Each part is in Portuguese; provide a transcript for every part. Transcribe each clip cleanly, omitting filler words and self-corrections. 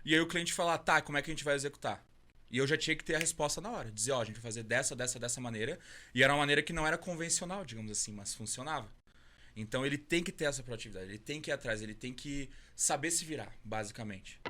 E aí o cliente fala, tá, como é que a gente vai executar? E eu já tinha que ter a resposta na hora. Dizer, ó, a gente vai fazer dessa maneira. E era uma maneira que não era convencional, digamos assim, mas funcionava. Então ele tem que ter essa proatividade, ele tem que ir atrás, ele tem que saber se virar, basicamente.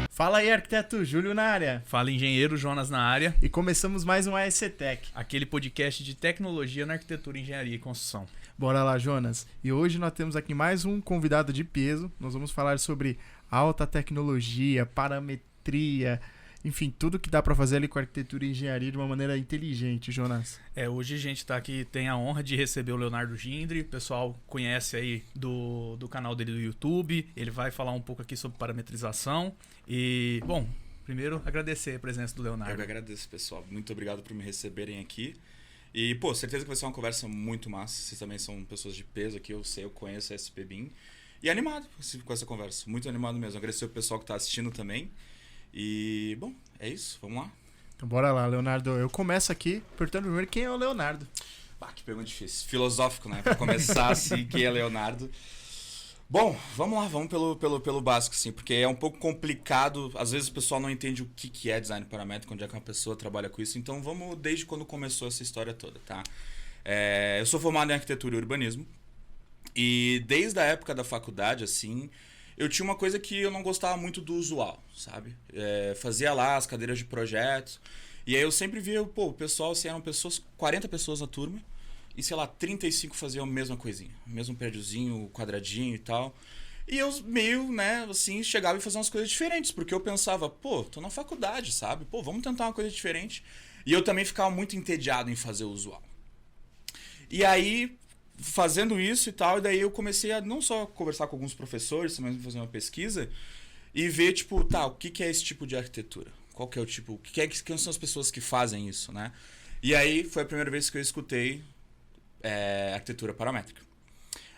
Fala aí, arquiteto Júlio na área. Fala, engenheiro Jonas na área. E começamos mais um ASC Tech. Aquele podcast de tecnologia na arquitetura, engenharia e construção. Bora lá, Jonas. E hoje nós temos aqui mais um convidado de peso. Nós vamos falar sobre alta tecnologia, parametria, enfim, tudo que dá para fazer ali com arquitetura e engenharia de uma maneira inteligente, Jonas. Hoje a gente tá aqui, tem a honra de receber o Leonardo Gindri. O pessoal conhece aí do canal dele do YouTube. Ele vai falar um pouco aqui sobre parametrização. E, bom, primeiro agradecer a presença do Leonardo. Eu que agradeço, pessoal. Muito obrigado por me receberem aqui. E, pô, certeza que vai ser uma conversa muito massa. Vocês também são pessoas de peso aqui, eu sei, eu conheço a SP BIM. E animado com essa conversa, muito animado mesmo. Agradecer o pessoal que tá assistindo também. E, bom, é isso, vamos lá. Então bora lá, Leonardo. Eu começo aqui perguntando primeiro quem é o Leonardo. Que pergunta difícil. Filosófico, né? Pra começar, assim, quem é Leonardo. Bom, vamos lá, vamos pelo básico, assim, porque é um pouco complicado. Às vezes o pessoal não entende o que é design paramétrico, onde é que uma pessoa trabalha com isso. Então vamos desde quando começou essa história toda, tá? Eu sou formado em arquitetura e urbanismo. E desde a época da faculdade, assim, eu tinha uma coisa que eu não gostava muito do usual, sabe? Fazia lá as cadeiras de projetos. E aí eu sempre via, pô, o pessoal, assim, eram 40 pessoas na turma. E, sei lá, 35 faziam a mesma coisinha. O mesmo prédiozinho, quadradinho e tal. E eu meio, né, assim, chegava e fazia umas coisas diferentes. Porque eu pensava, pô, tô na faculdade, sabe? Pô, vamos tentar uma coisa diferente. E eu também ficava muito entediado em fazer o usual. E aí, fazendo isso e tal, e daí eu comecei a não só conversar com alguns professores, mas fazer uma pesquisa. E ver, tipo, tá, o que é esse tipo de arquitetura? Qual que é o tipo... Quem são as pessoas que fazem isso, né? E aí, foi a primeira vez que eu escutei arquitetura paramétrica.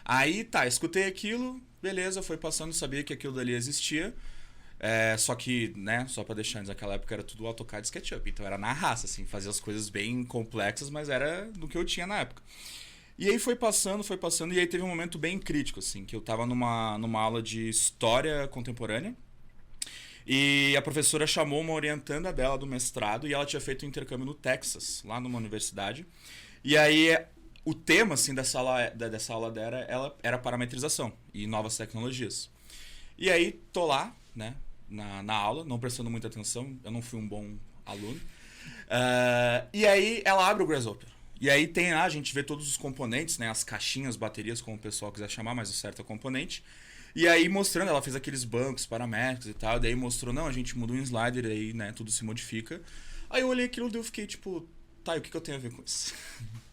Aí, tá, escutei aquilo, beleza, foi passando, sabia que aquilo dali existia. Só que, né, só pra deixar antes, naquela época era tudo AutoCAD e SketchUp. Então era na raça, assim, fazia as coisas bem complexas, mas era do que eu tinha na época. E aí foi passando, e aí teve um momento bem crítico, assim, que eu tava numa aula de história contemporânea. E a professora chamou uma orientanda dela do mestrado e ela tinha feito um intercâmbio no Texas, lá numa universidade. E aí o tema, assim, dessa aula dela era parametrização e novas tecnologias. E aí tô lá, né, na aula, não prestando muita atenção, eu não fui um bom aluno. E aí ela abre o Grasshopper. E aí tem lá, a gente vê todos os componentes, né, as caixinhas, baterias, como o pessoal quiser chamar, mas o certo é o componente. E aí mostrando, ela fez aqueles bancos paramétricos e tal, daí mostrou, não, a gente muda um slider, aí, né, tudo se modifica. Aí eu olhei aquilo e eu fiquei tipo, tá, e o que eu tenho a ver com isso?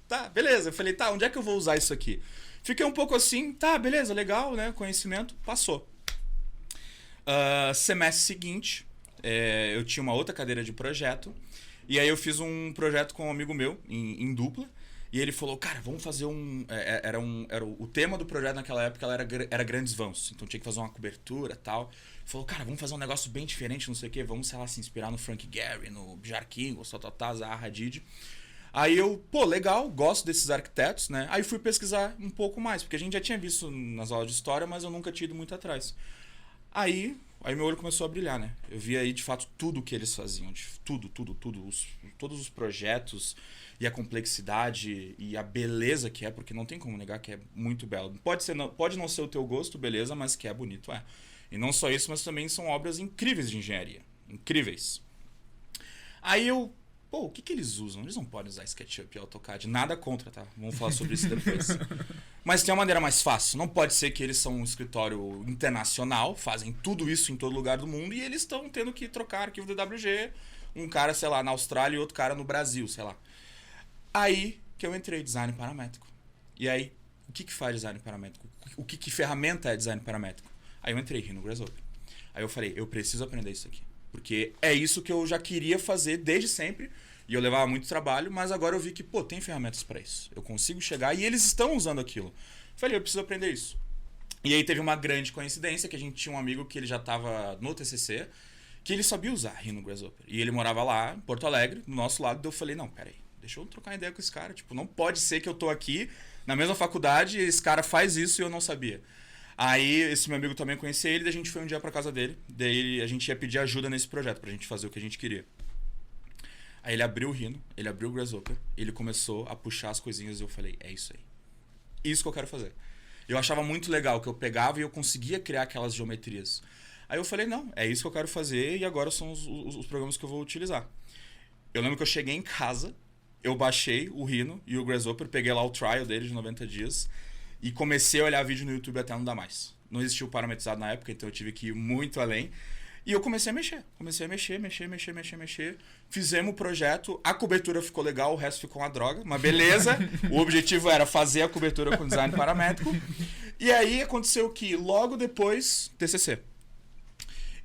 Tá, beleza, eu falei, tá, onde é que eu vou usar isso aqui? Fiquei um pouco assim, tá, beleza, legal, né, conhecimento, passou. Semestre seguinte, eu tinha uma outra cadeira de projeto, e aí eu fiz um projeto com um amigo meu, em dupla, e ele falou, cara, vamos fazer o tema do projeto naquela época era grandes vãos, então tinha que fazer uma cobertura e tal. Ele falou, cara, vamos fazer um negócio bem diferente, não sei o que, vamos, sei lá, se inspirar no Frank Gehry, no Bjar King, Zaha Hadid. Aí eu, pô, legal, gosto desses arquitetos, né? Aí fui pesquisar um pouco mais, porque a gente já tinha visto nas aulas de história, mas eu nunca tinha ido muito atrás. Aí meu olho começou a brilhar, né? Eu vi aí, de fato, tudo o que eles faziam. Tudo. Todos os projetos e a complexidade e a beleza que é, porque não tem como negar que é muito belo. Pode não ser o teu gosto, beleza, mas que é bonito, é. E não só isso, mas também são obras incríveis de engenharia. Incríveis. Aí eu... Pô, o que eles usam? Eles não podem usar SketchUp e AutoCAD. Nada contra, tá? Vamos falar sobre isso depois. Mas tem uma maneira mais fácil. Não pode ser que eles são um escritório internacional, fazem tudo isso em todo lugar do mundo e eles estão tendo que trocar arquivo DWG. Um cara, sei lá, na Austrália e outro cara no Brasil, sei lá. Aí que eu entrei, design paramétrico. E aí, o que faz design paramétrico? O que ferramenta é design paramétrico? Aí eu entrei no Grasshopper. Aí eu falei, eu preciso aprender isso aqui. Porque é isso que eu já queria fazer desde sempre. E eu levava muito trabalho, mas agora eu vi que, pô, tem ferramentas para isso. Eu consigo chegar e eles estão usando aquilo. Falei, eu preciso aprender isso. E aí teve uma grande coincidência que a gente tinha um amigo que ele já estava no TCC, que ele sabia usar Rhino Grasshopper. E ele morava lá, em Porto Alegre, do nosso lado. Daí eu falei, não, peraí, deixa eu trocar ideia com esse cara. Tipo, não pode ser que eu tô aqui na mesma faculdade, esse cara faz isso e eu não sabia. Aí esse meu amigo também conhecia ele, e a gente foi um dia pra casa dele. Daí a gente ia pedir ajuda nesse projeto pra gente fazer o que a gente queria. Aí ele abriu o Rhino, ele abriu o Grasshopper, ele começou a puxar as coisinhas e eu falei, é isso aí. Isso que eu quero fazer. Eu achava muito legal que eu pegava e eu conseguia criar aquelas geometrias. Aí eu falei, não, é isso que eu quero fazer e agora são os programas que eu vou utilizar. Eu lembro que eu cheguei em casa, eu baixei o Rhino e o Grasshopper, peguei lá o trial dele de 90 dias e comecei a olhar vídeo no YouTube até não dar mais. Não existia o parametrizado na época, então eu tive que ir muito além. E eu comecei a mexer. Mexer. Fizemos o projeto, a cobertura ficou legal, o resto ficou uma droga, mas beleza. O objetivo era fazer a cobertura com design paramétrico. E aí aconteceu que logo depois, TCC.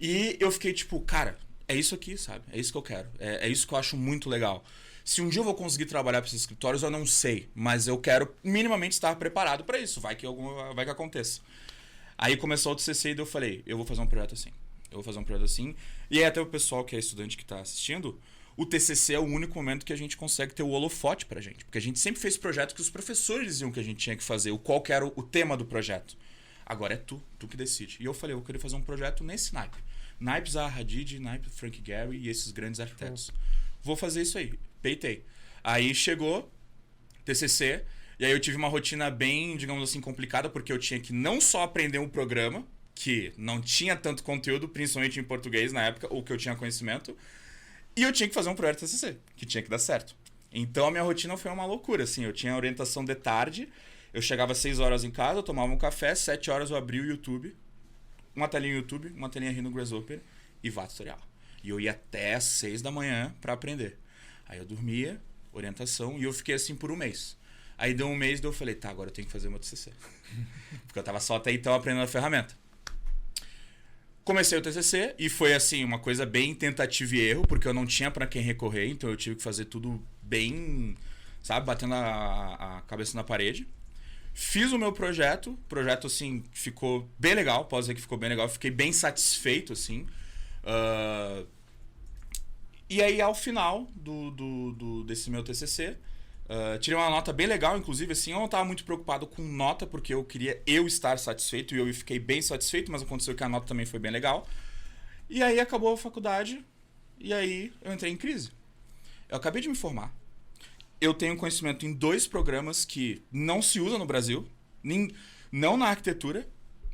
E eu fiquei tipo, cara, é isso aqui, sabe? É isso que eu quero. É isso que eu acho muito legal. Se um dia eu vou conseguir trabalhar para esses escritórios, eu não sei. Mas eu quero minimamente estar preparado para isso. Vai que aconteça. Aí começou o TCC e eu falei, eu vou fazer um projeto assim. E aí até o pessoal que é estudante que está assistindo, o TCC é o único momento que a gente consegue ter o holofote pra gente. Porque a gente sempre fez projeto que os professores diziam que a gente tinha que fazer, qual que era o tema do projeto. Agora é tu que decide. E eu falei, eu queria fazer um projeto nesse naipe. Naipe Zaha Hadid, naipe Frank Gehry e esses grandes arquitetos. Vou fazer isso aí. Peitei. Aí chegou TCC, e aí eu tive uma rotina bem, digamos assim, complicada, porque eu tinha que não só aprender um programa, que não tinha tanto conteúdo, principalmente em português na época, ou que eu tinha conhecimento, e eu tinha que fazer um projeto TCC, que tinha que dar certo. Então a minha rotina foi uma loucura, assim, eu tinha orientação de tarde, eu chegava às 6 horas em casa, eu tomava um café, 7 horas eu abria o YouTube, uma telinha YouTube, uma telinha Rhino Grasshopper e vá tutorial. E eu ia até às 6 da manhã para aprender. Aí eu dormia, orientação, e eu fiquei assim por um mês. Aí deu um mês, eu falei, tá, agora eu tenho que fazer meu TCC. Porque eu tava só até então aprendendo a ferramenta. Comecei o TCC e foi assim, uma coisa bem tentativa e erro, porque eu não tinha para quem recorrer, então eu tive que fazer tudo bem, sabe, batendo a cabeça na parede. Fiz o meu projeto assim, ficou bem legal, posso dizer que ficou bem legal, fiquei bem satisfeito, assim. E aí, ao final desse meu TCC, tirei uma nota bem legal, inclusive, assim, eu não estava muito preocupado com nota, porque eu queria estar satisfeito, e eu fiquei bem satisfeito, mas aconteceu que a nota também foi bem legal. E aí acabou a faculdade, e aí eu entrei em crise. Eu acabei de me formar. Eu tenho conhecimento em 2 programas que não se usam no Brasil, não na arquitetura.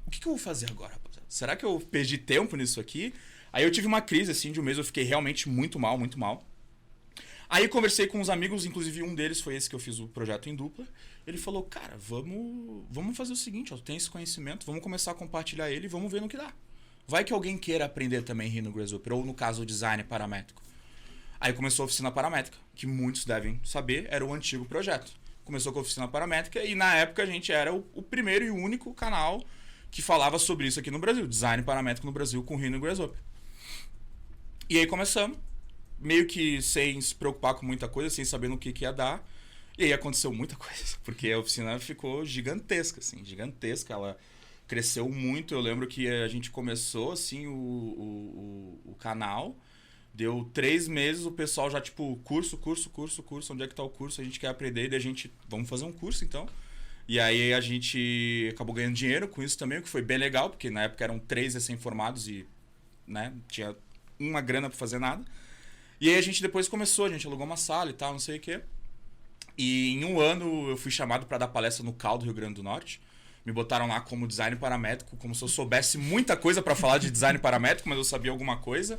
O que eu vou fazer agora, rapaziada? Será que eu perdi tempo nisso aqui? Aí eu tive uma crise, assim, de um mês, eu fiquei realmente muito mal, muito mal. Aí conversei com uns amigos, inclusive um deles foi esse que eu fiz o projeto em dupla. Ele falou, cara, vamos fazer o seguinte, ó, tem esse conhecimento, vamos começar a compartilhar ele e vamos ver no que dá. Vai que alguém queira aprender também Rhino Grasshopper, ou no caso o design paramétrico. Aí começou a oficina paramétrica, que muitos devem saber, era o antigo projeto. Começou com a oficina paramétrica e na época a gente era o primeiro e único canal que falava sobre isso aqui no Brasil, design paramétrico no Brasil com Rhino Grasshopper. E aí começamos, meio que sem se preocupar com muita coisa, sem saber no que ia dar. E aí aconteceu muita coisa, porque a oficina ficou gigantesca, assim, gigantesca. Ela cresceu muito. Eu lembro que a gente começou, assim, o canal. Deu 3 meses, o pessoal já, tipo, curso. Onde é que tá o curso? A gente quer aprender. E daí a gente, vamos fazer um curso, então. E aí a gente acabou ganhando dinheiro com isso também, o que foi bem legal, porque na época eram 3 recém-formados e, né, tinha uma grana pra fazer nada. E aí a gente depois começou, a gente alugou uma sala e tal, não sei o quê. E em um ano eu fui chamado para dar palestra no CAL do Rio Grande do Norte. Me botaram lá como design paramétrico, como se eu soubesse muita coisa para falar de design paramétrico, mas eu sabia alguma coisa.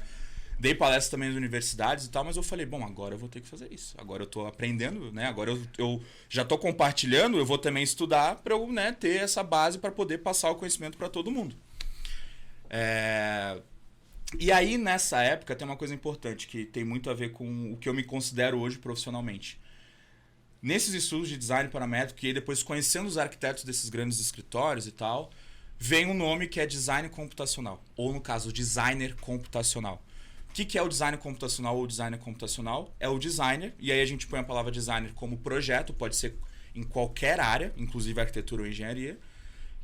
Dei palestra também nas universidades e tal, mas eu falei, bom, agora eu vou ter que fazer isso. Agora eu tô aprendendo, né? Agora eu já tô compartilhando, eu vou também estudar para eu, né, ter essa base para poder passar o conhecimento para todo mundo. E aí, nessa época, tem uma coisa importante que tem muito a ver com o que eu me considero hoje profissionalmente. Nesses estudos de design paramétrico, e aí depois conhecendo os arquitetos desses grandes escritórios e tal, vem um nome que é design computacional, ou no caso, designer computacional. O que é o design computacional ou designer computacional? É o designer, e aí a gente põe a palavra designer como projeto, pode ser em qualquer área, inclusive arquitetura ou engenharia,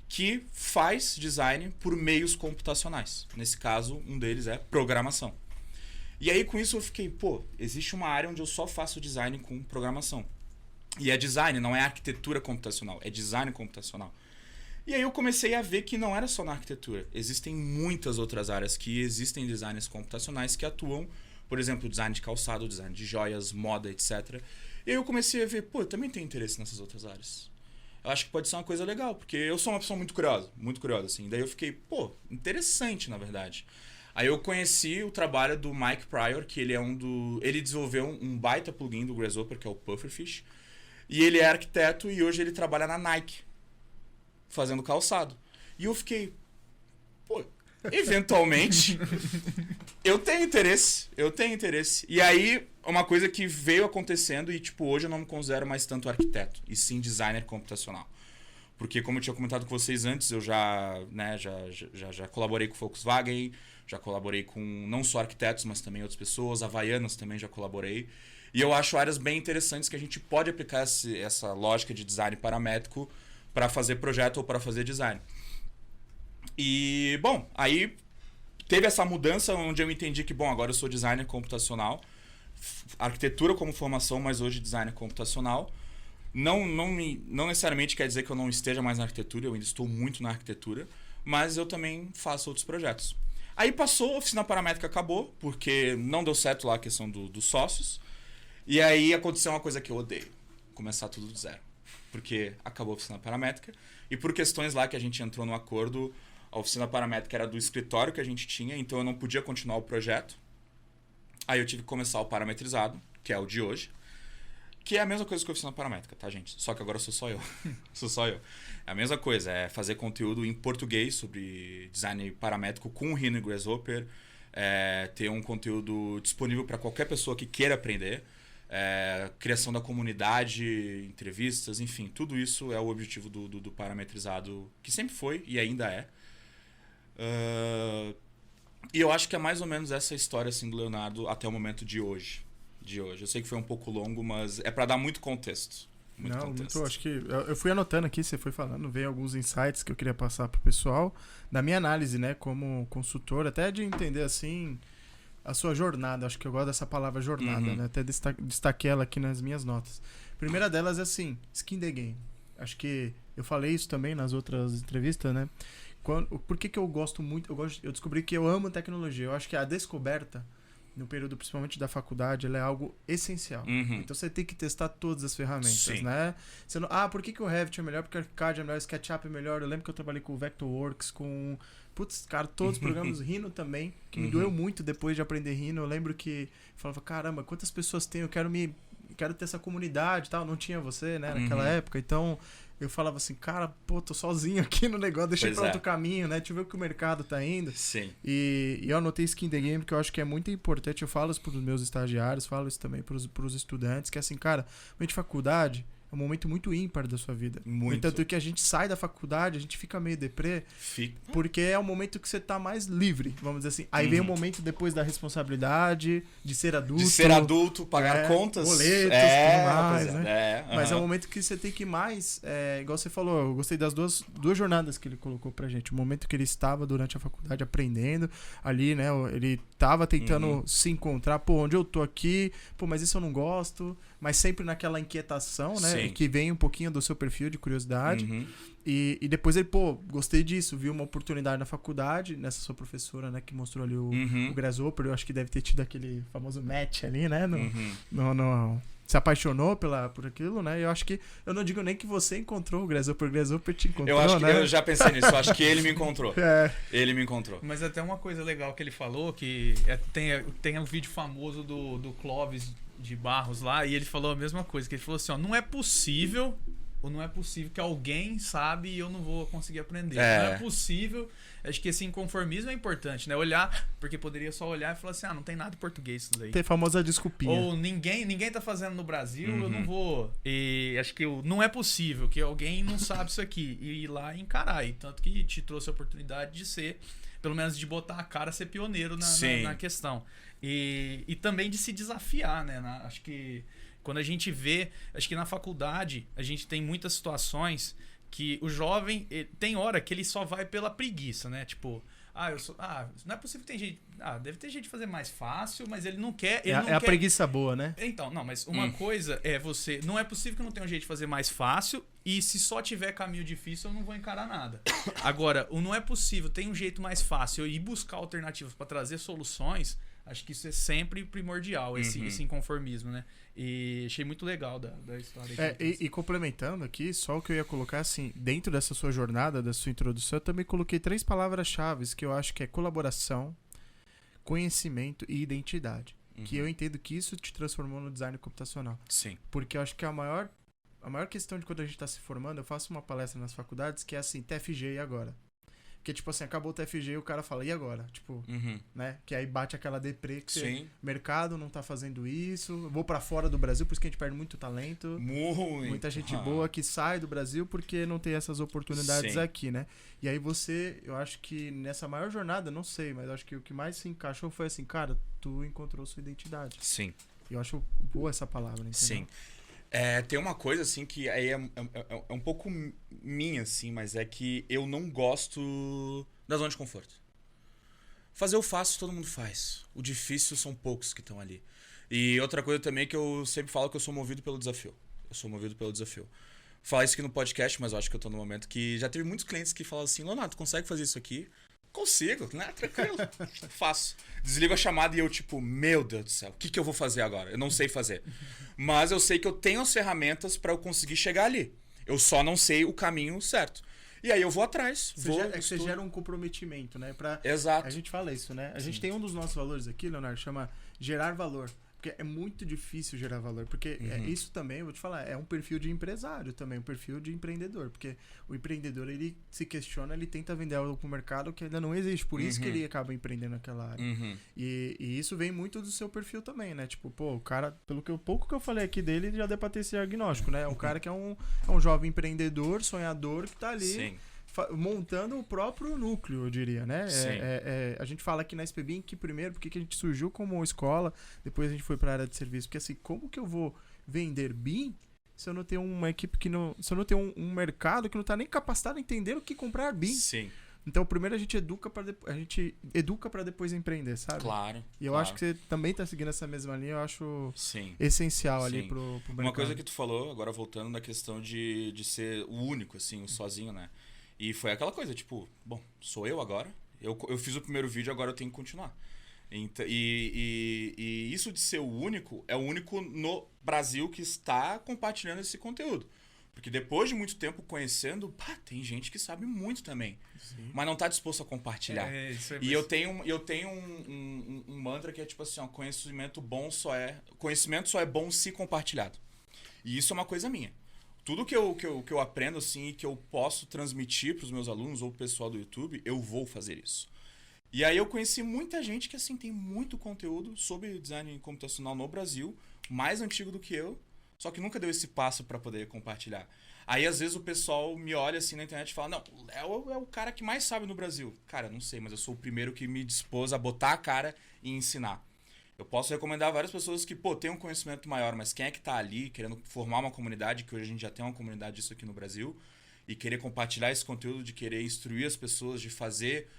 que faz design por meios computacionais. Nesse caso, um deles é programação. E aí, com isso, eu fiquei, existe uma área onde eu só faço design com programação. E é design, não é arquitetura computacional, é design computacional. E aí eu comecei a ver que não era só na arquitetura. Existem muitas outras áreas que existem designers computacionais que atuam, por exemplo, design de calçado, design de joias, moda, etc. E aí eu comecei a ver, pô, eu também tenho interesse nessas outras áreas. Eu acho que pode ser uma coisa legal, porque eu sou uma pessoa muito curiosa, assim. Daí eu fiquei, pô, interessante, na verdade. Aí eu conheci o trabalho do Mike Pryor, que ele é ele desenvolveu um baita plugin do Grasshopper, que é o Pufferfish. E ele é arquiteto e hoje ele trabalha na Nike, fazendo calçado. E eu fiquei, pô, eventualmente eu tenho interesse. E aí, uma coisa que veio acontecendo e, tipo, hoje eu não me considero mais tanto arquiteto, e sim designer computacional. Porque, como eu tinha comentado com vocês antes, eu já colaborei com Volkswagen, já colaborei com não só arquitetos, mas também outras pessoas, Havaianas também já colaborei. E eu acho áreas bem interessantes que a gente pode aplicar essa lógica de design paramétrico para fazer projeto ou para fazer design. E, bom, aí teve essa mudança onde eu entendi que, bom, agora eu sou designer computacional, arquitetura como formação, mas hoje designer computacional. Não necessariamente quer dizer que eu não esteja mais na arquitetura, eu ainda estou muito na arquitetura, mas eu também faço outros projetos. Aí passou, a oficina paramétrica acabou, porque não deu certo lá a questão dos sócios, e aí aconteceu uma coisa que eu odeio, começar tudo do zero. Porque acabou a oficina paramétrica, e por questões lá que a gente entrou no acordo, a oficina paramétrica era do escritório que a gente tinha, então eu não podia continuar o projeto. Aí eu tive que começar o parametrizado, que é o de hoje, que é a mesma coisa que a oficina paramétrica, tá, gente? Só que agora sou só eu. Sou só eu. É a mesma coisa, é fazer conteúdo em português sobre design paramétrico com Rhino e Grasshopper, ter um conteúdo disponível para qualquer pessoa que queira aprender, criação da comunidade, entrevistas, enfim, tudo isso é o objetivo do parametrizado, que sempre foi e ainda é. E eu acho que é mais ou menos essa história assim, do Leonardo até o momento de hoje. Eu sei que foi um pouco longo, mas é para dar muito contexto. Acho que eu fui anotando aqui, você foi falando, veio alguns insights que eu queria passar pro pessoal, da minha análise, né, como consultor, até de entender assim a sua jornada. Acho que eu gosto dessa palavra jornada, né? Até destaquei ela aqui nas minhas notas. A primeira delas é assim, skin the game. Acho que eu falei isso também nas outras entrevistas, né? Por que eu gosto muito? Eu descobri que eu amo tecnologia. Eu acho que a descoberta, no período principalmente da faculdade, ela é algo essencial. Então você tem que testar todas as ferramentas, sim, né? Você não, por que o Revit é melhor? Porque o ArchiCAD é melhor, o SketchUp é melhor. Eu lembro que eu trabalhei com o Vectorworks, com... Putz, cara, todos os programas Rhino também, que me doeu muito depois de aprender Rhino. Eu lembro que eu falava, caramba, quantas pessoas tem? Eu quero ter essa comunidade e tal. Não tinha você, né, naquela época. Então, eu falava assim, cara, pô, tô sozinho aqui no negócio, deixei pra outro caminho, né? Deixa eu ver o que o mercado tá indo. Sim. E eu anotei Skin the Game, porque eu acho que é muito importante. Eu falo isso pros meus estagiários, falo isso também pros estudantes, que assim, cara, momento de faculdade é um momento muito ímpar da sua vida. Muito. Tanto que a gente sai da faculdade, a gente fica meio deprê, porque é o momento que você tá mais livre, vamos dizer assim. Aí vem o momento depois da responsabilidade, de ser adulto. Pagar contas. Boletos, tudo mais, né? Mas Mas é o momento que você tem que mais, igual você falou, eu gostei das duas jornadas que ele colocou pra gente. O momento que ele estava durante a faculdade aprendendo, ali, né, ele tava tentando se encontrar, pô, onde eu tô aqui, pô, mas isso eu não gosto, mas sempre naquela inquietação, né? Que vem um pouquinho do seu perfil de curiosidade. E depois ele, pô, gostei disso, viu uma oportunidade na faculdade, nessa sua professora, né, que mostrou ali o Grasshopper. Eu acho que deve ter tido aquele famoso match ali, né? Se apaixonou por aquilo, né? Eu acho que, eu não digo nem que você encontrou o Grasshopper te encontrou, eu acho que, né? eu já pensei nisso, eu acho que ele me encontrou. Ele me encontrou. Mas até uma coisa legal que ele falou, que tem um vídeo famoso do Clóvis de Barros lá, e ele falou a mesma coisa, que ele falou assim, ó, não é possível que alguém sabe e eu não vou conseguir aprender. Não é possível. Acho que esse inconformismo é importante, né? Olhar, porque poderia só olhar e falar assim, não tem nada em português isso daí. Tem a famosa desculpinha. Ou ninguém tá fazendo no Brasil, eu não vou. E acho que não é possível que alguém não sabe isso aqui. E ir lá e encarar. E tanto que te trouxe a oportunidade de ser, pelo menos de botar a cara, ser pioneiro na questão. E também de se desafiar, né? Acho que quando a gente vê, acho que na faculdade a gente tem muitas situações que o jovem tem hora que ele só vai pela preguiça, né? Tipo, não é possível que tem gente. Deve ter gente de fazer mais fácil, mas ele não quer. A preguiça boa, né? Então, não, mas uma coisa é você. Não é possível que não tenha um jeito de fazer mais fácil. E se só tiver caminho difícil, eu não vou encarar nada. Agora, o não é possível, tem um jeito mais fácil. E buscar alternativas para trazer soluções, acho que isso é sempre primordial, esse inconformismo, né? E achei muito legal da história. E complementando aqui, só o que eu ia colocar, assim, dentro dessa sua jornada, da sua introdução, eu também coloquei 3 palavras-chave que eu acho que é colaboração, conhecimento e identidade. Que eu entendo que isso te transformou no design computacional. Sim. Porque eu acho que a maior questão de quando a gente está se formando, eu faço uma palestra nas faculdades que é assim, TFG e agora? Porque, tipo assim, acabou o TFG e o cara fala, e agora? Tipo, né? Que aí bate aquela deprê que o mercado não tá fazendo isso, eu vou pra fora do Brasil, por isso que a gente perde muito talento. Muita gente boa que sai do Brasil porque não tem essas oportunidades aqui, né? E aí eu acho que nessa maior jornada, não sei, mas acho que o que mais se encaixou foi assim, cara, tu encontrou sua identidade. Sim. E eu acho boa essa palavra, entendeu? Sim. Tem uma coisa, assim, que aí é um pouco minha, assim, mas é que eu não gosto da zona de conforto. Fazer o fácil, todo mundo faz. O difícil são poucos que estão ali. E outra coisa também é que eu sempre falo que eu sou movido pelo desafio. Falar isso aqui no podcast, mas eu acho que eu tô no momento que já teve muitos clientes que falam assim, Leonardo, consegue fazer isso aqui? Consigo, né? Tranquilo. Faço. Desligo a chamada e eu, tipo, meu Deus do céu, o que eu vou fazer agora? Eu não sei fazer. Mas eu sei que eu tenho as ferramentas pra eu conseguir chegar ali. Eu só não sei o caminho certo. E aí eu vou atrás. Você gera um comprometimento, né? Exato. A gente fala isso, né? A gente tem um dos nossos valores aqui, Leonardo, chama gerar valor. Porque é muito difícil gerar valor. Porque isso também, eu vou te falar, é um perfil de empresário também, um perfil de empreendedor. Porque o empreendedor, ele se questiona, ele tenta vender algo para o mercado que ainda não existe. Por isso que ele acaba empreendendo naquela área. E isso vem muito do seu perfil também, né? Tipo, pô, o cara, pouco que eu falei aqui dele, já deu pra ter esse diagnóstico, né? É um cara que é um jovem empreendedor, sonhador, que tá ali... Sim. Montando o próprio núcleo, eu diria, né? A gente fala aqui na SPBIM que primeiro, porque a gente surgiu como escola, depois a gente foi para a área de serviço, porque assim, como que eu vou vender BIM se eu não tenho uma equipe se eu não tenho um mercado que não está nem capacitado a entender o que comprar BIM? Sim. Então, primeiro a gente educa para depois empreender, sabe? Claro. E eu acho que você também está seguindo essa mesma linha, eu acho Sim. essencial ali pro mercado. Uma coisa que tu falou, agora voltando na questão de ser o único, assim, o sozinho, né? E foi aquela coisa, tipo, bom, sou eu agora, eu fiz o primeiro vídeo, agora eu tenho que continuar. E isso de ser o único, é o único no Brasil que está compartilhando esse conteúdo. Porque depois de muito tempo conhecendo, tem gente que sabe muito também, mas não está disposto a compartilhar. E eu tenho um mantra que é tipo assim, ó, conhecimento só é bom se compartilhado. E isso é uma coisa minha. Tudo que eu aprendo, assim, e que eu posso transmitir para os meus alunos ou pro pessoal do YouTube, eu vou fazer isso. E aí eu conheci muita gente que, assim, tem muito conteúdo sobre design computacional no Brasil, mais antigo do que eu, só que nunca deu esse passo para poder compartilhar. Aí, às vezes, o pessoal me olha, assim, na internet e fala, não, o Léo é o cara que mais sabe no Brasil. Cara, não sei, mas eu sou o primeiro que me dispôs a botar a cara e ensinar. Eu posso recomendar a várias pessoas que, tem um conhecimento maior, mas quem é que tá ali querendo formar uma comunidade, que hoje a gente já tem uma comunidade disso aqui no Brasil, e querer compartilhar esse conteúdo, de querer instruir as pessoas, de fazer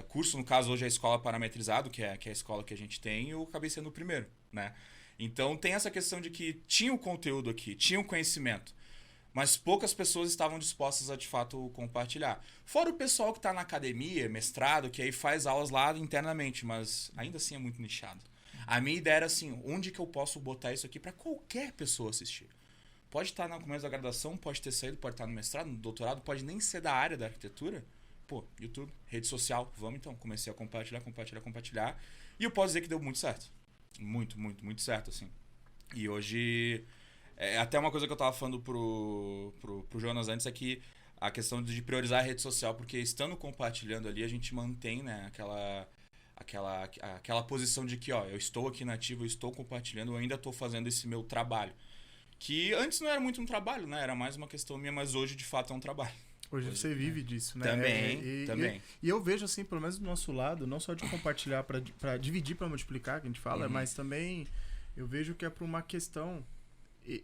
curso, no caso hoje é a Escola Parametrizado, que é a escola que a gente tem, e eu acabei sendo o primeiro, né? Então tem essa questão de que tinha o conteúdo aqui, tinha o conhecimento, mas poucas pessoas estavam dispostas a, de fato, compartilhar. Fora o pessoal que está na academia, mestrado, que aí faz aulas lá internamente, mas ainda assim é muito nichado. A minha ideia era assim, onde que eu posso botar isso aqui para qualquer pessoa assistir? Pode estar no começo da graduação, pode ter saído, pode estar no mestrado, no doutorado, pode nem ser da área da arquitetura. YouTube, rede social, vamos então. Comecei a compartilhar. E eu posso dizer que deu muito certo. Muito, muito, muito certo, assim. E hoje... até uma coisa que eu tava falando pro Jonas antes é que a questão de priorizar a rede social, porque estando compartilhando ali, a gente mantém, né, aquela posição de que, eu estou aqui na ativa, eu estou compartilhando, eu ainda estou fazendo esse meu trabalho. Que antes não era muito um trabalho, né? Era mais uma questão minha, mas hoje, de fato, é um trabalho. Hoje você vive disso, né? Também. E eu vejo, assim, pelo menos do nosso lado, não só de compartilhar para dividir, para multiplicar, que a gente fala, mas também eu vejo que é por uma questão...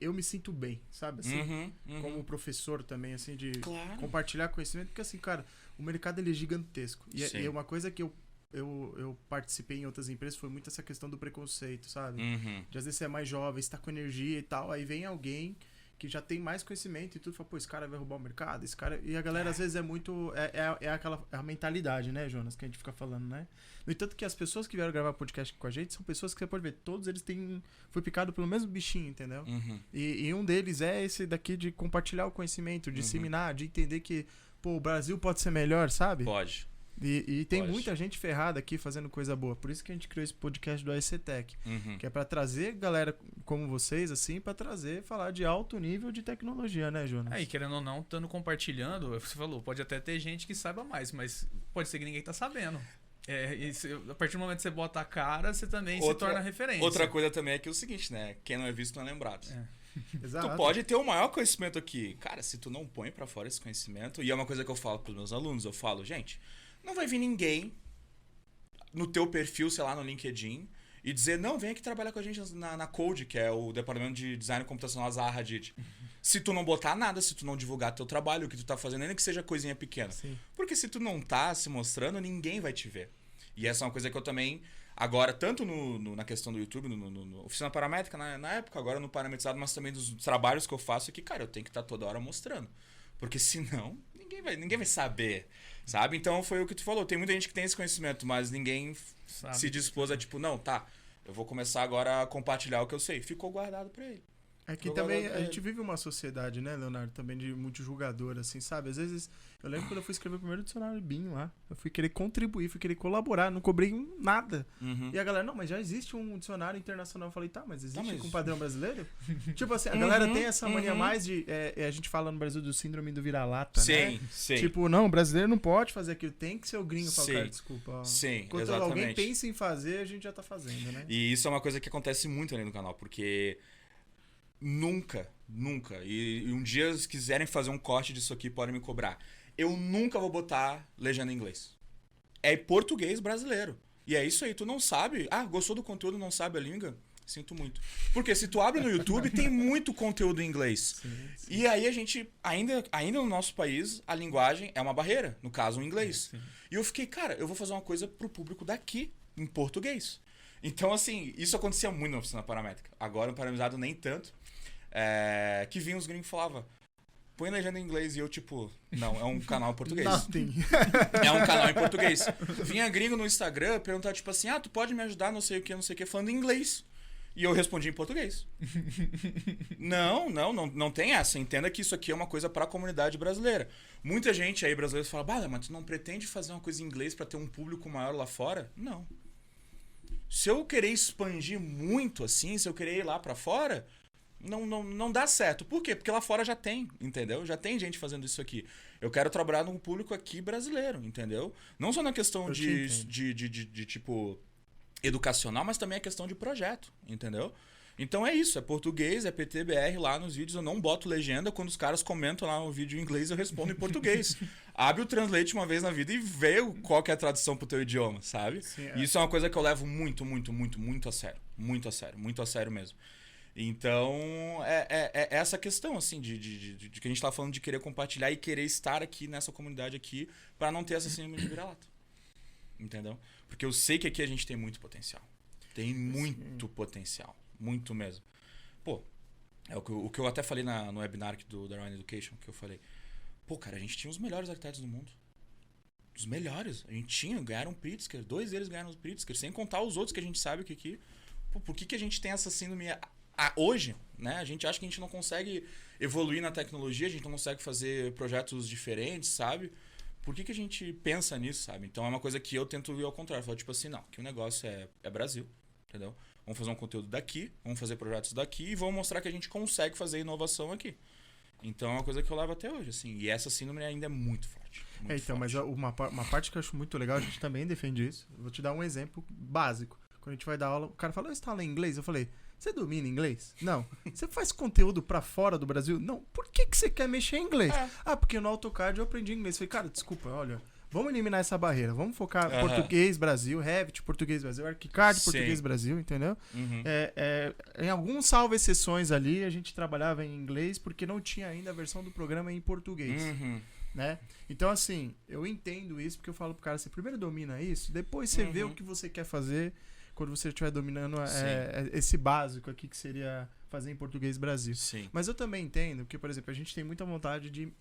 eu me sinto bem, sabe? Assim, como professor também, assim, de compartilhar conhecimento, porque assim, cara, o mercado ele é gigantesco. E é uma coisa que eu participei em outras empresas, foi muito essa questão do preconceito, sabe? De às vezes você é mais jovem, você tá com energia e tal, aí vem alguém que já tem mais conhecimento e tudo, fala, pô, esse cara vai roubar o mercado, esse cara... E a galera às vezes é muito... a mentalidade, né, Jonas, que a gente fica falando, né? No entanto que as pessoas que vieram gravar podcast com a gente são pessoas que você pode ver, todos eles foi picado pelo mesmo bichinho, entendeu? E um deles é esse daqui de compartilhar o conhecimento, de disseminar, de entender que, pô, o Brasil pode ser melhor, sabe? Pode. E tem muita gente ferrada aqui fazendo coisa boa. Por isso que a gente criou esse podcast do AEC Tech. Que é pra trazer galera como vocês, assim, pra falar de alto nível de tecnologia, né, Jonas? Aí, querendo ou não, estando compartilhando, você falou, pode até ter gente que saiba mais, mas pode ser que ninguém tá sabendo. A partir do momento que você bota a cara, você também se torna referência. Outra coisa também é que é o seguinte, né? Quem não é visto não é lembrado. Exato. Tu pode ter o maior conhecimento aqui. Cara, se tu não põe pra fora esse conhecimento, e é uma coisa que eu falo pros meus alunos, eu falo, gente, não vai vir ninguém no teu perfil, sei lá, no LinkedIn, e dizer, não, vem aqui trabalhar com a gente na Code, que é o departamento de design computacional da Zaha Hadid. Se tu não botar nada, se tu não divulgar teu trabalho, o que tu tá fazendo, nem que seja coisinha pequena. Sim. Porque se tu não tá se mostrando, ninguém vai te ver. E essa é uma coisa que eu também, agora, tanto na questão do YouTube, no Oficina Paramétrica, na época, agora no Parametrizado, mas também dos trabalhos que eu faço aqui, cara, eu tenho que estar toda hora mostrando. Porque senão, ninguém vai saber, sabe? Então foi o que tu falou, tem muita gente que tem esse conhecimento, mas ninguém se dispôs a tipo, não, tá, eu vou começar agora a compartilhar o que eu sei. Ficou guardado pra ele. É que também a gente vive uma sociedade, né, Leonardo, também de muito julgador, assim, sabe? Às vezes, eu lembro quando eu fui escrever o primeiro dicionário BIM lá, eu fui querer contribuir, fui querer colaborar, não cobrei nada. E a galera, não, mas já existe um dicionário internacional. Eu falei, tá, mas existe com padrão brasileiro? Tipo assim, a galera tem essa mania mais de... a gente fala no Brasil do síndrome do vira-lata, né? Sim. Tipo, não, o brasileiro não pode fazer aquilo, tem que ser o gringo. Fala, cara, desculpa. Ó. Sim, enquanto exatamente. alguém pensa em fazer, a gente já tá fazendo, né? E isso é uma coisa que acontece muito ali no canal, porque... Nunca. E um dia, se quiserem fazer um corte disso aqui, podem me cobrar. Eu nunca vou botar legenda em inglês. É português brasileiro. E é isso aí. Tu não sabe... gostou do conteúdo, não sabe a língua? Sinto muito. Porque se tu abre no YouTube, tem muito conteúdo em inglês. Sim. E aí a gente... Ainda no nosso país, a linguagem é uma barreira. No caso, o inglês. E eu fiquei, cara, eu vou fazer uma coisa pro público daqui, em português. Então, assim, isso acontecia muito na Oficina Paramétrica. Agora, no Parametrizado, nem tanto. Que vinha os gringos e falavam, põe legenda em inglês, e eu tipo, não, é um canal em português. É um canal em português. Vinha gringo no Instagram perguntar tipo assim, tu pode me ajudar, não sei o que, falando em inglês. E eu respondi em português. Não tem essa. Entenda que isso aqui é uma coisa para a comunidade brasileira. Muita gente aí brasileira fala, mas tu não pretende fazer uma coisa em inglês para ter um público maior lá fora? Não. Se eu querer expandir muito assim, se eu querer ir lá para fora... Não dá certo. Por quê? Porque lá fora já tem, entendeu? Já tem gente fazendo isso aqui. Eu quero trabalhar num público aqui brasileiro, entendeu? Não só na questão de tipo, educacional, mas também a questão de projeto, entendeu? Então é isso, é português, é PTBR lá nos vídeos, eu não boto legenda, quando os caras comentam lá o vídeo em inglês, eu respondo em português. Abre o Translate uma vez na vida e vê qual que é a tradução pro teu idioma, sabe? Sim, E isso é uma coisa que eu levo muito a sério. Muito a sério mesmo. Então, é essa questão, assim, de que a gente tá falando de querer compartilhar e querer estar aqui nessa comunidade aqui para não ter essa síndrome de vira-lata. Entendeu? Porque eu sei que aqui a gente tem muito potencial. Tem muito potencial. Muito mesmo. Pô, é o que eu até falei no webinar aqui da Ryan Education, que eu falei. Pô, cara, a gente tinha os melhores arquitetos do mundo. Os melhores. A gente ganharam o Pritzker. 2 deles ganharam o Pritzker. Sem contar os outros que a gente sabe que aqui... Pô, por que a gente tem essa síndrome... Hoje, né, a gente acha que a gente não consegue evoluir na tecnologia, a gente não consegue fazer projetos diferentes, sabe? Por que a gente pensa nisso, sabe? Então é uma coisa que eu tento ir ao contrário. Falar tipo assim, não, que o negócio é Brasil, entendeu? Vamos fazer um conteúdo daqui, vamos fazer projetos daqui e vamos mostrar que a gente consegue fazer inovação aqui. Então é uma coisa que eu levo até hoje, assim. E essa síndrome ainda é muito forte. Então, mas uma parte que eu acho muito legal, a gente também defende isso. Eu vou te dar um exemplo básico. Quando a gente vai dar aula, o cara fala, você tá aula em inglês? Eu falei, você domina inglês? Não. Você faz conteúdo pra fora do Brasil? Não. Por que você quer mexer em inglês? Porque no AutoCAD eu aprendi inglês. Eu falei, cara, desculpa, olha, Vamos eliminar essa barreira. Vamos focar Aham. português Brasil, Revit, português Brasil, ArchiCAD, Sim. português Brasil, entendeu? Uhum. Em alguns salvo exceções ali, a gente trabalhava em inglês porque não tinha ainda a versão do programa em português, Uhum. né? Então, assim, eu entendo isso porque eu falo pro cara, você primeiro domina isso, depois você vê o que você quer fazer quando você estiver dominando esse básico aqui que seria fazer em português Brasil. Sim. Mas eu também entendo que, por exemplo, a gente tem muita vontade de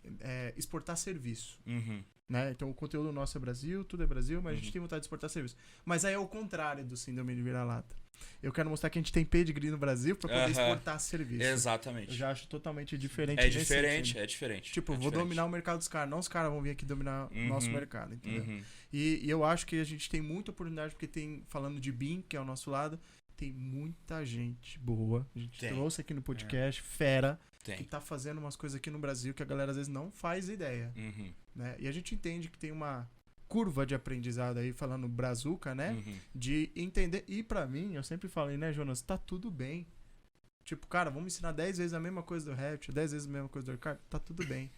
exportar serviço. Uhum. Né? Então o conteúdo nosso é Brasil, tudo é Brasil, mas a gente tem vontade de exportar serviço. Mas aí é o contrário do síndrome de vira-lata. Eu quero mostrar que a gente tem pedigree no Brasil para poder exportar serviço. Exatamente. Eu já acho totalmente diferente. É nesse diferente, sentido. é diferente. Tipo, é vou diferente. dominar o mercado dos caras, não os caras vão vir aqui dominar o nosso mercado, entendeu? Uhum. E eu acho que a gente tem muita oportunidade, porque tem, falando de BIM, que é o nosso lado, tem muita gente boa. A gente trouxe aqui no podcast, fera, que tá fazendo umas coisas aqui no Brasil que a galera às vezes não faz ideia. Uhum. Né? E a gente entende que tem uma curva de aprendizado aí, falando brazuca, né? Uhum. De entender. E pra mim, eu sempre falei, né, Jonas? Tá tudo bem. Tipo, cara, vamos ensinar 10 vezes a mesma coisa do Revit, 10 vezes a mesma coisa do ArchiCAD. Tá tudo bem.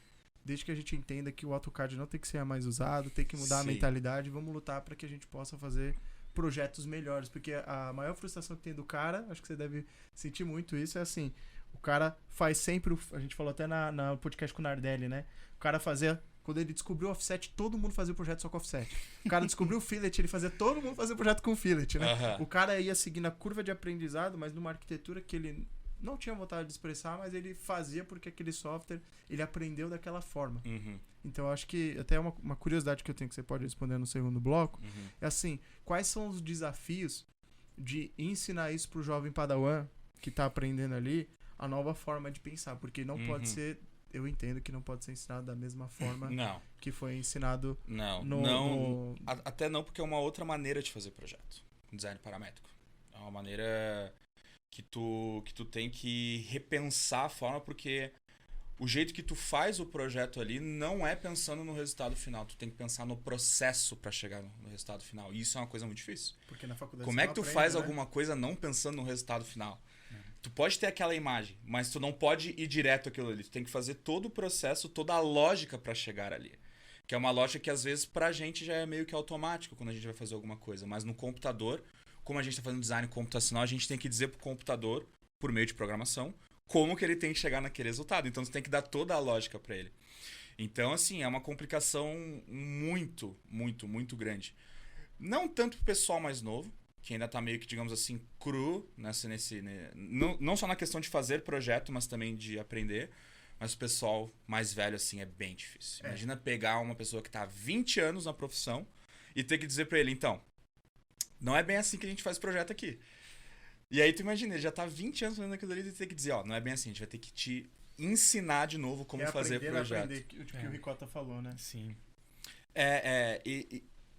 Desde que a gente entenda que o AutoCAD não tem que ser a mais usado, tem que mudar a mentalidade. Vamos lutar para que a gente possa fazer projetos melhores. Porque a maior frustração que tem do cara, acho que você deve sentir muito isso, é assim... O cara faz sempre... A gente falou até na podcast com o Nardelli, né? O cara fazia... Quando ele descobriu o offset, todo mundo fazia o projeto só com offset. O cara descobriu o fillet, ele fazia todo mundo fazer o projeto com fillet, né? Uhum. O cara ia seguindo a curva de aprendizado, mas numa arquitetura que ele não tinha vontade de expressar, mas ele fazia porque aquele software, ele aprendeu daquela forma. Uhum. Então, eu acho que até uma curiosidade que eu tenho que você pode responder no segundo bloco, é assim, quais são os desafios de ensinar isso pro jovem padawan que tá aprendendo ali, a nova forma de pensar? Porque não pode ser... Eu entendo que não pode ser ensinado da mesma forma que foi ensinado Até não, porque é uma outra maneira de fazer projeto. Design paramétrico. É uma maneira que tu tem que repensar a forma, porque o jeito que tu faz o projeto ali não é pensando no resultado final. Tu tem que pensar no processo para chegar no resultado final. E isso é uma coisa muito difícil. Porque na faculdade como é que tu faz alguma coisa não pensando no resultado final? Tu pode ter aquela imagem, mas tu não pode ir direto àquilo ali. Tu tem que fazer todo o processo, toda a lógica para chegar ali. Que é uma lógica que às vezes pra gente já é meio que automático quando a gente vai fazer alguma coisa. Mas no computador, como a gente tá fazendo design computacional, a gente tem que dizer pro computador, por meio de programação, como que ele tem que chegar naquele resultado. Então tu tem que dar toda a lógica para ele. Então, assim, é uma complicação muito, muito, muito grande. Não tanto pro pessoal mais novo, que ainda tá meio que, digamos assim, cru não só na questão de fazer projeto, mas também de aprender. Mas o pessoal mais velho, assim, é bem difícil. Imagina pegar uma pessoa que tá há 20 anos na profissão e ter que dizer pra ele, então, não é bem assim que a gente faz projeto aqui. E aí tu imagina, ele já tá há 20 anos fazendo aquilo ali e ter que dizer, ó, não é bem assim, a gente vai ter que te ensinar de novo como fazer projeto. Aprender o que o Ricota falou, né? Sim.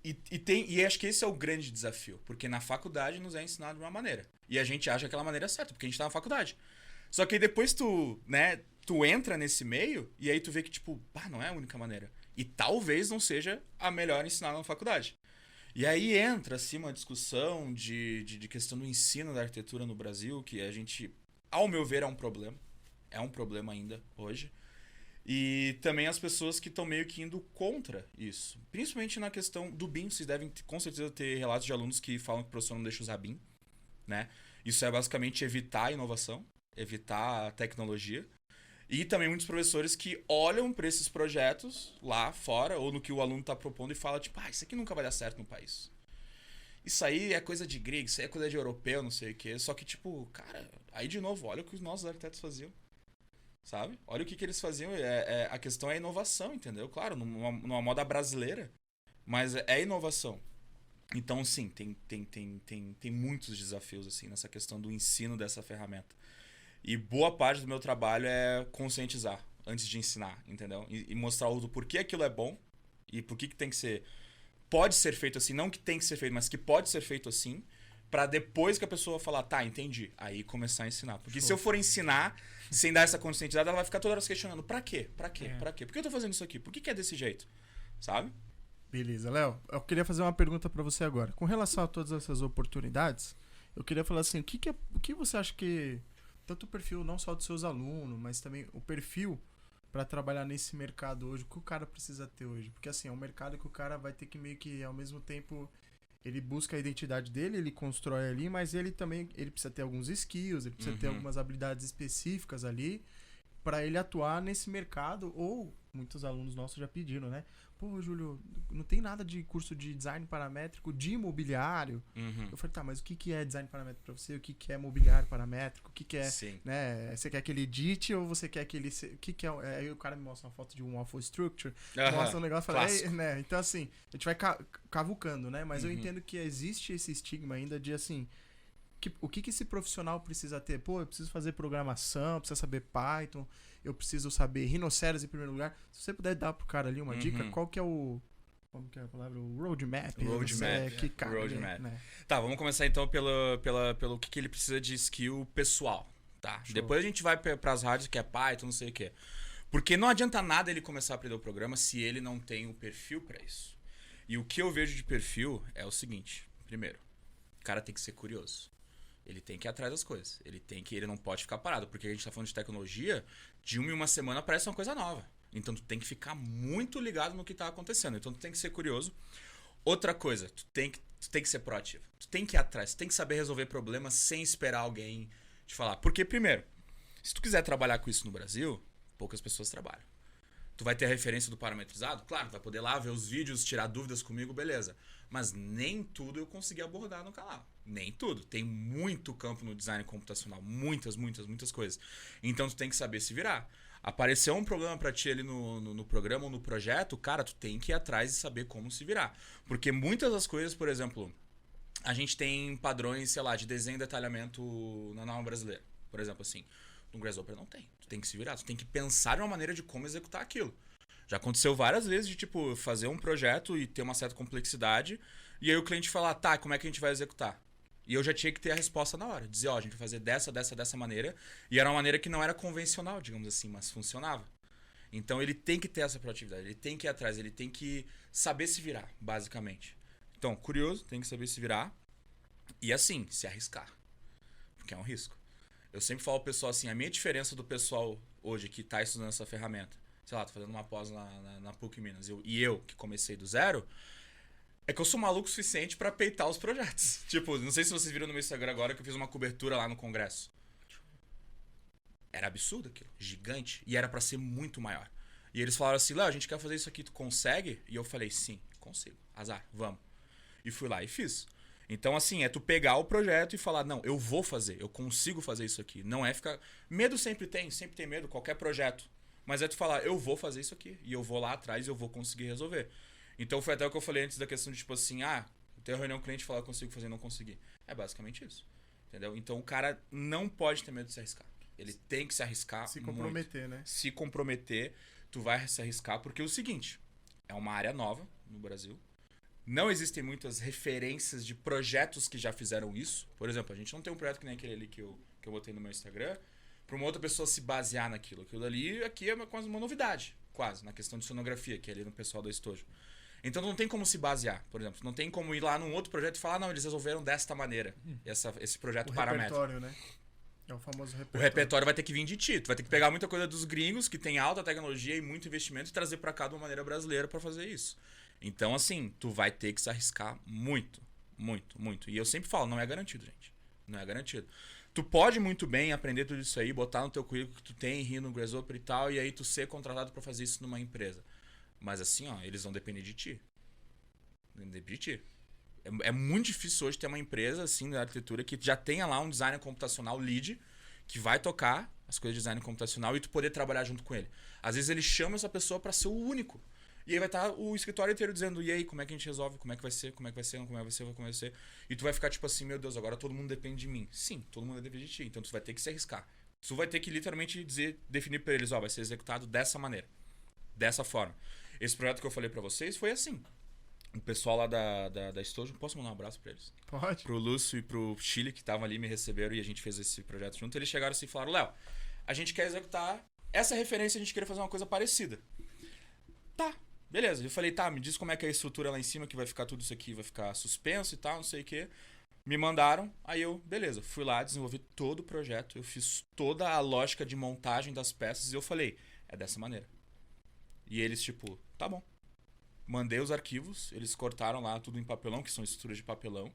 E acho que esse é o grande desafio, porque na faculdade nos é ensinado de uma maneira. E a gente acha aquela maneira certa, porque a gente tá na faculdade. Só que aí depois tu entra nesse meio e aí tu vê que, tipo, não é a única maneira. E talvez não seja a melhor ensinada na faculdade. E aí entra, assim, uma discussão de questão do ensino da arquitetura no Brasil, que a gente, ao meu ver, é um problema. É um problema ainda hoje. E também as pessoas que estão meio que indo contra isso. Principalmente na questão do BIM. Vocês devem, com certeza, ter relatos de alunos que falam que o professor não deixa usar BIM. Né? Isso é basicamente evitar a inovação, evitar a tecnologia. E também muitos professores que olham para esses projetos lá fora, ou no que o aluno está propondo e fala, tipo, isso aqui nunca vai dar certo no país. Isso aí é coisa de gringo, isso aí é coisa de europeu, não sei o quê. Só que, tipo, cara, aí de novo, olha o que os nossos arquitetos faziam. Sabe? Olha o que eles faziam. A questão é a inovação, entendeu? Claro, numa moda brasileira, mas é inovação. Então, sim, tem muitos desafios assim nessa questão do ensino dessa ferramenta. E boa parte do meu trabalho é conscientizar antes de ensinar, entendeu? E mostrar o porquê aquilo é bom e por que tem que ser... Pode ser feito assim, não que tem que ser feito, mas que pode ser feito assim, pra depois que a pessoa falar, tá, entendi, aí começar a ensinar. Porque se eu for ensinar sem dar essa conscientizada, ela vai ficar toda hora se questionando, pra quê? Pra quê? Pra quê? Por que eu tô fazendo isso aqui? Por que é desse jeito? Sabe? Beleza, Léo, eu queria fazer uma pergunta pra você agora. Com relação a todas essas oportunidades, eu queria falar assim, o que você acha que, tanto o perfil não só dos seus alunos, mas também o perfil pra trabalhar nesse mercado hoje, o que o cara precisa ter hoje? Porque assim, é um mercado que o cara vai ter que meio que, ao mesmo tempo, ele busca a identidade dele, ele constrói ali, mas ele também ele precisa ter alguns skills, ele precisa ter algumas habilidades específicas ali pra ele atuar nesse mercado, ou muitos alunos nossos já pediram, né? Pô, Júlio, não tem nada de curso de design paramétrico de imobiliário. Eu falei, tá, mas o que é design paramétrico pra você? O que é mobiliário paramétrico? O que é, Sim. né? Você quer que ele edite ou você quer que ele... O que é... Aí o cara me mostra uma foto de um waffle structure, mostra um negócio e fala, né? Então, assim, a gente vai cavucando, né? Mas eu entendo que existe esse estigma ainda de, assim... O que esse profissional precisa ter? Pô, eu preciso fazer programação, preciso saber Python, eu preciso saber Rhinoceros em primeiro lugar. Se você puder dar pro cara ali uma dica, qual que é o... Como que é a palavra? O roadmap. Roadmap. Né? Tá, vamos começar então pelo que ele precisa de skill pessoal, tá? Show. Depois a gente vai pras rádios que é Python, não sei o que. Porque não adianta nada ele começar a aprender o programa se ele não tem o perfil pra isso. E o que eu vejo de perfil é o seguinte. Primeiro, o cara tem que ser curioso. Ele tem que ir atrás das coisas. Ele não pode ficar parado. Porque a gente tá falando de tecnologia, de uma semana aparece uma coisa nova. Então tu tem que ficar muito ligado no que tá acontecendo. Então tu tem que ser curioso. Outra coisa, tu tem que ser proativo. Tu tem que ir atrás, tu tem que saber resolver problemas sem esperar alguém te falar. Porque, primeiro, se tu quiser trabalhar com isso no Brasil, poucas pessoas trabalham. Tu vai ter a referência do parametrizado? Claro, vai poder lá ver os vídeos, tirar dúvidas comigo, beleza. Mas nem tudo eu consegui abordar no canal. Nem tudo. Tem muito campo no design computacional. Muitas coisas. Então tu tem que saber se virar. Apareceu um problema pra ti ali no programa ou no projeto, cara, tu tem que ir atrás e saber como se virar. Porque muitas das coisas, por exemplo, a gente tem padrões, sei lá, de desenho e detalhamento na norma brasileira. Por exemplo, assim, no Grasshopper não tem. Tu tem que se virar, tu tem que pensar em uma maneira de como executar aquilo. Já aconteceu várias vezes de, tipo, fazer um projeto e ter uma certa complexidade, e aí o cliente falar, tá, como é que a gente vai executar? E eu já tinha que ter a resposta na hora. Dizer, ó, a gente vai fazer dessa maneira. E era uma maneira que não era convencional, digamos assim, mas funcionava. Então ele tem que ter essa proatividade, ele tem que ir atrás, ele tem que saber se virar, basicamente. Então, curioso, tem que saber se virar. E assim, se arriscar. Porque é um risco. Eu sempre falo pro pessoal assim, a minha diferença do pessoal hoje que tá estudando essa ferramenta, sei lá, tô fazendo uma pós na PUC Minas, eu que comecei do zero, é que eu sou maluco o suficiente pra peitar os projetos. Tipo, não sei se vocês viram no meu Instagram agora que eu fiz uma cobertura lá no congresso. Era absurdo aquilo, gigante, e era pra ser muito maior. E eles falaram assim, Léo, a gente quer fazer isso aqui, tu consegue? E eu falei, sim, consigo, azar, vamos. E fui lá e fiz. Então, assim, é tu pegar o projeto e falar, não, eu vou fazer, eu consigo fazer isso aqui. Não é ficar... Medo sempre tem medo, qualquer projeto. Mas é tu falar, eu vou fazer isso aqui, e eu vou lá atrás e eu vou conseguir resolver. Então foi até o que eu falei antes da questão de tipo assim, ter uma reunião com o cliente e falar, eu consigo fazer e não consegui. É basicamente isso. Entendeu? Então o cara não pode ter medo de se arriscar. Ele tem que se arriscar. Se comprometer, muito. Né? Se comprometer, tu vai se arriscar, porque é o seguinte, é uma área nova no Brasil. Não existem muitas referências de projetos que já fizeram isso. Por exemplo, a gente não tem um projeto que nem aquele ali que eu botei no meu Instagram, para uma outra pessoa se basear naquilo. Aquilo ali aqui é quase uma novidade, quase, na questão de sonografia, que é ali no pessoal do Estojo. Então não tem como se basear, por exemplo. Não tem como ir lá num outro projeto e falar, não, eles resolveram desta maneira esse projeto paramétrico. O repertório, né? É o famoso repertório. O repertório vai ter que vir de ti. Tu vai ter que pegar muita coisa dos gringos, que tem alta tecnologia e muito investimento, e trazer pra cá de uma maneira brasileira pra fazer isso. Então, assim, tu vai ter que se arriscar muito, muito, muito. E eu sempre falo, não é garantido, gente. Não é garantido. Tu pode muito bem aprender tudo isso aí, botar no teo currículo que tu tem, Rhino, Grasshopper e tal, e aí tu ser contratado pra fazer isso numa empresa. Mas assim, ó, eles vão depender de ti. Depender de ti. É muito difícil hoje ter uma empresa assim da arquitetura que já tenha lá um designer computacional lead que vai tocar as coisas de design computacional e tu poder trabalhar junto com ele. Às vezes ele chama essa pessoa para ser o único. E aí vai estar o escritório inteiro dizendo, e aí, como é que a gente resolve? Como é que vai ser? Como é que vai ser? Como é que vai ser? Como vai ser? E tu vai ficar tipo assim, meu Deus, agora todo mundo depende de mim. Sim, todo mundo depende de ti. Então tu vai ter que se arriscar. Tu vai ter que literalmente definir para eles, ó, vai ser executado dessa maneira. Dessa forma. Esse projeto que eu falei para vocês foi assim. O pessoal lá da Estojo, posso mandar um abraço pra eles? Pode. Pro Lúcio e pro Chile, que estavam ali, me receberam e a gente fez esse projeto junto. Eles chegaram assim e falaram, Léo, a gente quer executar essa referência, a gente queria fazer uma coisa parecida. Tá, beleza. Eu falei, tá, me diz como é que é a estrutura lá em cima, que vai ficar tudo isso aqui, vai ficar suspenso e tal, não sei o quê. Me mandaram, aí eu, beleza, fui lá, desenvolvi todo o projeto, eu fiz toda a lógica de montagem das peças e eu falei, É dessa maneira. E eles, tipo, tá bom. Mandei os arquivos, eles cortaram lá tudo em papelão, que são estruturas de papelão,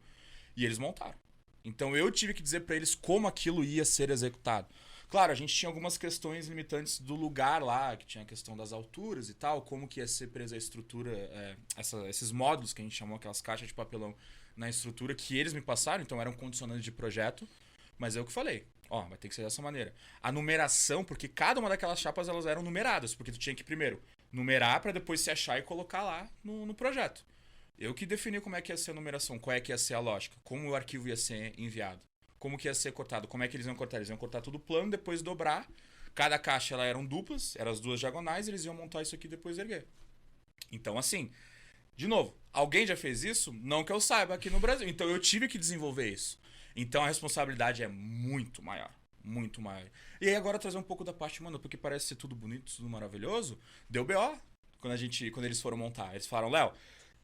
e eles montaram. Então eu tive que dizer pra eles como aquilo ia ser executado. Claro, a gente tinha algumas questões limitantes do lugar lá, que tinha a questão das alturas e tal, como que ia ser presa a estrutura, esses módulos que a gente chamou, aquelas caixas de papelão na estrutura que eles me passaram, então eram condicionantes de projeto, mas é o que falei. Ó, vai ter que ser dessa maneira. A numeração, porque cada uma daquelas chapas elas eram numeradas, porque tu tinha que primeiro numerar para depois se achar e colocar lá no projeto. Eu que defini como é que ia ser a numeração, qual é que ia ser a lógica, como o arquivo ia ser enviado, como que ia ser cortado, como é que eles iam cortar. Eles iam cortar tudo plano, depois dobrar. Cada caixa ela eram duplas, eram as duas diagonais, eles iam montar isso aqui e depois erguer. Então, assim, de novo, alguém já fez isso? Não que eu saiba aqui no Brasil. Então eu tive que desenvolver isso. Então a responsabilidade é muito maior. Muito maior. E aí agora trazer um pouco da parte, mano, porque parece ser tudo bonito, tudo maravilhoso. Deu BO quando eles foram montar. Eles falaram, Léo,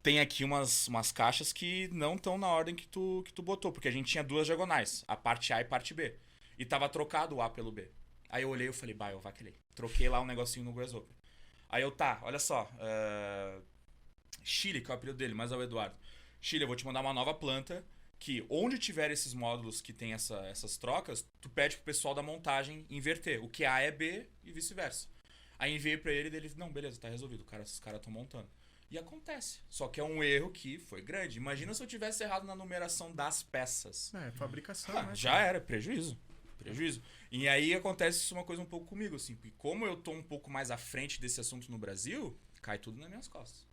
tem aqui umas caixas que não estão na ordem que tu botou. Porque a gente tinha duas diagonais, a parte A e a parte B. E tava trocado o A pelo B. Aí eu olhei e falei, bah, eu vacilei. Troquei lá um negocinho no Grasshopper. Aí eu, tá, olha só. Chile, que é o apelido dele, mas é o Eduardo. Chile, eu vou te mandar uma nova planta que onde tiver esses módulos que tem essas trocas, tu pede pro pessoal da montagem inverter. O que é A é B e vice-versa. Aí enviei pra ele e ele, não, beleza, tá resolvido. Esses caras estão montando. E acontece. Só que é um erro que foi grande. Imagina se eu tivesse errado na numeração das peças. Fabricação, né? Já era, prejuízo. E aí acontece uma coisa um pouco comigo, assim. Porque como eu tô um pouco mais à frente desse assunto no Brasil, cai tudo nas minhas costas.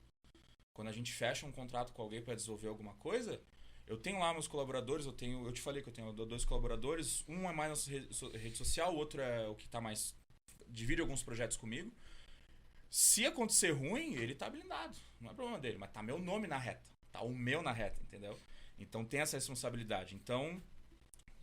Quando a gente fecha um contrato com alguém para desenvolver alguma coisa, eu tenho lá meus colaboradores, eu te falei que eu tenho 2 colaboradores, um é mais na rede social, o outro é o que tá mais divide alguns projetos comigo. Se acontecer ruim, ele tá blindado, não é problema dele, mas tá meu nome na reta, tá o meu na reta, entendeu? Então tem essa responsabilidade. Então,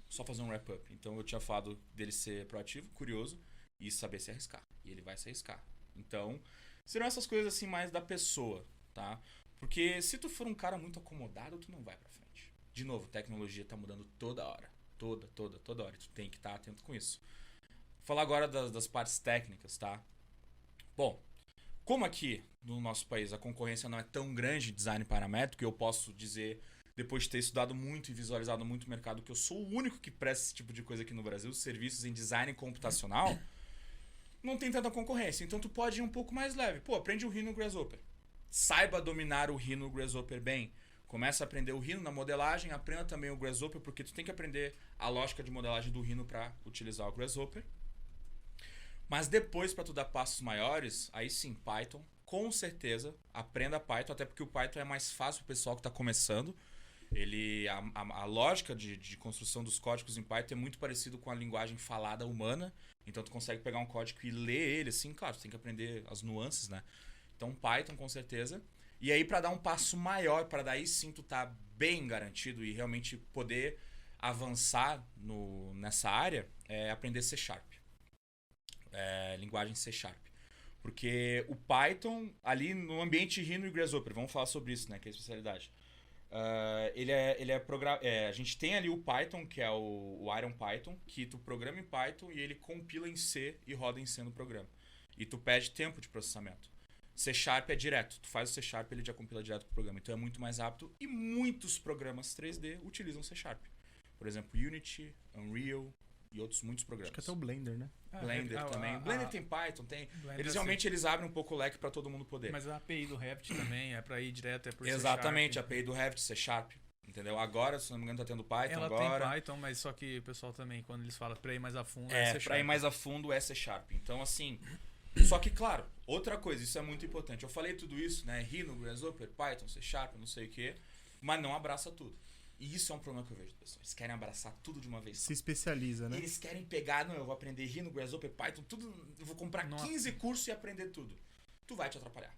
só fazer um wrap-up. Então eu tinha falado dele ser proativo, curioso e saber se arriscar. E ele vai se arriscar. Então, serão essas coisas assim mais da pessoa, tá? Porque se tu for um cara muito acomodado, tu não vai pra frente. De novo, tecnologia tá mudando toda hora. Toda hora. Tu tem que estar atento com isso. Vou falar agora das partes técnicas, tá? Bom, como aqui no nosso país a concorrência não é tão grande em design paramétrico, eu posso dizer, depois de ter estudado muito e visualizado muito o mercado, que eu sou o único que presta esse tipo de coisa aqui no Brasil, serviços em design computacional, não tem tanta concorrência. Então tu pode ir um pouco mais leve. Pô, aprende o Rhino Grasshopper. Saiba dominar o Rhino Grasshopper bem. Começa a aprender o Rhino na modelagem, aprenda também o Grasshopper, porque tu tem que aprender a lógica de modelagem do Rhino para utilizar o Grasshopper. Mas depois, para tu dar passos maiores, aí sim, Python, com certeza, aprenda Python, até porque o Python é mais fácil pro pessoal que está começando. A lógica de construção dos códigos em Python é muito parecido com a linguagem falada humana, então tu consegue pegar um código e ler ele, assim, claro, tu tem que aprender as nuances, né? Então Python com certeza. E aí para dar um passo maior, para daí sim tu tá bem garantido e realmente poder avançar nessa área, é aprender C#. Linguagem C#. Porque o Python, ali no ambiente Rhino e Grasshopper, vamos falar sobre isso, né, que é a especialidade. A gente tem ali o Python, que é o Iron Python, que tu programa em Python e ele compila em C e roda em C no programa. E tu pede tempo de processamento. C# é direto. Tu faz o C# ele já compila direto pro programa. Então é muito mais rápido e muitos programas 3D utilizam C#. Por exemplo, Unity, Unreal e muitos programas. Acho que até o Blender, né? Blender também. Blender tem Python, tem. Blender Eles realmente eles abrem um pouco o leque para todo mundo poder. Mas a API do Revit também é para ir direto, é por Exatamente, C#. a API do Revit, C#. Entendeu? Agora, se não me engano, tá tendo Python Ela agora. tem Python, mas só que o pessoal também, quando eles falam para ir mais a fundo, C#. Pra ir mais a fundo é C#. Então, assim... Só que, claro, outra coisa, isso é muito importante. Eu falei tudo isso, né? Rhino, Grasshopper, Python, C#, não sei o quê, mas não abraça tudo. E isso é um problema que eu vejo, pessoal. Eles querem abraçar tudo de uma vez só. Se especializa, né? Eles querem pegar, não, eu vou aprender Rhino, Grasshopper, Python, tudo, eu vou comprar 15 cursos e aprender tudo. Tu vai te atrapalhar.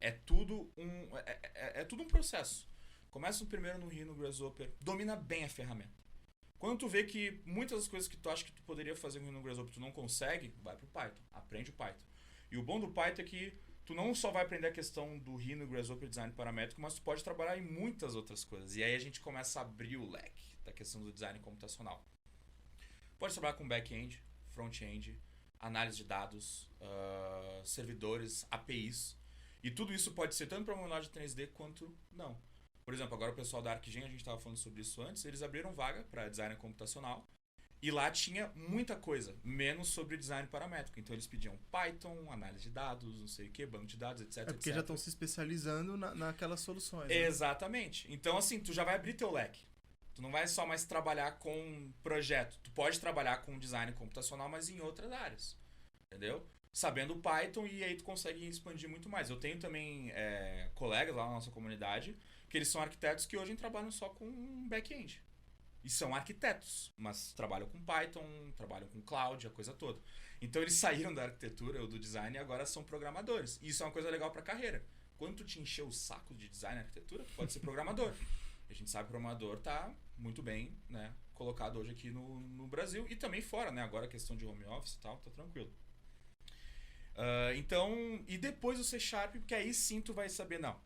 É tudo um processo. Começa primeiro no Rhino, Grasshopper, domina bem a ferramenta. Quando tu vê que muitas das coisas que tu acha que tu poderia fazer no Grasshopper tu não consegue, vai pro Python, aprende o Python. E o bom do Python é que tu não só vai aprender a questão do Rhino e Grasshopper design paramétrico, mas tu pode trabalhar em muitas outras coisas. E aí a gente começa a abrir o leque da questão do design computacional. Pode trabalhar com back-end, front-end, análise de dados, servidores, APIs. E tudo isso pode ser tanto para uma modelagem 3D quanto não. Por exemplo, agora o pessoal da ArcGen, a gente estava falando sobre isso antes, eles abriram vaga para design computacional e lá tinha muita coisa, menos sobre design paramétrico. Então eles pediam Python, análise de dados, não sei o que, banco de dados, etc. É porque etc. já estão se especializando naquelas soluções. Né? Exatamente. Então, assim, tu já vai abrir teu leque. Tu não vai só mais trabalhar com projeto. Tu pode trabalhar com design computacional, mas em outras áreas. Entendeu? Sabendo Python, e aí tu consegue expandir muito mais. Eu tenho também colegas lá na nossa comunidade que eles são arquitetos que hoje trabalham só com back-end. E são arquitetos, mas trabalham com Python, trabalham com cloud, a coisa toda. Então eles saíram da arquitetura ou do design e agora são programadores. E isso é uma coisa legal pra carreira. Quando tu te encher o saco de design e arquitetura, tu pode ser programador. A gente sabe que o programador tá muito bem, né, colocado hoje aqui no Brasil e também fora, né? Agora a questão de home office e tal, tá tranquilo. Então, e depois o C Sharp, porque aí sim tu vai saber, não.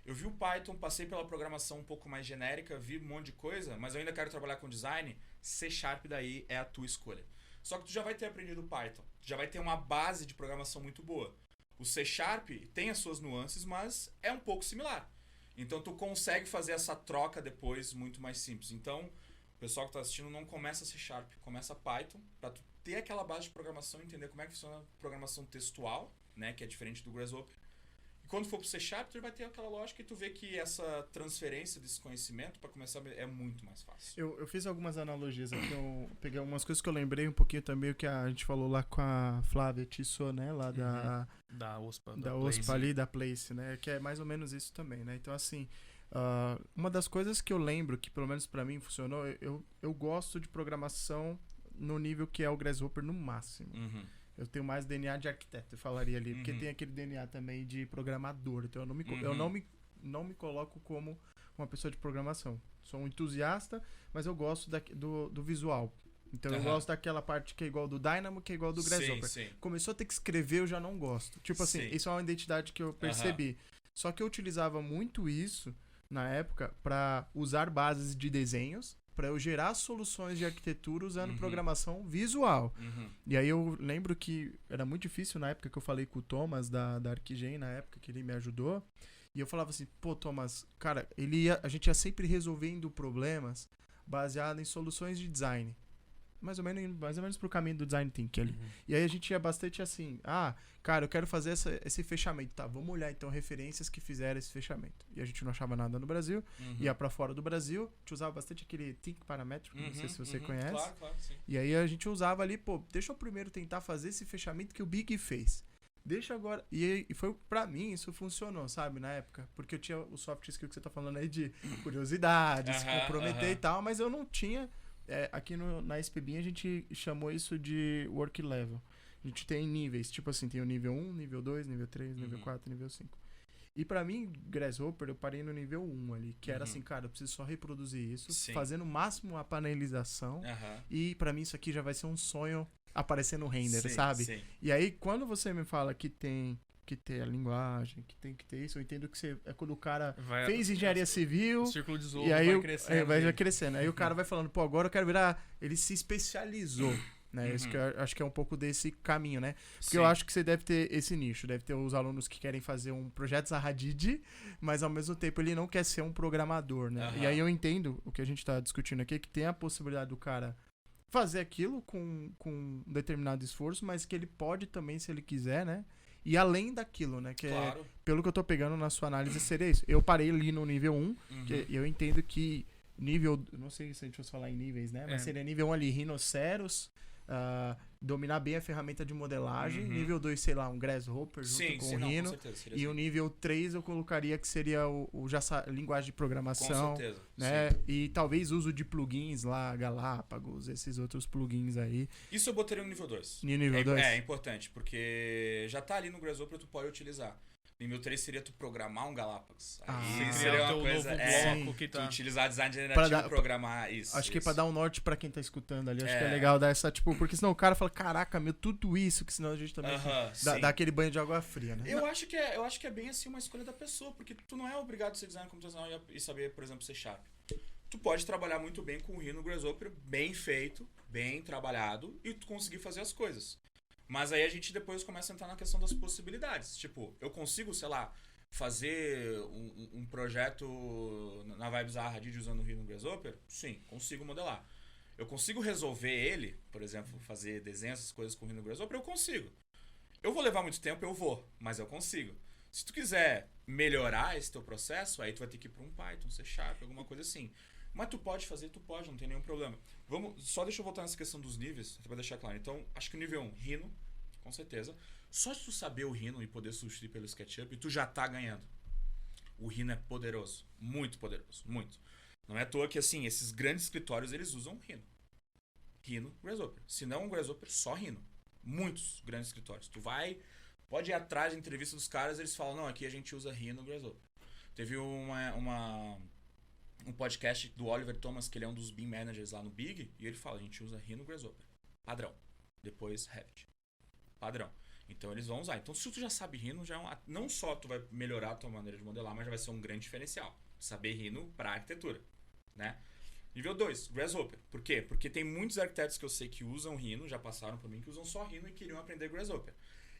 Eu vi o Python, passei pela programação um pouco mais genérica, vi um monte de coisa, mas eu ainda quero trabalhar com design, C Sharp daí é a tua escolha. Só que tu já vai ter aprendido Python, tu já vai ter uma base de programação muito boa. O C Sharp tem as suas nuances, mas é um pouco similar. Então tu consegue fazer essa troca depois muito mais simples. Então, o pessoal que está assistindo não começa C Sharp, começa Python, para tu ter aquela base de programação e entender como é que funciona a programação textual, né, que é diferente do Grasshopper. E quando for pro C Sharp, tu vai ter aquela lógica e tu vê que essa transferência desse conhecimento, para começar, é muito mais fácil. Eu fiz algumas analogias aqui, eu peguei algumas coisas que eu lembrei um pouquinho também, o que a gente falou lá com a Flávia Tissot, né, lá da OSPA. Da OSPA ali, da Place, né, que é mais ou menos isso também, né, então assim, uma das coisas que eu lembro, que pelo menos pra mim funcionou, eu gosto de programação no nível que é o Grasshopper no máximo. Uhum. Eu tenho mais DNA de arquiteto, eu falaria ali, porque tem aquele DNA também de programador, então eu não me coloco como uma pessoa de programação. Sou um entusiasta, mas eu gosto do visual. Então eu gosto daquela parte que é igual do Dynamo, que é igual do Grasshopper. Sim. Começou a ter que escrever, eu já não gosto. Tipo assim, isso é uma identidade que eu percebi. Só que eu utilizava muito isso na época para usar bases de desenhos, para eu gerar soluções de arquitetura usando programação visual. E aí eu lembro que era muito difícil na época que eu falei com o Thomas da ArcGen, na época que ele me ajudou. E eu falava assim, pô, Thomas, cara, a gente ia sempre resolvendo problemas baseado em soluções de design. Mais ou menos pro caminho do design thinking ali. E aí a gente ia bastante assim, cara, eu quero fazer esse fechamento. Tá, vamos olhar então referências que fizeram esse fechamento. E a gente não achava nada no Brasil, ia pra fora do Brasil, a gente usava bastante aquele think paramétrico, não sei se você conhece. Claro, sim. E aí a gente usava ali, pô, deixa eu primeiro tentar fazer esse fechamento que o Big fez. Deixa agora. E foi pra mim, isso funcionou, sabe, na época. Porque eu tinha o soft skill que você tá falando aí de curiosidade, se comprometer e tal, mas eu não tinha. Aqui na SPBIM a gente chamou isso de work level. A gente tem níveis, tipo assim, tem o nível 1, nível 2, nível 3, nível 4, nível 5. E pra mim, Grasshopper, eu parei no nível 1 ali, que era assim, cara, eu preciso só reproduzir isso, fazendo o máximo a panelização. E pra mim isso aqui já vai ser um sonho aparecer no render, sabe? Sim. E aí, quando você me fala que tem que ter a linguagem, que tem que ter isso, eu entendo que é quando o cara fez engenharia civil, o círculo de Zollo e aí vai crescendo. Aí o cara vai falando, pô, agora eu quero virar... Ele se especializou, né? Isso que eu acho que é um pouco desse caminho, né? Porque eu acho que você deve ter esse nicho, deve ter os alunos que querem fazer um projeto Zahadid, mas ao mesmo tempo ele não quer ser um programador, né? E aí eu entendo o que a gente tá discutindo aqui, que tem a possibilidade do cara fazer aquilo com um determinado esforço, mas que ele pode também, se ele quiser, né? E além daquilo, né? Que pelo que eu tô pegando na sua análise, seria isso. Eu parei ali no nível 1, que eu entendo que nível... Não sei se a gente fosse falar em níveis, né? Mas seria nível 1 ali, rinoceros, dominar bem a ferramenta de modelagem. Nível 2, sei lá, um Grasshopper junto com o Rhino. Com certeza, e o nível 3 eu colocaria que seria linguagem de programação. Com certeza. Né? E talvez uso de plugins lá, Galápagos, esses outros plugins aí. Isso eu botaria no nível 2. Nível 2? É importante, porque já tá ali no Grasshopper, tu pode utilizar. Nível 3 seria tu programar um Galápagos. Aí seria uma coisa. Tu utilizar design generativo e programar isso. Acho que pra dar um norte pra quem tá escutando ali, acho que é legal dar essa, tipo, porque senão o cara fala, caraca, tudo isso, que senão a gente também dá aquele banho de água fria, né? Eu acho que é bem assim uma escolha da pessoa, porque tu não é obrigado a ser designer computacional e saber, por exemplo, C Sharp. Tu pode trabalhar muito bem com o Rhino Grasshopper, bem feito, bem trabalhado, e tu conseguir fazer as coisas. Mas aí a gente depois começa a entrar na questão das possibilidades. Tipo, eu consigo, sei lá, fazer um projeto na Vibes Hadid usando o Rhino Grasshopper? Sim, consigo modelar. Eu consigo resolver ele, por exemplo, fazer desenhos, essas coisas com o Rhino Grasshopper? Eu consigo. Eu vou levar muito tempo, eu vou, mas eu consigo. Se tu quiser melhorar esse teu processo, aí tu vai ter que ir para um Python, C Sharp, alguma coisa assim. Mas tu pode fazer, tu pode, não tem nenhum problema. Só deixa eu voltar nessa questão dos níveis, para deixar claro. Então, acho que o nível 1, Rhino, com certeza. Só se tu saber o Rhino e poder substituir pelo SketchUp, tu já tá ganhando. O Rhino é poderoso, muito poderoso, muito. Não é à toa que, assim, esses grandes escritórios, eles usam Rhino. Rhino, Grasshopper. Se não um Grasshopper, só Rhino. Muitos grandes escritórios. Pode ir atrás da entrevista dos caras, eles falam, não, aqui a gente usa Rhino Grasshopper. Teve um podcast do Oliver Thomas, que ele é um dos BIM managers lá no Big, e ele fala, a gente usa Rhino Grasshopper. Padrão. Depois Revit. Padrão. Então eles vão usar. Então se tu já sabe Rhino, não só tu vai melhorar a tua maneira de modelar, mas já vai ser um grande diferencial. Saber Rhino para arquitetura, né? Nível 2, Grasshopper. Por quê? Porque tem muitos arquitetos que eu sei que usam Rhino, já passaram por mim, que usam só Rhino e queriam aprender Grasshopper.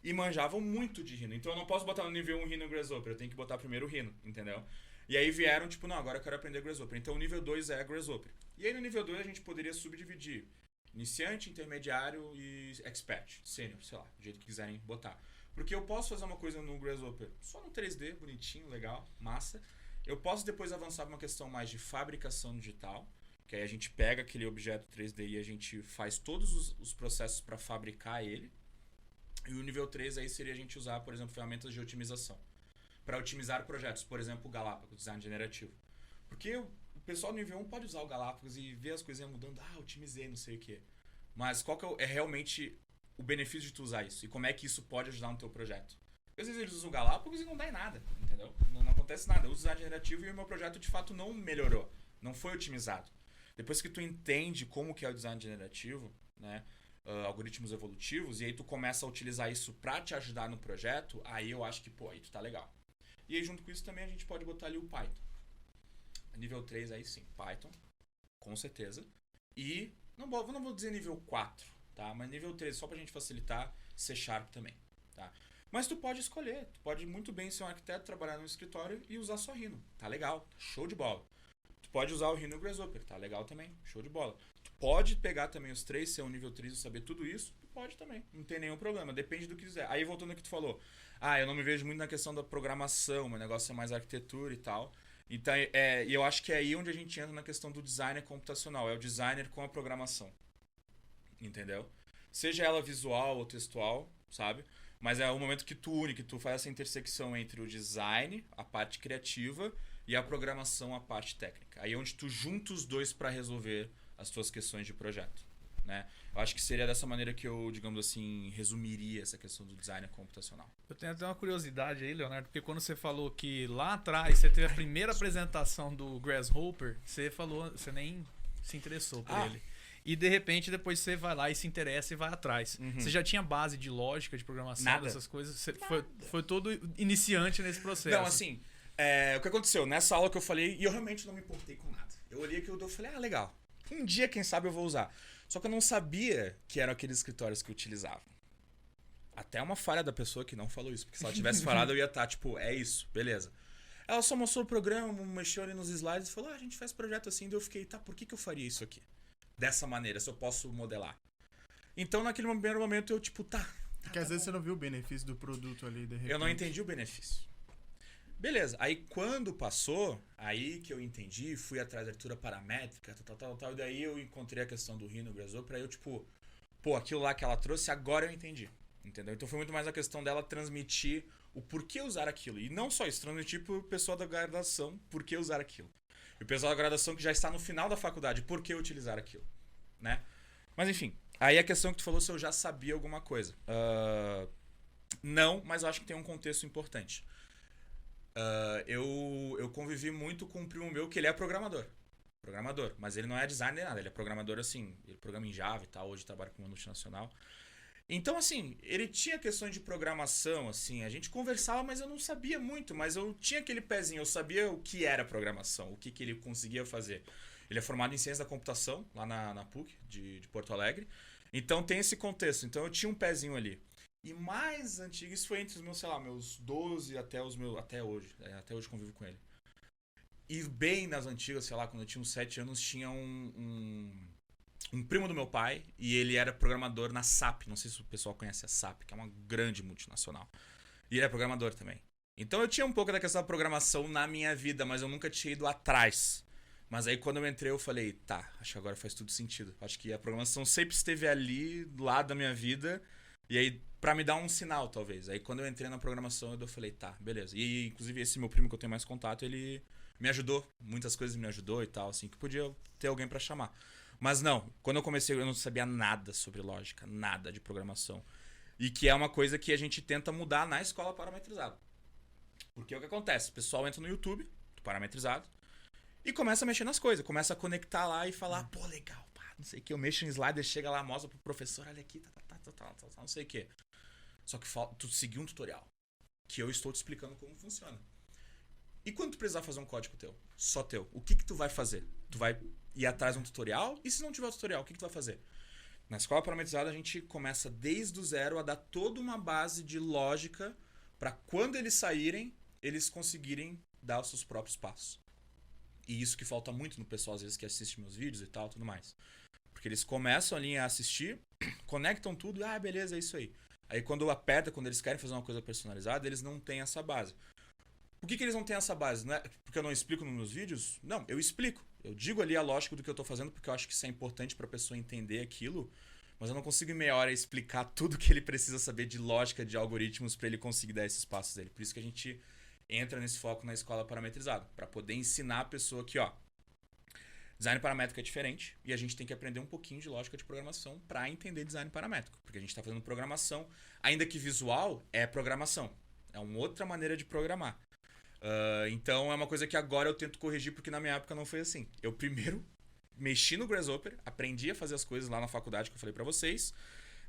E manjavam muito de Rhino. Então eu não posso botar no nível 1 Rhino Grasshopper, eu tenho que botar primeiro o Rhino, entendeu? E aí vieram, tipo, não, agora eu quero aprender Grasshopper. Então o nível 2 é Grasshopper. E aí no nível 2 a gente poderia subdividir iniciante, intermediário e expert, sênior, sei lá, do jeito que quiserem botar. Porque eu posso fazer uma coisa no Grasshopper só no 3D, bonitinho, legal, massa. Eu posso depois avançar para uma questão mais de fabricação digital, que aí a gente pega aquele objeto 3D e a gente faz todos os processos para fabricar ele. E o nível 3 aí seria a gente usar, por exemplo, ferramentas de otimização. Para otimizar projetos, por exemplo, o Galápagos, design generativo. Porque o pessoal do nível 1 pode usar o Galápagos e ver as coisinhas mudando, otimizei, não sei o quê. Mas qual que é realmente o benefício de tu usar isso? E como é que isso pode ajudar no teu projeto? Porque às vezes eles usam o Galápagos e não dá em nada, entendeu? Não acontece nada. Eu uso design generativo e o meu projeto de fato não melhorou, não foi otimizado. Depois que tu entende como que é o design generativo, né, algoritmos evolutivos, e aí tu começa a utilizar isso para te ajudar no projeto, aí eu acho que, aí tu tá legal. E aí junto com isso também a gente pode botar ali o Python. Nível 3 aí sim, Python, com certeza. E, não vou dizer nível 4, tá? Mas nível 3, só pra gente facilitar, C Sharp também, tá? Mas tu pode escolher, tu pode muito bem ser um arquiteto, trabalhar no escritório e usar só Rhino, tá legal, show de bola. Tu pode usar o Rhino Grasshopper, tá legal também, show de bola. Tu pode pegar também os 3, ser um nível 3 e saber tudo isso, tu pode também, não tem nenhum problema, depende do que quiser. Aí voltando ao que tu falou, eu não me vejo muito na questão da programação, meu negócio é mais arquitetura e tal. Então, e eu acho que é aí onde a gente entra na questão do designer computacional, é o designer com a programação, entendeu? Seja ela visual ou textual, sabe? Mas é o momento que tu une, que tu faz essa intersecção entre o design, a parte criativa, e a programação, a parte técnica. Aí é onde tu junta os dois para resolver as tuas questões de projeto, né? Eu acho que seria dessa maneira que eu, digamos assim, resumiria essa questão do design computacional. Eu tenho até uma curiosidade aí, Leonardo, porque quando você falou que lá atrás você teve a primeira apresentação do Grasshopper, você nem se interessou por ele. E de repente depois você vai lá e se interessa e vai atrás. Uhum. Você já tinha base de lógica, de programação, Nada. dessas coisas? Você foi todo iniciante nesse processo. Não, assim, o que aconteceu? Nessa aula que eu falei, e eu realmente não me importei com nada. Eu olhei aquilo e falei, legal. Um dia, quem sabe, eu vou usar. Só que eu não sabia que eram aqueles escritórios que eu utilizava. Até uma falha da pessoa que não falou isso. Porque se ela tivesse falado, eu ia estar, tipo, é isso, beleza. Ela só mostrou o programa, mexeu ali nos slides e falou, a gente faz projeto assim. Daí eu fiquei, por que eu faria isso aqui? Dessa maneira, se eu posso modelar. Então, naquele primeiro momento, eu, tipo, Porque às vezes você não viu o benefício do produto ali, de repente. Eu não entendi o benefício. Beleza, aí quando passou, aí que eu entendi, fui atrás da arquitetura paramétrica, tal, e daí eu encontrei a questão do Rhino Grasshopper, aí eu, tipo, aquilo lá que ela trouxe, agora eu entendi. Entendeu? Então foi muito mais a questão dela transmitir o porquê usar aquilo. E não só isso, transmitir pro pessoal da graduação por que usar aquilo. E o pessoal da graduação que já está no final da faculdade, por que utilizar aquilo, né? Mas enfim, aí a questão que tu falou se eu já sabia alguma coisa. Não, mas eu acho que tem um contexto importante. Eu convivi muito com um primo meu que ele é programador, mas ele não é designer nem nada, ele é programador assim, ele programa em Java e tal, hoje trabalha com uma multinacional. Então, assim, ele tinha questões de programação, assim, a gente conversava, mas eu não sabia muito, mas eu tinha aquele pezinho, eu sabia o que era programação, o que ele conseguia fazer. Ele é formado em ciência da computação, lá na PUC, de Porto Alegre, Então tem esse contexto. Então eu tinha um pezinho ali. E mais antigo, isso foi entre os meus, sei lá, meus 12 até os meus. Até hoje. Até hoje convivo com ele. E bem nas antigas, sei lá, quando eu tinha uns 7 anos, tinha um primo do meu pai. E ele era programador na SAP. Não sei se o pessoal conhece a SAP, que é uma grande multinacional. E ele é programador também. Então eu tinha um pouco da questão da programação na minha vida, mas eu nunca tinha ido atrás. Mas aí quando eu entrei eu falei, tá, acho que agora faz tudo sentido. Acho que a programação sempre esteve ali, do lado da minha vida. E aí, pra me dar um sinal, talvez. Aí quando eu entrei na programação, eu falei, tá, beleza. E inclusive esse meu primo que eu tenho mais contato, ele me ajudou. Muitas coisas me ajudou e tal, assim, que podia ter alguém pra chamar. Mas não, quando eu comecei eu não sabia nada sobre lógica, nada de programação. E que é uma coisa que a gente tenta mudar na escola parametrizada. Porque o que acontece? O pessoal entra no YouTube, parametrizado, e começa a mexer nas coisas. Começa a conectar lá e falar, pô, legal, pá, não sei o que. Eu mexo em slider, chega lá, mostra pro professor, olha aqui, não sei o que. Só que tu seguir um tutorial, que eu estou te explicando como funciona. E quando tu precisar fazer um código teu, só teu, o que tu vai fazer? Tu vai ir atrás de um tutorial? E se não tiver tutorial, o que tu vai fazer? Na escola parametrizada, a gente começa desde o zero a dar toda uma base de lógica para quando eles saírem, eles conseguirem dar os seus próprios passos. E isso que falta muito no pessoal, às vezes, que assiste meus vídeos e tal, tudo mais. Porque eles começam ali a assistir, conectam tudo, beleza, é isso aí. Aí quando aperta, quando eles querem fazer uma coisa personalizada, eles não têm essa base. Por que eles não têm essa base? Não é porque eu não explico nos meus vídeos? Não, eu explico. Eu digo ali a lógica do que eu tô fazendo, porque eu acho que isso é importante pra pessoa entender aquilo, mas eu não consigo em meia hora explicar tudo que ele precisa saber de lógica, de algoritmos, pra ele conseguir dar esses passos dele. Por isso que a gente entra nesse foco na escola parametrizada, para poder ensinar a pessoa que, design paramétrico é diferente e a gente tem que aprender um pouquinho de lógica de programação para entender design paramétrico, porque a gente está fazendo programação, ainda que visual, é programação. É uma outra maneira de programar. Então é uma coisa que agora eu tento corrigir, porque na minha época não foi assim. Eu primeiro mexi no Grasshopper, aprendi a fazer as coisas lá na faculdade que eu falei para vocês.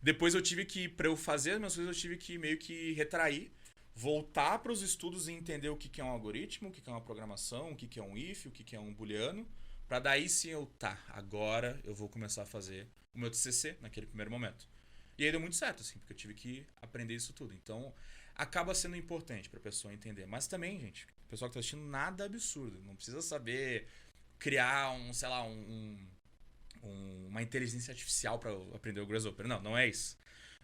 Depois eu tive que, para eu fazer as minhas coisas, eu tive que meio que retrair, voltar para os estudos e entender o que é um algoritmo, o que é uma programação, o que é um if, o que é um booleano, para daí sim agora eu vou começar a fazer o meu TCC naquele primeiro momento. E aí deu muito certo, assim, porque eu tive que aprender isso tudo. Então, acaba sendo importante para a pessoa entender. Mas também, gente, o pessoal que está assistindo, nada absurdo. Não precisa saber criar uma inteligência artificial para aprender o Grasshopper. Não é isso.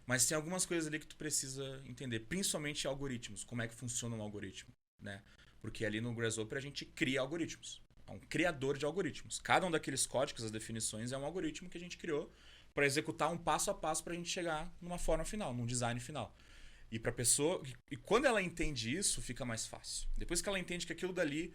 Mas tem algumas coisas ali que tu precisa entender, principalmente algoritmos, como é que funciona um algoritmo, né? Porque ali no Grasshopper a gente cria algoritmos. É um criador de algoritmos. Cada um daqueles códigos, as definições, é um algoritmo que a gente criou para executar um passo a passo para a gente chegar numa forma final, num design final. E para a pessoa, e quando ela entende isso, fica mais fácil. Depois que ela entende que aquilo dali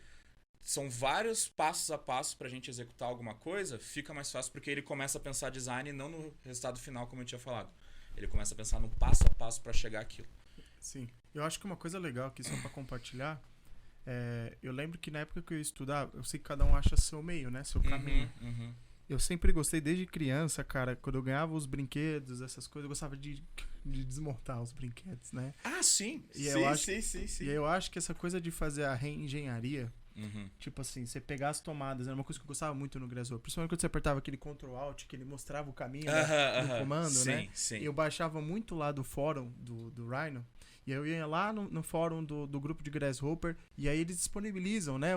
são vários passos a passo para a gente executar alguma coisa, fica mais fácil, porque ele começa a pensar design não no resultado final, como eu tinha falado. Ele começa a pensar no passo a passo para chegar àquilo. Sim. Eu acho que uma coisa legal aqui, só para compartilhar, eu lembro que na época que eu estudava, eu sei que cada um acha seu meio, né? Seu caminho. Eu sempre gostei, desde criança, cara, quando eu ganhava os brinquedos, essas coisas, eu gostava de desmontar os brinquedos, né? Sim. E eu acho que essa coisa de fazer a reengenharia, tipo assim, você pegar as tomadas, era uma coisa que eu gostava muito no Grasshopper, principalmente quando você apertava aquele Ctrl Alt, que ele mostrava o caminho do comando, né? Sim. Eu baixava muito lá do fórum do Rhino, e eu ia lá no fórum do grupo de Grasshopper, e aí eles disponibilizam, né?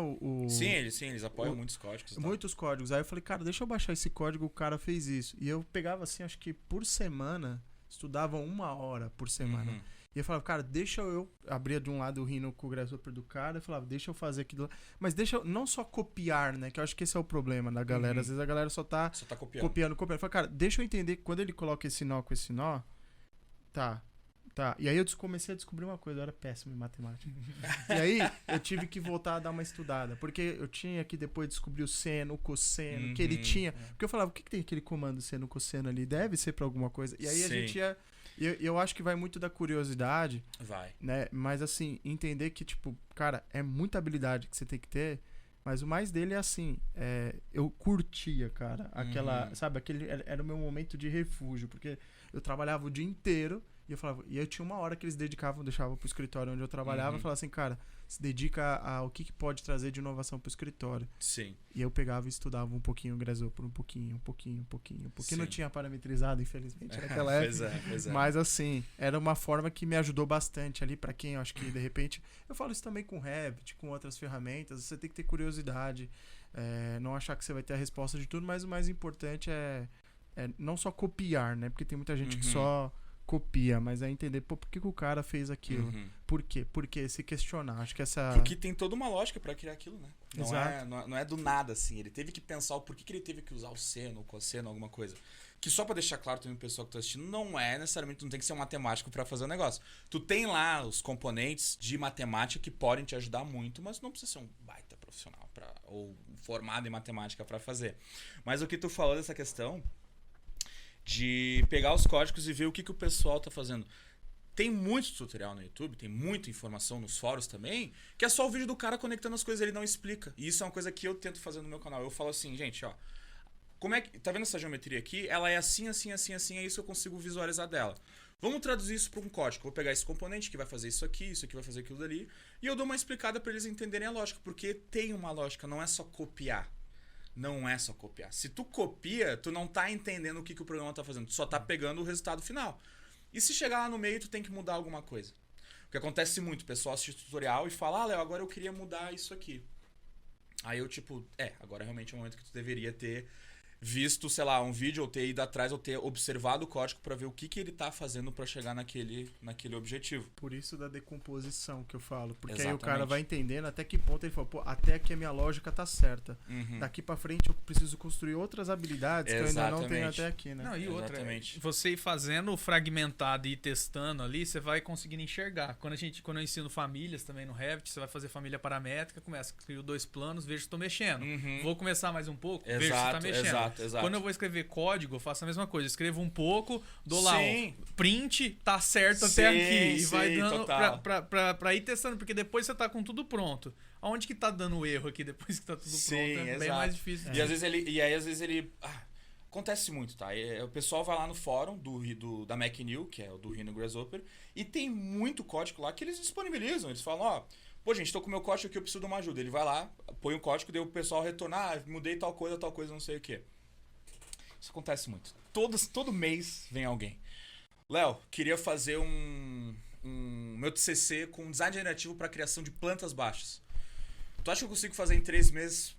Sim, eles apoiam muitos códigos. Muitos códigos. Aí eu falei, cara, deixa eu baixar esse código, o cara fez isso. E eu pegava assim, acho que por semana, estudava 1 hora por semana. E eu falava, cara, deixa eu abrir de um lado o Rhino com o Grasshopper do cara, eu falava, deixa eu fazer aquilo. Mas deixa eu não só copiar, né? Que eu acho que esse é o problema da galera. Às vezes a galera só tá copiando. Eu falei, cara, deixa eu entender que quando ele coloca esse nó com esse nó, tá. E aí eu comecei a descobrir uma coisa, eu era péssimo em matemática. E aí eu tive que voltar a dar uma estudada, porque eu tinha que depois descobrir o seno, o cosseno, que ele tinha. Porque eu falava, o que tem aquele comando seno, cosseno ali? Deve ser pra alguma coisa. E aí a gente ia... Eu acho que vai muito da curiosidade. Vai. Né? Mas assim, entender que, tipo, cara, é muita habilidade que você tem que ter, mas o mais dele é assim, eu curtia, cara, aquela, sabe, aquele era o meu momento de refúgio, porque eu trabalhava o dia inteiro E eu falava, e eu tinha uma hora que eles dedicavam, deixavam pro escritório onde eu trabalhava, e falava assim, cara, se dedica ao que pode trazer de inovação pro escritório. Sim. E eu pegava e estudava um pouquinho o Grasshopper, um pouquinho. Sim. Não tinha parametrizado, infelizmente, naquela época. Pois é. Mas assim, era uma forma que me ajudou bastante ali pra quem eu acho que de repente... Eu falo isso também com Revit, com outras ferramentas. Você tem que ter curiosidade, não achar que você vai ter a resposta de tudo, mas o mais importante é não só copiar, né? Porque tem muita gente que só copia, mas é entender por que o cara fez aquilo. Por quê? Porque se questionar. Acho que essa... Porque tem toda uma lógica pra criar aquilo, né? Exato. Não é do nada, assim. Ele teve que pensar o porquê que ele teve que usar o seno, o cosseno, alguma coisa. Que só pra deixar claro também pro pessoal que tá assistindo, não é necessariamente, não tem que ser um matemático pra fazer o negócio. Tu tem lá os componentes de matemática que podem te ajudar muito, mas não precisa ser um baita profissional ou formado em matemática pra fazer. Mas o que tu falou dessa questão de pegar os códigos e ver o que o pessoal tá fazendo. Tem muito tutorial no YouTube, tem muita informação nos fóruns também, que é só o vídeo do cara conectando as coisas, ele não explica. E isso é uma coisa que eu tento fazer no meu canal. Eu falo assim, gente, ó, como é que... Tá vendo essa geometria aqui? Ela é assim, assim, assim, assim, é isso que eu consigo visualizar dela. Vamos traduzir isso para um código. Vou pegar esse componente que vai fazer isso aqui vai fazer aquilo dali, e eu dou uma explicada para eles entenderem a lógica, porque tem uma lógica, não é só copiar. Não é só copiar. Se tu copia, tu não tá entendendo o que o programa tá fazendo. Tu só tá pegando o resultado final. E se chegar lá no meio, tu tem que mudar alguma coisa. O que acontece muito, o pessoal assiste o tutorial e fala, Léo, agora eu queria mudar isso aqui. Aí eu agora realmente é o momento que tu deveria ter visto, sei lá, um vídeo, ou ter ido atrás, ou ter observado o código para ver o que ele tá fazendo para chegar naquele objetivo. Por isso da decomposição que eu falo. Porque Exatamente. aí o cara vai entendendo até que ponto ele fala, pô, até aqui a minha lógica tá certa. Daqui para frente eu preciso construir outras habilidades que eu ainda não tenho até aqui, né? Não, e outra, Exatamente. você ir fazendo fragmentado e ir testando ali, você vai conseguindo enxergar. Quando eu ensino famílias também no Revit, você vai fazer família paramétrica, começa, crio 2 planos, vejo se tô mexendo. Vou começar mais um pouco, vejo se tá mexendo. Exato. Quando eu vou escrever código, eu faço a mesma coisa. Escrevo um pouco, dou lá Sim. print, tá certo até aqui. E vai dando total. pra ir testando, porque depois você tá com tudo pronto. Aonde que tá dando erro aqui depois que tá tudo pronto? É bem mais difícil. E às vezes ele... acontece muito, tá? O pessoal vai lá no fórum da MacNew, que é o do Rhino Grasshopper, e tem muito código lá que eles disponibilizam. Eles falam, ó... Pô, gente, tô com o meu código aqui, eu preciso de uma ajuda. Ele vai lá, põe um código, daí o pessoal retorna, mudei tal coisa, não sei o quê. Isso acontece muito. Todo mês vem alguém. Léo, queria fazer meu TCC com design generativo para criação de plantas baixas. Tu acha que eu consigo fazer em 3 meses?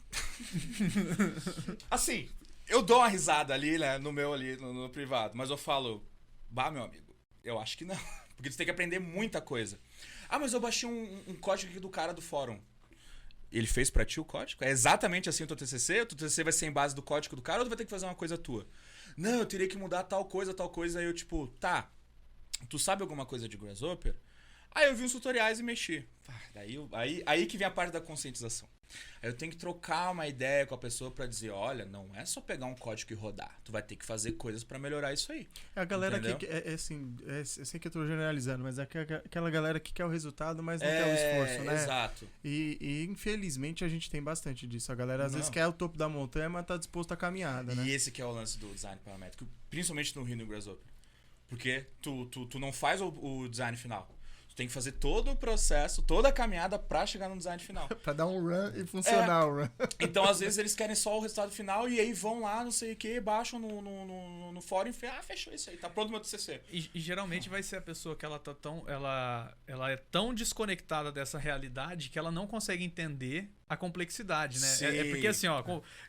Assim, eu dou uma risada ali, né, no privado, mas eu falo, meu amigo, eu acho que não. Porque tu tem que aprender muita coisa. Mas eu baixei um código aqui do cara do fórum. Ele fez pra ti o código? É exatamente assim o teu TCC? O teu TCC vai ser em base do código do cara ou tu vai ter que fazer uma coisa tua? Não, eu teria que mudar tal coisa. Aí eu tá, tu sabe alguma coisa de Grasshopper? Aí eu vi uns tutoriais e mexi. Aí que vem a parte da conscientização. Aí eu tenho que trocar uma ideia com a pessoa pra dizer, olha, não é só pegar um código e rodar. Tu vai ter que fazer coisas pra melhorar isso aí. A galera que assim, eu sei que eu tô generalizando, mas é aquela galera que quer o resultado, mas não quer o esforço, né? Exato. E infelizmente a gente tem bastante disso. A galera às vezes quer o topo da montanha, mas tá disposto à caminhada, né? E esse que é o lance do design paramétrico, principalmente no Rhino Grasshopper. Porque tu não faz o design final. Tem que fazer todo o processo, toda a caminhada pra chegar no design final. Pra dar um run e funcionar o run. Então, às vezes, eles querem só o resultado final e aí vão lá, não sei o que, baixam no fórum e fechou isso aí, tá pronto o meu TCC. E geralmente vai ser a pessoa que ela é tão desconectada dessa realidade que ela não consegue entender a complexidade, né? É porque assim, ó,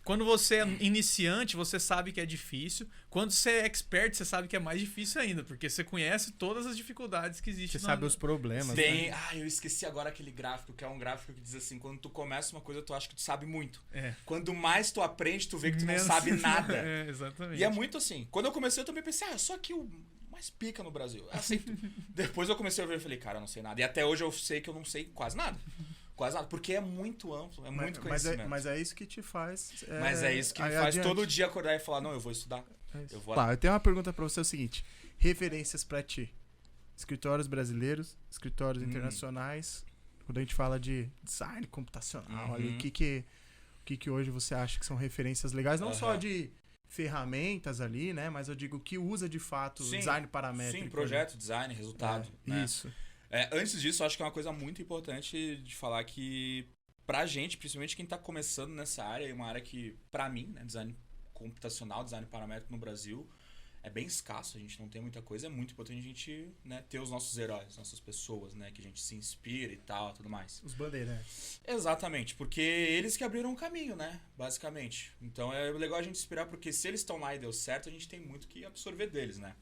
quando você é iniciante, você sabe que é difícil. Quando você é expert, você sabe que é mais difícil ainda, porque você conhece todas as dificuldades que existem. Você sabe os problemas. Tem, eu esqueci agora aquele gráfico, que é um gráfico que diz assim, quando tu começa uma coisa, tu acha que tu sabe muito. Quando mais tu aprende, tu vê que tu não sabe nada. Exatamente. E é muito assim. Quando eu comecei, eu também pensei, só que o mais pica no Brasil. Assim, depois eu comecei a ver e falei, cara, eu não sei nada. E até hoje eu sei que eu não sei quase nada. Quase nada, porque é muito amplo, é muito conhecimento. Mas é isso que te faz... Mas é isso que me faz todo dia acordar e falar, não, eu vou estudar. Eu tenho uma pergunta pra você, é o seguinte. Referências pra ti. Escritórios brasileiros, escritórios internacionais. Quando a gente fala de design computacional, ali, o que hoje você acha que são referências legais? Não só de ferramentas ali, né? Mas eu digo que usa de fato Sim, design paramétrico. Sim, projeto, design, resultado. Né? Isso. Antes disso, eu acho que é uma coisa muito importante de falar que pra gente, principalmente quem tá começando nessa área, é uma área que, pra mim, né, design computacional, design paramétrico no Brasil, é bem escasso, a gente não tem muita coisa, é muito importante a gente, né, ter os nossos heróis, nossas pessoas, né, que a gente se inspira e tal, tudo mais. Os bandeirantes. Exatamente, porque eles que abriram o caminho, né, basicamente. Então é legal a gente inspirar, porque se eles estão lá e deu certo, a gente tem muito que absorver deles, né.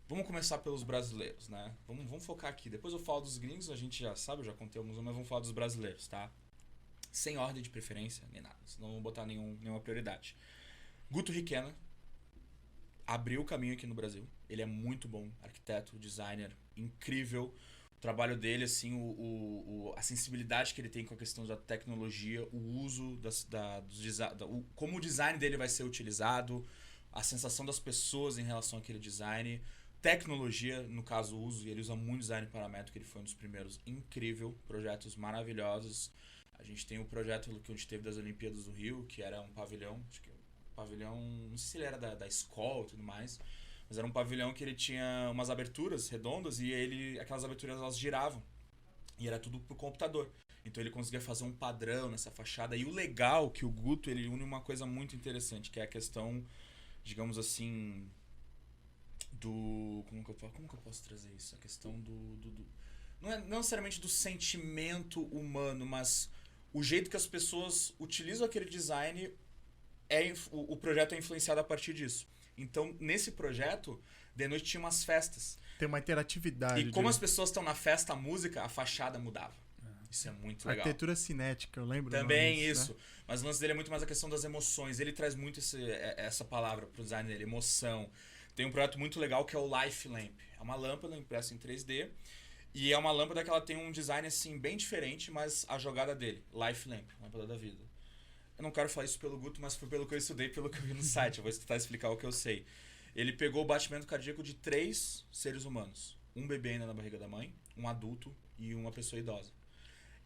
Vamos começar pelos brasileiros, né, vamos focar aqui. Depois eu falo dos gringos, a gente já sabe, eu já contei alguns, mas vamos falar dos brasileiros, tá? Sem ordem de preferência, nem nada, senão não vou botar nenhuma prioridade. Guto Requena abriu o caminho aqui no Brasil. Ele é muito bom, arquiteto, designer, incrível. O trabalho dele, assim, a sensibilidade que ele tem com a questão da tecnologia, o uso como o design dele vai ser utilizado, a sensação das pessoas em relação àquele design, tecnologia, no caso o uso, e ele usa muito design paramétrico, ele foi um dos primeiros, incrível, projetos maravilhosos. A gente tem o projeto que a gente teve das Olimpíadas do Rio, que era um pavilhão, acho que pavilhão, não sei se ele era da escola e tudo mais, mas era um pavilhão que ele tinha umas aberturas redondas e aquelas aberturas elas giravam e era tudo pro computador. Então ele conseguia fazer um padrão nessa fachada. E o legal que o Guto ele une uma coisa muito interessante, que é a questão, digamos assim, do como que eu posso trazer isso? A questão não é não necessariamente do sentimento humano, mas o jeito que as pessoas utilizam aquele design. O projeto é influenciado a partir disso. Então, nesse projeto, de noite tinha umas festas. Tem uma interatividade. E como as pessoas estão na festa, a música, a fachada mudava. Isso é muito legal. Arquitetura cinética, eu lembro. Também isso. Né? Mas o lance dele é muito mais a questão das emoções. Ele traz muito essa palavra pro design dele, emoção. Tem um projeto muito legal que é o Life Lamp. É uma lâmpada impressa em 3D. E é uma lâmpada que ela tem um design assim bem diferente, mas a jogada dele, Life Lamp, lâmpada da vida. Eu não quero falar isso pelo Guto, mas foi pelo que eu estudei, pelo que eu vi no site. Eu vou tentar explicar o que eu sei. Ele pegou o batimento cardíaco de 3 seres humanos. Um bebê ainda na barriga da mãe, um adulto e uma pessoa idosa.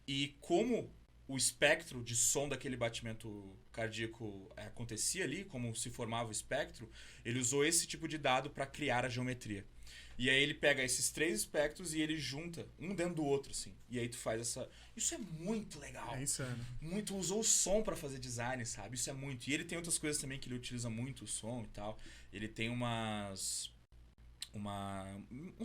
E como o espectro de som daquele batimento cardíaco acontecia ali, como se formava o espectro, ele usou esse tipo de dado para criar a geometria. E aí ele pega esses 3 espectros e ele junta um dentro do outro, assim. E aí tu faz essa... Isso é muito legal. É insano. Muito, usou o som pra fazer design, sabe? Isso é muito. E ele tem outras coisas também que ele utiliza muito, o som e tal. Ele tem uns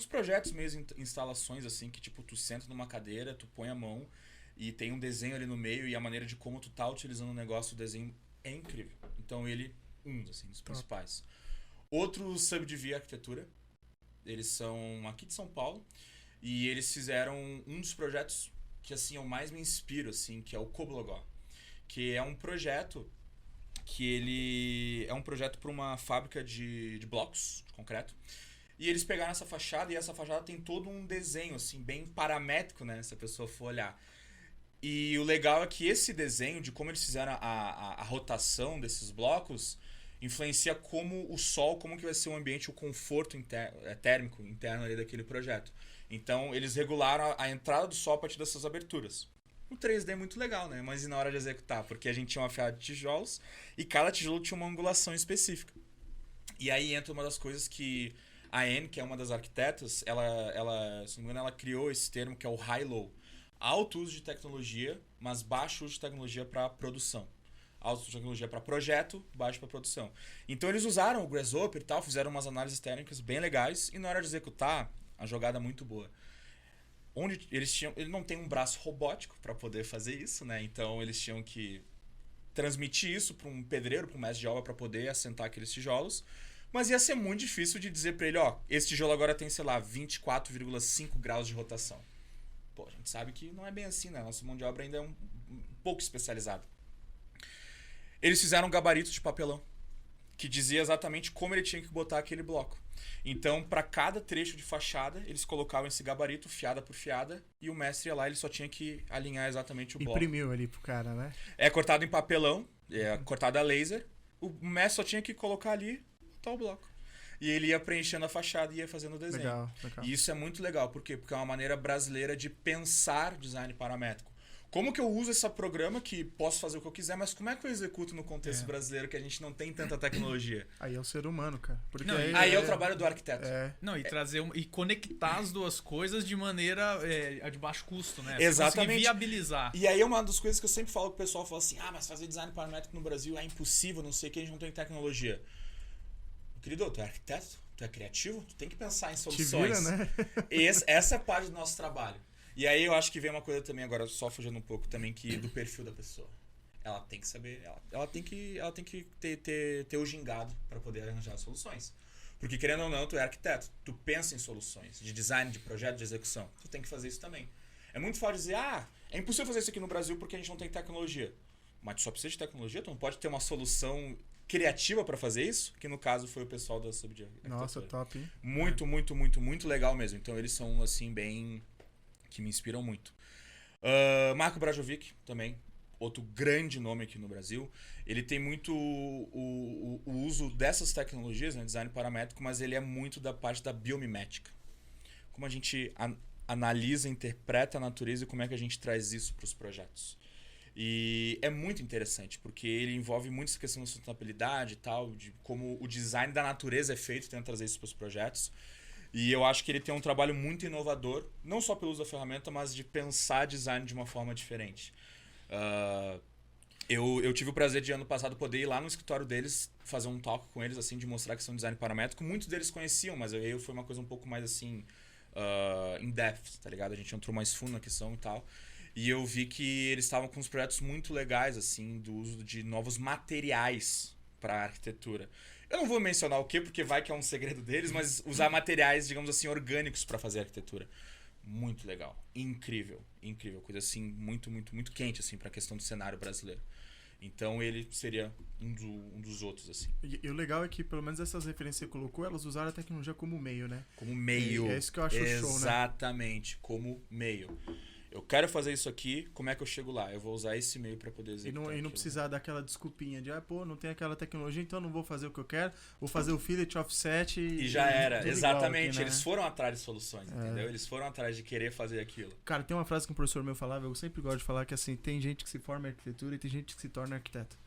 projetos mesmo, instalações assim, que tipo, tu senta numa cadeira, tu põe a mão e tem um desenho ali no meio e a maneira de como tu tá utilizando o negócio, o desenho é incrível. Então ele, assim, dos principais. Outro subdivide arquitetura. Eles são aqui de São Paulo e eles fizeram um dos projetos que assim eu mais me inspiro, assim, que é o Coblogó, que é um projeto que ele é um projeto para uma fábrica de blocos de concreto. E eles pegaram essa fachada e essa fachada tem todo um desenho assim bem paramétrico, né, se a pessoa for olhar. E o legal é que esse desenho de como eles fizeram a rotação desses blocos influencia como o sol, como que vai ser o ambiente, o conforto térmico interno ali daquele projeto. Então, eles regularam a entrada do sol a partir dessas aberturas. O 3D é muito legal, né? Mas e na hora de executar? Porque a gente tinha uma fiada de tijolos e cada tijolo tinha uma angulação específica. E aí entra uma das coisas que a Anne, que é uma das arquitetas, ela, se não me engano, ela criou esse termo que é o high-low. Alto uso de tecnologia, mas baixo uso de tecnologia para produção. Alta tecnologia para projeto, baixo para produção. Então eles usaram o Grasshopper e tal, fizeram umas análises técnicas bem legais e na hora de executar, a jogada é muito boa. Onde ele não tem um braço robótico para poder fazer isso, né? Então eles tinham que transmitir isso para um pedreiro, para um mestre de obra para poder assentar aqueles tijolos. Mas ia ser muito difícil de dizer para ele, ó, esse tijolo agora tem, sei lá, 24,5 graus de rotação. Pô, a gente sabe que não é bem assim, né? Nossa mão de obra ainda é um pouco especializada. Eles fizeram um gabarito de papelão que dizia exatamente como ele tinha que botar aquele bloco. Então, para cada trecho de fachada, eles colocavam esse gabarito fiada por fiada e o mestre ia lá, ele só tinha que alinhar exatamente o bloco. Imprimiu ali pro cara, né? É cortado em papelão, cortado a laser. O mestre só tinha que colocar ali, botar o bloco. E ele ia preenchendo a fachada e ia fazendo o desenho. Legal. E isso é muito legal, por quê? Porque é uma maneira brasileira de pensar design paramétrico. Como que eu uso esse programa que posso fazer o que eu quiser, mas como é que eu executo no contexto brasileiro que a gente não tem tanta tecnologia? Aí é o ser humano, cara. Porque Não, Aí é o trabalho do arquiteto. Não, e trazer e conectar as duas coisas de maneira de baixo custo, né? Exatamente. Conseguir viabilizar. E aí é uma das coisas que eu sempre falo que o pessoal fala assim, mas fazer design paramétrico no Brasil é impossível, não sei o que, a gente não tem tecnologia. Querido, tu é arquiteto, tu é criativo, tu tem que pensar em soluções. Te vira, né? Essa é parte do nosso trabalho. E aí eu acho que vem uma coisa também, agora só fugindo um pouco também, que do perfil da pessoa. Ela tem que saber, ela tem que ter o gingado para poder arranjar soluções. Porque querendo ou não, tu é arquiteto, tu pensa em soluções, de design, de projeto, de execução. Tu tem que fazer isso também. É muito fácil dizer, é impossível fazer isso aqui no Brasil porque a gente não tem tecnologia. Mas tu só precisa de tecnologia, tu não pode ter uma solução criativa para fazer isso, que no caso foi o pessoal da Subdia. Nossa, top, hein? Muito legal mesmo. Então eles são, assim, bem... que me inspiram muito. Marco Brajovic também, outro grande nome aqui no Brasil. Ele tem muito o uso dessas tecnologias, né, design paramétrico, mas ele é muito da parte da biomimética. Como a gente analisa, interpreta a natureza e como é que a gente traz isso para os projetos. E é muito interessante, porque ele envolve muito essa questão da sustentabilidade e tal, de como o design da natureza é feito, tenta trazer isso para os projetos. E eu acho que ele tem um trabalho muito inovador, não só pelo uso da ferramenta, mas de pensar design de uma forma diferente. Eu tive o prazer de ano passado poder ir lá no escritório deles, fazer um talk com eles, assim, de mostrar que são design paramétrico. Muitos deles conheciam, mas aí foi uma coisa um pouco mais assim, in-depth, tá ligado? A gente entrou mais fundo na questão e tal. E eu vi que eles estavam com uns projetos muito legais, assim, do uso de novos materiais para a arquitetura. Eu não vou mencionar o que, porque vai que é um segredo deles, mas usar materiais, digamos assim, orgânicos para fazer arquitetura. Muito legal. Incrível. Coisa assim, muito quente, assim, para a questão do cenário brasileiro. Então ele seria um dos outros, assim. E o legal é que, pelo menos essas referências que você colocou, elas usaram a tecnologia como meio, né? Como meio. É isso que eu acho show, né? Exatamente, como meio. Eu quero fazer isso aqui, como é que eu chego lá? Eu vou usar esse meio para poder executar. E não precisar daquela desculpinha de, não tem aquela tecnologia, então não vou fazer o que eu quero, vou fazer o fillet offset e já era, exatamente. Aqui, né? Eles foram atrás de soluções, entendeu? Eles foram atrás de querer fazer aquilo. Cara, tem uma frase que um professor meu falava, eu sempre gosto de falar, que assim, tem gente que se forma em arquitetura e tem gente que se torna arquiteto.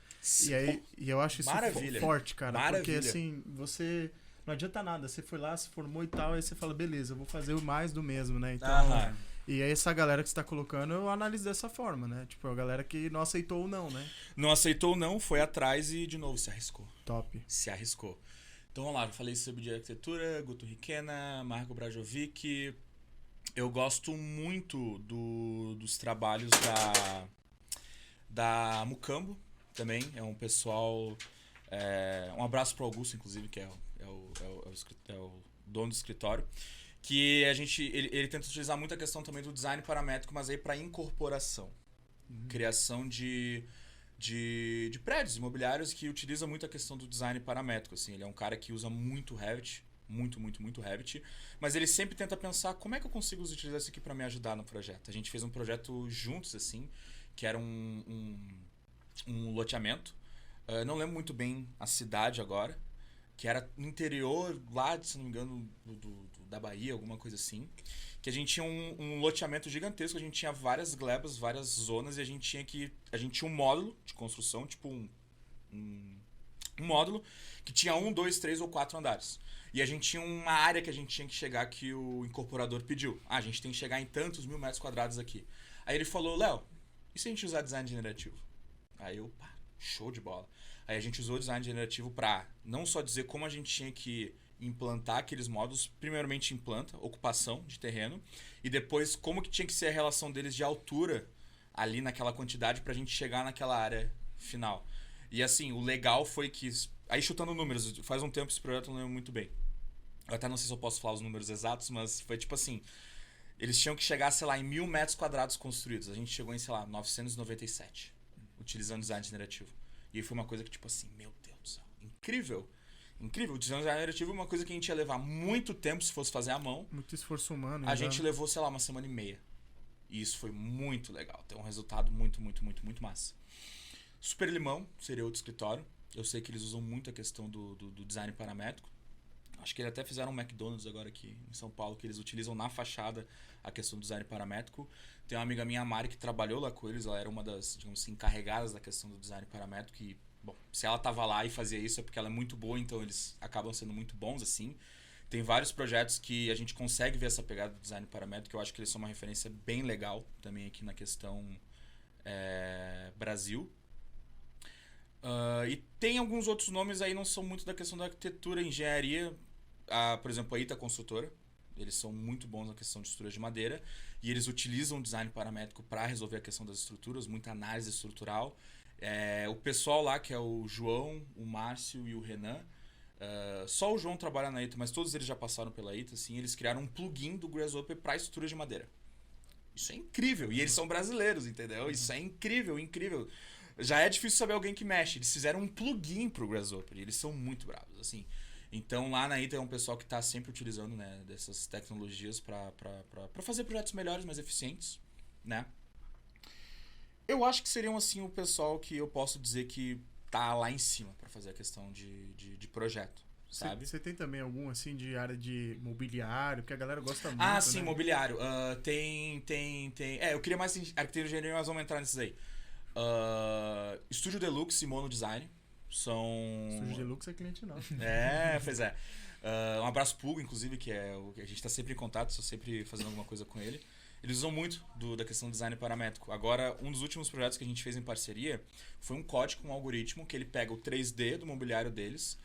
E eu acho isso forte, cara. Maravilha. Porque assim, você... Não adianta nada, você foi lá, se formou e tal, aí você fala, beleza, eu vou fazer o mais do mesmo, né? Então... E aí essa galera que você tá colocando, eu analiso dessa forma, né? Tipo, a galera que não aceitou ou não, né? Não aceitou ou não, foi atrás e, de novo, se arriscou. Top. Se arriscou. Então, vamos lá. Eu falei sobre de arquitetura, Guto Riquena, Marco Brajovic. Eu gosto muito dos trabalhos da Mucambo também. É um pessoal... um abraço pro Augusto, inclusive, que é o dono do escritório. Que ele tenta utilizar muito a questão também do design paramétrico, mas aí para incorporação. Criação de prédios imobiliários que utiliza muito a questão do design paramétrico. Assim. Ele é um cara que usa muito Revit, muito Revit, mas ele sempre tenta pensar como é que eu consigo utilizar isso aqui para me ajudar no projeto. A gente fez um projeto juntos, assim, que era um loteamento. Não lembro muito bem a cidade agora, que era no interior, lá, se não me engano, da Bahia, alguma coisa assim. Que a gente tinha um loteamento gigantesco, a gente tinha várias glebas, várias zonas, e a gente tinha um módulo de construção, tipo um módulo, que tinha 1, 2, 3 ou 4 andares. E a gente tinha uma área que a gente tinha que chegar que o incorporador pediu. A gente tem que chegar em tantos 1000 metros quadrados aqui. Aí ele falou, Léo, e se a gente usar design generativo? Aí eu, show de bola. Aí a gente usou design generativo para não só dizer como a gente tinha que implantar aqueles módulos, primeiramente implanta, ocupação de terreno, e depois como que tinha que ser a relação deles de altura ali naquela quantidade para a gente chegar naquela área final. E assim, o legal foi que, aí chutando números, faz um tempo esse projeto eu não lembro muito bem. Eu até não sei se eu posso falar os números exatos, mas foi tipo assim, eles tinham que chegar, sei lá, em 1000 metros quadrados construídos. A gente chegou em, sei lá, 997, utilizando design generativo. E foi uma coisa que, tipo assim, meu Deus do céu, incrível. O design generativo é uma coisa que a gente ia levar muito tempo se fosse fazer à mão. Muito esforço humano. A gente levou, sei lá, 1 semana e meia. E isso foi muito legal. Tem um resultado muito massa. Super Limão seria outro escritório. Eu sei que eles usam muito a questão do design paramétrico. Acho que eles até fizeram um McDonald's agora aqui em São Paulo, que eles utilizam na fachada a questão do design paramétrico. Tem uma amiga minha, a Mari, que trabalhou lá com eles. Ela era uma das, digamos assim, encarregadas da questão do design paramétrico. E, bom, se ela tava lá e fazia isso é porque ela é muito boa, então eles acabam sendo muito bons, assim. Tem vários projetos que a gente consegue ver essa pegada do design paramétrico, que eu acho que eles são uma referência bem legal também aqui na questão Brasil. E tem alguns outros nomes aí, não são muito da questão da arquitetura, engenharia. Por exemplo, a Ita Construtora. Eles são muito bons na questão de estrutura de madeira. E eles utilizam o design paramétrico para resolver a questão das estruturas, muita análise estrutural. O pessoal lá, que é o João, o Márcio e o Renan. Só o João trabalha na Ita, mas todos eles já passaram pela Ita. Assim, eles criaram um plugin do Grasshopper para estrutura de madeira. Isso é incrível. E eles são brasileiros, entendeu? Isso é incrível, incrível. Já é difícil saber alguém que mexe. Eles fizeram um plugin pro Grasshopper e eles são muito bravos, assim. Então lá na Ita é um pessoal que está sempre utilizando, né, dessas tecnologias para fazer projetos melhores, mais eficientes, né? Eu acho que seriam assim o pessoal que eu posso dizer que tá lá em cima para fazer a questão de projeto, sabe? Você tem também algum assim de área de mobiliário, que a galera gosta muito, Ah, sim, né? mobiliário. Tem. Eu queria mais arquitetura e engenharia, mas vamos entrar nesses aí. Estúdio Deluxe e Mono Design são... Estúdio Deluxe é cliente não. Pois é. Um abraço pro Hugo, inclusive, que é a gente tá sempre em contato, estou sempre fazendo alguma coisa com ele. Eles usam muito da questão do design paramétrico. Agora, um dos últimos projetos que a gente fez em parceria foi um código, um algoritmo, que ele pega o 3D do mobiliário deles,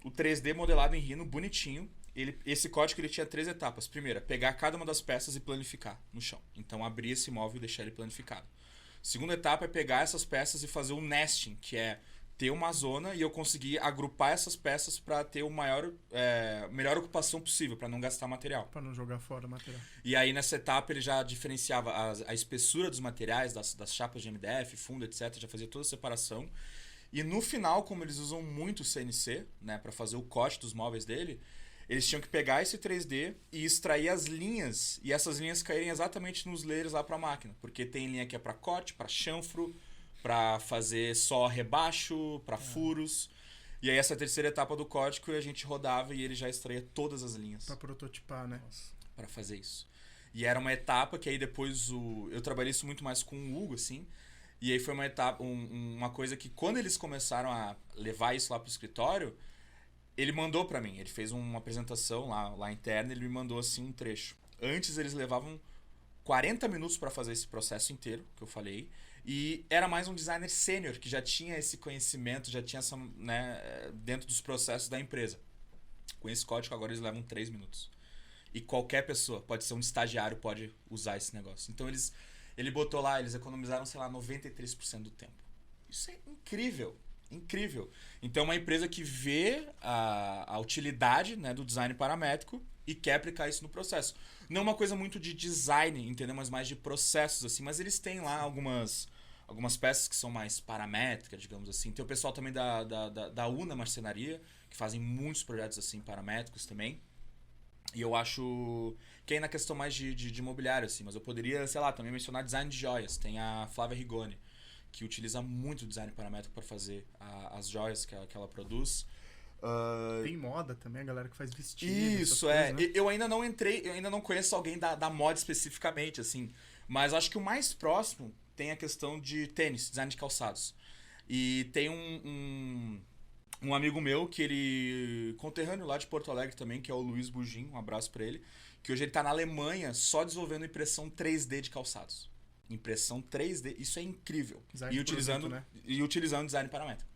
o 3D modelado em Rhino, bonitinho. Esse código ele tinha 3 etapas. Primeira, pegar cada uma das peças e planificar no chão. Então, abrir esse móvel e deixar ele planificado. Segunda etapa é pegar essas peças e fazer um nesting, que é ter uma zona e eu conseguir agrupar essas peças para ter melhor ocupação possível, para não gastar material. Para não jogar fora o material. E aí nessa etapa ele já diferenciava a espessura dos materiais, das chapas de MDF, fundo, etc. Já fazia toda a separação. E no final, como eles usam muito o CNC, né, para fazer o corte dos móveis dele, eles tinham que pegar esse 3D e extrair as linhas, e essas linhas caírem exatamente nos layers lá para a máquina. Porque tem linha que é para corte, para chanfro, para fazer só rebaixo, para furos. E aí essa terceira etapa do código a gente rodava e ele já extraía todas as linhas. Para prototipar, né? Para fazer isso. E era uma etapa que aí depois eu trabalhei isso muito mais com o Hugo, assim. E aí foi uma etapa, uma coisa que quando eles começaram a levar isso lá pro escritório, ele mandou para mim. Ele fez uma apresentação lá interna, ele me mandou assim um trecho. Antes eles levavam 40 minutos para fazer esse processo inteiro, que eu falei. E era mais um designer sênior, que já tinha esse conhecimento, já tinha essa, né, dentro dos processos da empresa. Com esse código agora eles levam 3 minutos. E qualquer pessoa, pode ser um estagiário, pode usar esse negócio. Então ele botou lá, eles economizaram, sei lá, 93% do tempo. Isso é incrível, incrível. Então é uma empresa que vê a utilidade, né, do design paramétrico e quer aplicar isso no processo. Não uma coisa muito de design, entendeu? Mas mais de processos, assim. Mas eles têm lá algumas peças que são mais paramétricas, digamos assim. Tem o pessoal também da Una Marcenaria, que fazem muitos projetos assim paramétricos também. E eu acho que aí na questão mais de imobiliário, assim. Mas eu poderia, sei lá, também mencionar design de joias. Tem a Flávia Rigoni, que utiliza muito design paramétrico para fazer as joias que ela produz. Tem moda também, a galera que faz vestido. Isso, coisas, né? Eu ainda não entrei, eu ainda não conheço alguém da moda especificamente, assim. Mas acho que o mais próximo tem a questão de tênis, design de calçados. E tem um amigo meu, que ele... conterrâneo lá de Porto Alegre também, que é o Luiz Bugin, um abraço pra ele. Que hoje ele tá na Alemanha só desenvolvendo impressão 3D de calçados. Impressão 3D, isso é incrível. Design E utilizando, produto, né? e utilizando design paramétrico.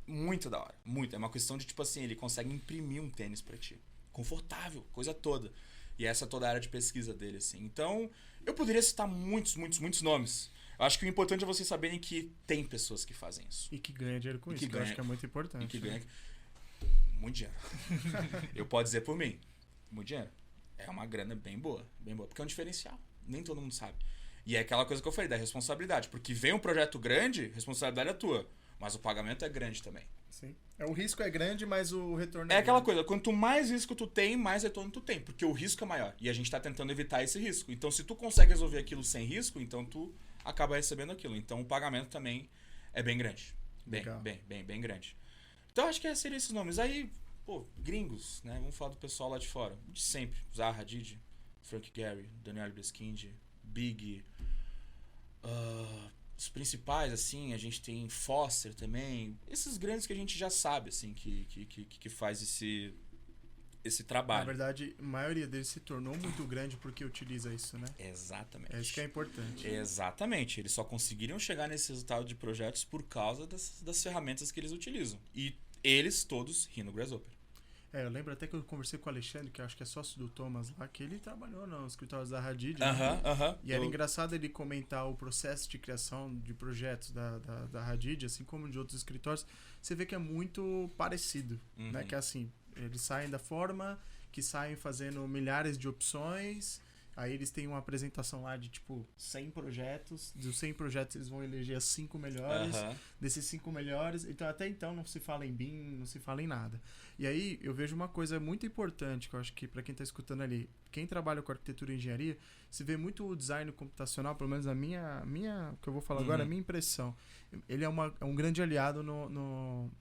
Muito da hora, muito. É uma questão de, tipo assim, ele consegue imprimir um tênis pra ti. Confortável, coisa toda. E essa é toda a área de pesquisa dele, assim. Então, eu poderia citar muitos nomes. Eu acho que o importante é vocês saberem que tem pessoas que fazem isso. E que ganha dinheiro com E isso, que que eu acho ganha- que é muito importante. E que né? ganha muito dinheiro. Eu posso dizer por mim, muito dinheiro. É uma grana bem boa, porque é um diferencial. Nem todo mundo sabe. E é aquela coisa que eu falei, da responsabilidade. Porque vem um projeto grande, responsabilidade é tua. Mas o pagamento é grande também. Sim. O risco é grande, mas o retorno É aquela grande. coisa, quanto mais risco tu tem, mais retorno tu tem. Porque o risco é maior. E a gente tá tentando evitar esse risco. Então, se tu consegue resolver aquilo sem risco, então tu acaba recebendo aquilo. Então, o pagamento também é bem grande. Legal. Bem grande. Então, acho que seriam esses nomes. Aí, Pô, gringos, né? Vamos falar do pessoal lá de fora. De sempre. Zaha Hadid, Frank Gehry, Daniel Beskind, Big. Os principais, assim, a gente tem Foster também. Esses grandes que a gente já sabe, assim, que faz esse Na trabalho. verdade, a maioria deles se tornou muito grande porque utiliza isso, né? Exatamente. É isso que é importante. Exatamente. Eles só conseguiram chegar nesse resultado de projetos por causa das ferramentas que eles utilizam. E eles todos Rhino Grasshopper. Eu lembro até que eu conversei com o Alexandre, que eu acho que é sócio do Thomas lá, que ele trabalhou nos escritórios da Hadid, né? E era engraçado ele comentar o processo de criação de projetos da Hadid, assim como de outros escritórios. Você vê que é muito parecido, né? Que é assim, eles saem da forma, que saem fazendo milhares de opções, aí eles têm uma apresentação lá de, tipo, 100 projetos. Dos 100 projetos eles vão eleger as 5 melhores. Desses 5 melhores, então até então não se fala em BIM, não se fala em nada. E aí eu vejo uma coisa muito importante, que eu acho que para quem está escutando ali, quem trabalha com arquitetura e engenharia, se vê muito o design computacional, pelo menos a minha que eu vou falar agora, a minha impressão. Ele é um grande aliado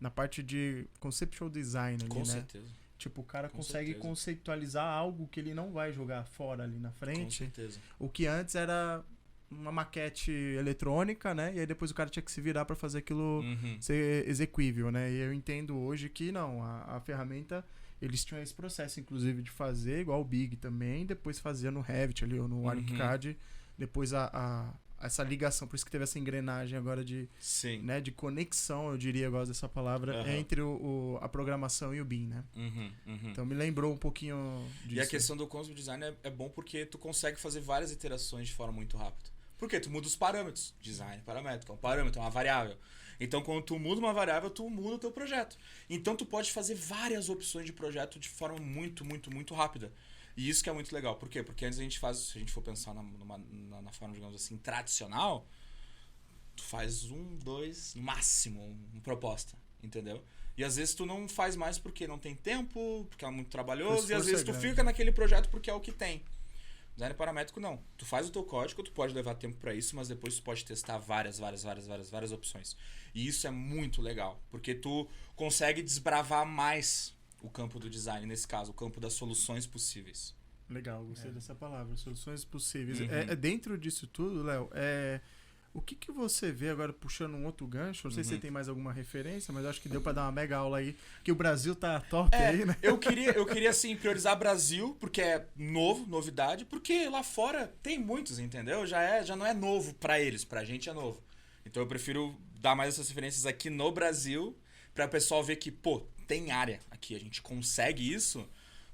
na parte de conceptual design ali, Com né? certeza. Tipo, o cara Com consegue certeza. conceitualizar algo que ele não vai jogar fora ali na Com frente. certeza. O que antes era uma maquete eletrônica, né? E aí depois o cara tinha que se virar para fazer aquilo ser exequível, né? E eu entendo hoje que não, a ferramenta, eles tinham esse processo, inclusive, de fazer, igual o Big também, depois fazia no Revit ali, ou no ArchiCAD, depois essa ligação, por isso que teve essa engrenagem agora de, Sim. né, de conexão, eu diria, eu gosto dessa palavra, entre a programação e o BIM, né? Então me lembrou um pouquinho disso. E a questão do concept design é bom porque tu consegue fazer várias iterações de forma muito rápida. Por quê? Tu muda os parâmetros. Design paramétrico, é um parâmetro, é uma variável. Então, quando tu muda uma variável, tu muda o teu projeto. Então, tu pode fazer várias opções de projeto de forma muito, muito, muito rápida. E isso que é muito legal. Por quê? Porque antes a gente faz, se a gente for pensar na forma, digamos assim, tradicional, tu faz 1, 2, no máximo, uma proposta, entendeu? E às vezes tu não faz mais porque não tem tempo, porque é muito trabalhoso, e às vezes tu fica naquele projeto porque é o que tem. Design paramétrico não. Tu faz o teu código, tu pode levar tempo para isso, mas depois tu pode testar várias opções. E isso é muito legal, porque tu consegue desbravar mais o campo do design, nesse caso, o campo das soluções possíveis. Legal, gostei dessa palavra, soluções possíveis. Dentro disso tudo, Léo, o que você vê agora puxando um outro gancho? Não sei se você tem mais alguma referência, mas acho que deu pra dar uma mega aula aí, que o Brasil tá top aí, né? Eu queria assim, priorizar Brasil, porque é novidade, porque lá fora tem muitos, entendeu? Já não é novo pra eles, pra gente é novo. Então eu prefiro dar mais essas referências aqui no Brasil, pra o pessoal ver que, pô, tem área aqui, a gente consegue isso,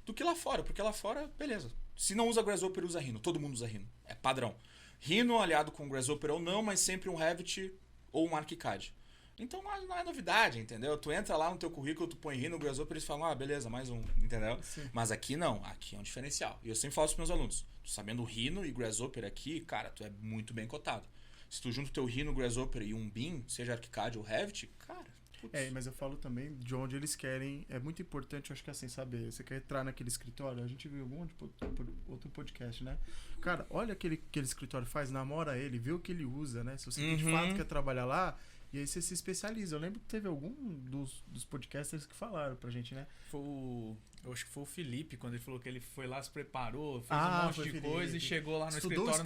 do que lá fora, porque lá fora, beleza. Se não usa Grasshopper, usa Rhino, todo mundo usa Rhino, é padrão. Rhino aliado com Grasshopper ou não, mas sempre um Revit ou um ArchiCAD. Então não é novidade, entendeu? Tu entra lá no teu currículo, tu põe Rhino, Grasshopper, eles falam, beleza, mais um, entendeu? Sim. Mas aqui não, aqui é um diferencial. E eu sempre falo pros meus alunos, tu sabendo Rhino e Grasshopper aqui, cara, tu é muito bem cotado. Se tu junta o teu Rhino, Grasshopper e um BIM, seja ArchiCAD ou Revit, cara... Mas eu falo também de onde eles querem. É muito importante, eu acho que assim, saber. Você quer entrar naquele escritório? A gente viu algum outro podcast, né? Cara, olha aquele escritório faz, namora ele, vê o que ele usa, né? Se você de fato quer trabalhar lá, e aí você se especializa. Eu lembro que teve algum dos podcasters que falaram pra gente, né? Eu acho que foi o Felipe, quando ele falou que ele foi lá, se preparou, fez um monte de coisa e chegou lá no escritório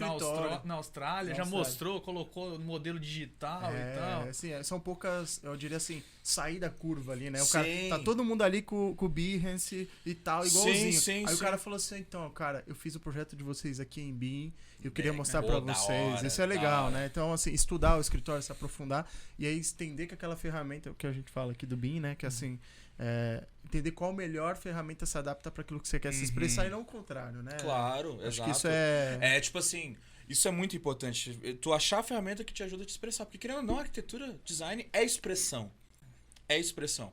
na Austrália, já mostrou, colocou no modelo digital e tal. Assim, são poucas, eu diria assim, sair da curva ali, né? O cara, tá todo mundo ali com o Behance e tal, igualzinho. Aí o cara falou assim, então, cara, eu fiz o projeto de vocês aqui em BIM, eu queria mostrar pra vocês. Isso é legal, né? Então, assim, estudar o escritório, se aprofundar e aí entender que aquela ferramenta, o que a gente fala aqui do BIM, né? Que assim... entender qual melhor ferramenta se adapta para aquilo que você quer se expressar e não o contrário, né? Claro, acho exato. Que isso é tipo assim, isso é muito importante. Tu achar a ferramenta que te ajuda a te expressar. Porque querendo ou não, arquitetura, design é expressão. É expressão.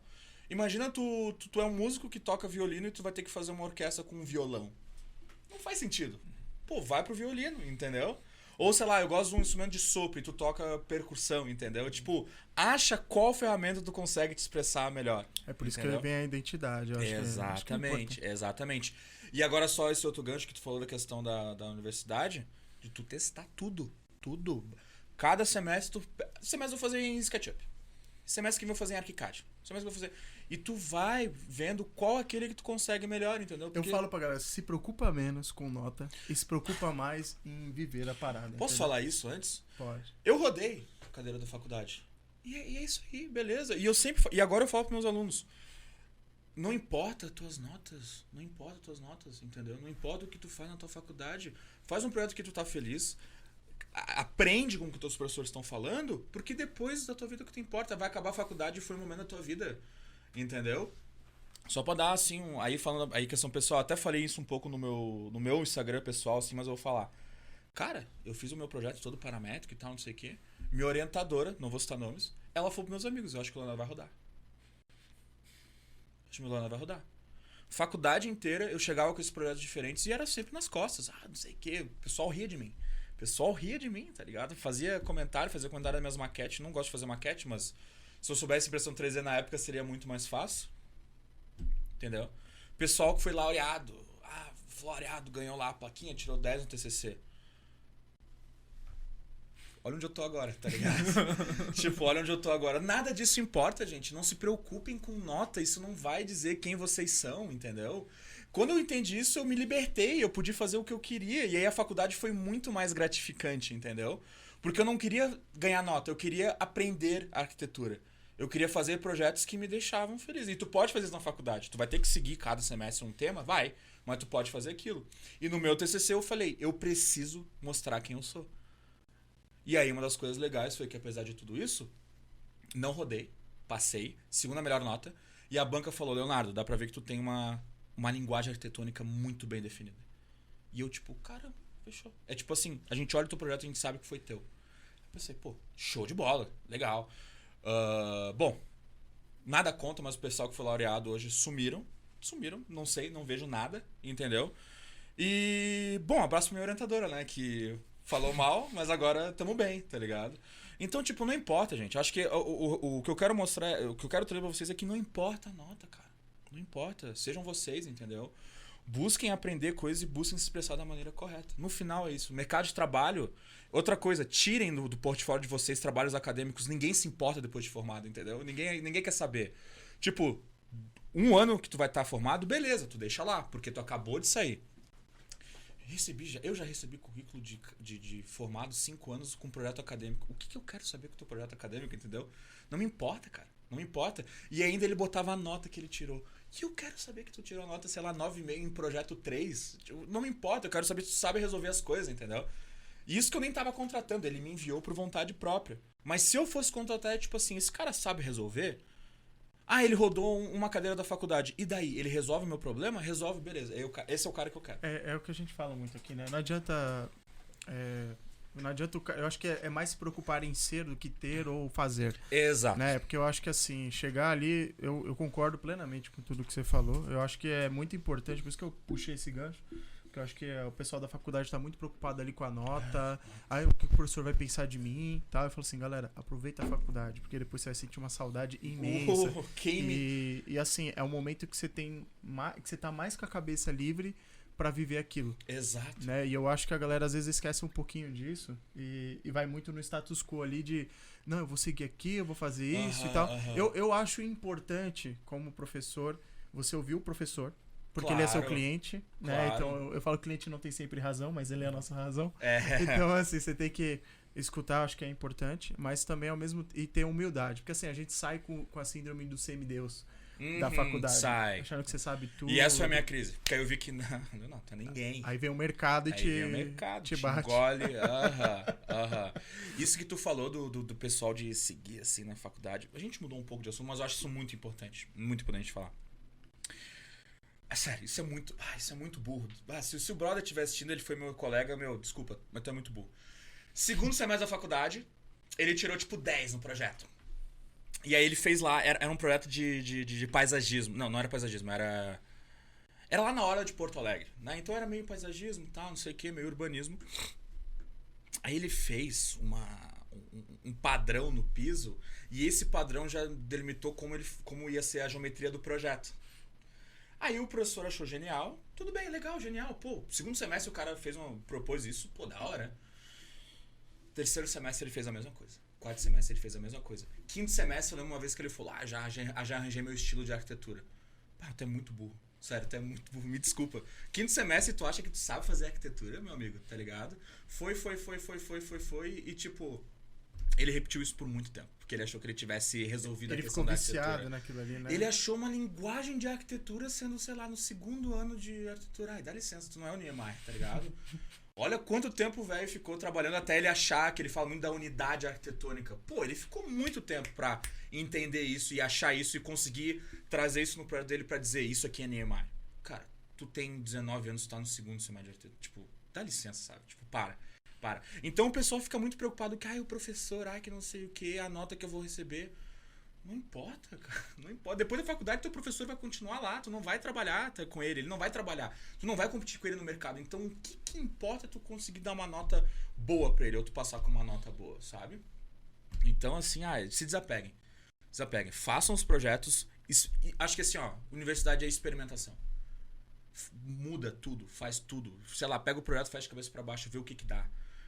Imagina tu é um músico que toca violino e tu vai ter que fazer uma orquestra com um violão. Não faz sentido. Pô, vai pro violino, entendeu? Ou, sei lá, eu gosto de um instrumento de sopro e tu toca percussão, entendeu? Tipo, acha qual ferramenta tu consegue te expressar melhor. É por isso que vem a identidade, eu acho. Exatamente, exatamente. E agora só esse outro gancho que tu falou da questão da universidade, de tu testar tudo. Cada semestre, semestre eu vou fazer em SketchUp. semestre que vem eu vou fazer em ArchiCAD. Semestre que eu vou fazer... E tu vai vendo qual é aquele que tu consegue melhor, entendeu? Eu falo pra galera, se preocupa menos com nota e se preocupa mais em viver a parada. Posso entendeu? falar isso antes? Pode. Eu rodei a cadeira da faculdade. E é isso aí, beleza. E agora eu falo pros meus alunos, não importa tuas notas, entendeu? Não importa o que tu faz na tua faculdade, faz um projeto que tu tá feliz, aprende com o que teus professores estão falando, porque depois da tua vida o que tu importa, vai acabar a faculdade e foi um momento da tua vida, entendeu? Só pra dar assim, aí falando aí questão pessoal, até falei isso um pouco no meu Instagram pessoal, assim, mas eu vou falar. Cara, eu fiz o meu projeto todo paramétrico e tal, não sei o quê. Minha orientadora, não vou citar nomes, ela falou pros meus amigos, eu acho que o Leonardo vai rodar. Acho que o Leonardo vai rodar. Faculdade inteira, eu chegava com esses projetos diferentes e era sempre nas costas. Ah, não sei o quê. O pessoal ria de mim. O pessoal ria de mim, tá ligado? Fazia comentário das minhas maquetes. Não gosto de fazer maquete, mas se eu soubesse impressão 3D na época seria muito mais fácil. Entendeu? Pessoal que foi laureado. Ah, laureado, ganhou lá a plaquinha, tirou 10 no TCC. Olha onde eu tô agora, tá ligado? Tipo, olha onde eu tô agora. Nada disso importa, gente. Não se preocupem com nota. Isso não vai dizer quem vocês são, entendeu? Quando eu entendi isso, eu me libertei. Eu pude fazer o que eu queria. E aí a faculdade foi muito mais gratificante, entendeu? Porque eu não queria ganhar nota. Eu queria aprender arquitetura. Eu queria fazer projetos que me deixavam feliz. E tu pode fazer isso na faculdade. Tu vai ter que seguir cada semestre um tema? Vai. Mas tu pode fazer aquilo. E no meu TCC eu falei, eu preciso mostrar quem eu sou. E aí uma das coisas legais foi que apesar de tudo isso, não rodei, passei, segunda melhor nota, e a banca falou, Leonardo, dá pra ver que tu tem uma linguagem arquitetônica muito bem definida. E eu tipo, cara, fechou. É tipo assim, a gente olha o teu projeto e a gente sabe que foi teu. Eu pensei, pô, show de bola, legal. Bom, nada contra, mas o pessoal que foi laureado hoje sumiram, não sei, não vejo nada, entendeu? E, bom, abraço pra minha orientadora, né, que... falou mal, mas agora tamo bem, tá ligado? Então, tipo, não importa, gente. Acho que o que eu quero mostrar, o que eu quero trazer pra vocês é que não importa a nota, cara. Não importa. Sejam vocês, entendeu? Busquem aprender coisas e busquem se expressar da maneira correta. No final é isso. Mercado de trabalho. Outra coisa, tirem do portfólio de vocês trabalhos acadêmicos. Ninguém se importa depois de formado, entendeu? Ninguém quer saber. Tipo, um ano que tu vai estar formado, beleza, tu deixa lá, porque tu acabou de sair. Eu já recebi currículo de formado 5 anos com projeto acadêmico. O que eu quero saber com o teu projeto acadêmico, entendeu? Não me importa, cara. Não me importa. E ainda ele botava a nota que ele tirou. E eu quero saber que tu tirou a nota, sei lá, 9,5 em projeto 3. Não me importa, eu quero saber se tu sabe resolver as coisas, entendeu? E isso que eu nem tava contratando, ele me enviou por vontade própria. Mas se eu fosse contratar, é tipo assim, esse cara sabe resolver? Ah, ele rodou uma cadeira da faculdade. E daí? Ele resolve o meu problema? Resolve, beleza. Esse é o cara que eu quero. É o que a gente fala muito aqui, né? Não adianta... eu acho que é mais se preocupar em ser do que ter ou fazer. Exato. Né? Porque eu acho que assim, chegar ali, eu concordo plenamente com tudo que você falou. Eu acho que é muito importante, por isso que eu puxei esse gancho. Porque eu acho que o pessoal da faculdade está muito preocupado ali com a nota. Aí o que o professor vai pensar de mim, tal. Eu falo assim, galera, aproveita a faculdade, porque depois você vai sentir uma saudade imensa. E assim, é um momento que você tem que você tá mais com a cabeça livre para viver aquilo. Exato. Né? E eu acho que a galera às vezes esquece um pouquinho disso e vai muito no status quo ali de não, eu vou seguir aqui, eu vou fazer isso e tal. Eu acho importante, como professor, você ouvir o professor, porque ele é seu cliente, né? Claro. Então eu falo que o cliente não tem sempre razão, mas ele é a nossa razão. Então, assim, você tem que escutar, acho que é importante, mas também ao mesmo e ter humildade. Porque assim, a gente sai com a síndrome do semideus da faculdade. Sai. Achando que você sabe tudo. E essa foi a minha crise. Porque aí eu vi que não tá ninguém. Aí vem o mercado e te bate. Engole. Isso que tu falou do pessoal de seguir assim na faculdade. A gente mudou um pouco de assunto, mas eu acho isso muito importante. Muito importante falar. É sério, isso é muito burro. Se o brother estiver assistindo, ele foi meu colega, desculpa, mas tu é muito burro. Segundo semestre da faculdade, ele tirou tipo 10 no projeto. E aí ele fez lá, era um projeto de paisagismo. Não era paisagismo, era lá na hora de Porto Alegre, né? Então era meio paisagismo e tal, não sei o que, meio urbanismo. Aí ele fez um padrão no piso, e esse padrão já delimitou como ia ser a geometria do projeto. Aí o professor achou genial. Tudo bem, legal, genial. Pô, segundo semestre o cara propôs isso. Pô, da hora. Terceiro semestre ele fez a mesma coisa. Quarto semestre ele fez a mesma coisa. Quinto semestre eu lembro uma vez que ele falou, já arranjei meu estilo de arquitetura. Pá, tu é muito burro. Sério, tu é muito burro, me desculpa. Quinto semestre tu acha que tu sabe fazer arquitetura, meu amigo, tá ligado? Foi, e tipo, ele repetiu isso por muito tempo, porque ele achou que ele tivesse resolvido a questão da arquitetura. Ele ficou viciado naquilo ali, né? Ele achou uma linguagem de arquitetura sendo, sei lá, no segundo ano de arquitetura. Ai, dá licença, tu não é o Niemeyer, tá ligado? Olha quanto tempo o velho ficou trabalhando até ele achar, que ele fala muito da unidade arquitetônica. Pô, ele ficou muito tempo pra entender isso e achar isso e conseguir trazer isso no projeto dele pra dizer isso aqui é Niemeyer. Cara, tu tem 19 anos, tu tá no segundo semestre de arquitetura. Tipo, dá licença, sabe? Tipo, para. Então o pessoal fica muito preocupado que, o professor, que não sei o que, a nota que eu vou receber. Não importa, cara. Não importa. Depois da faculdade, teu professor vai continuar lá. Tu não vai trabalhar com ele. Ele não vai trabalhar. Tu não vai competir com ele no mercado. Então, o que importa é tu conseguir dar uma nota boa pra ele. Ou tu passar com uma nota boa, sabe? Então, assim, se desapeguem. Façam os projetos. Acho que assim, universidade é experimentação. Muda tudo. Faz tudo. Sei lá, pega o projeto, faz de cabeça pra baixo, vê o que dá.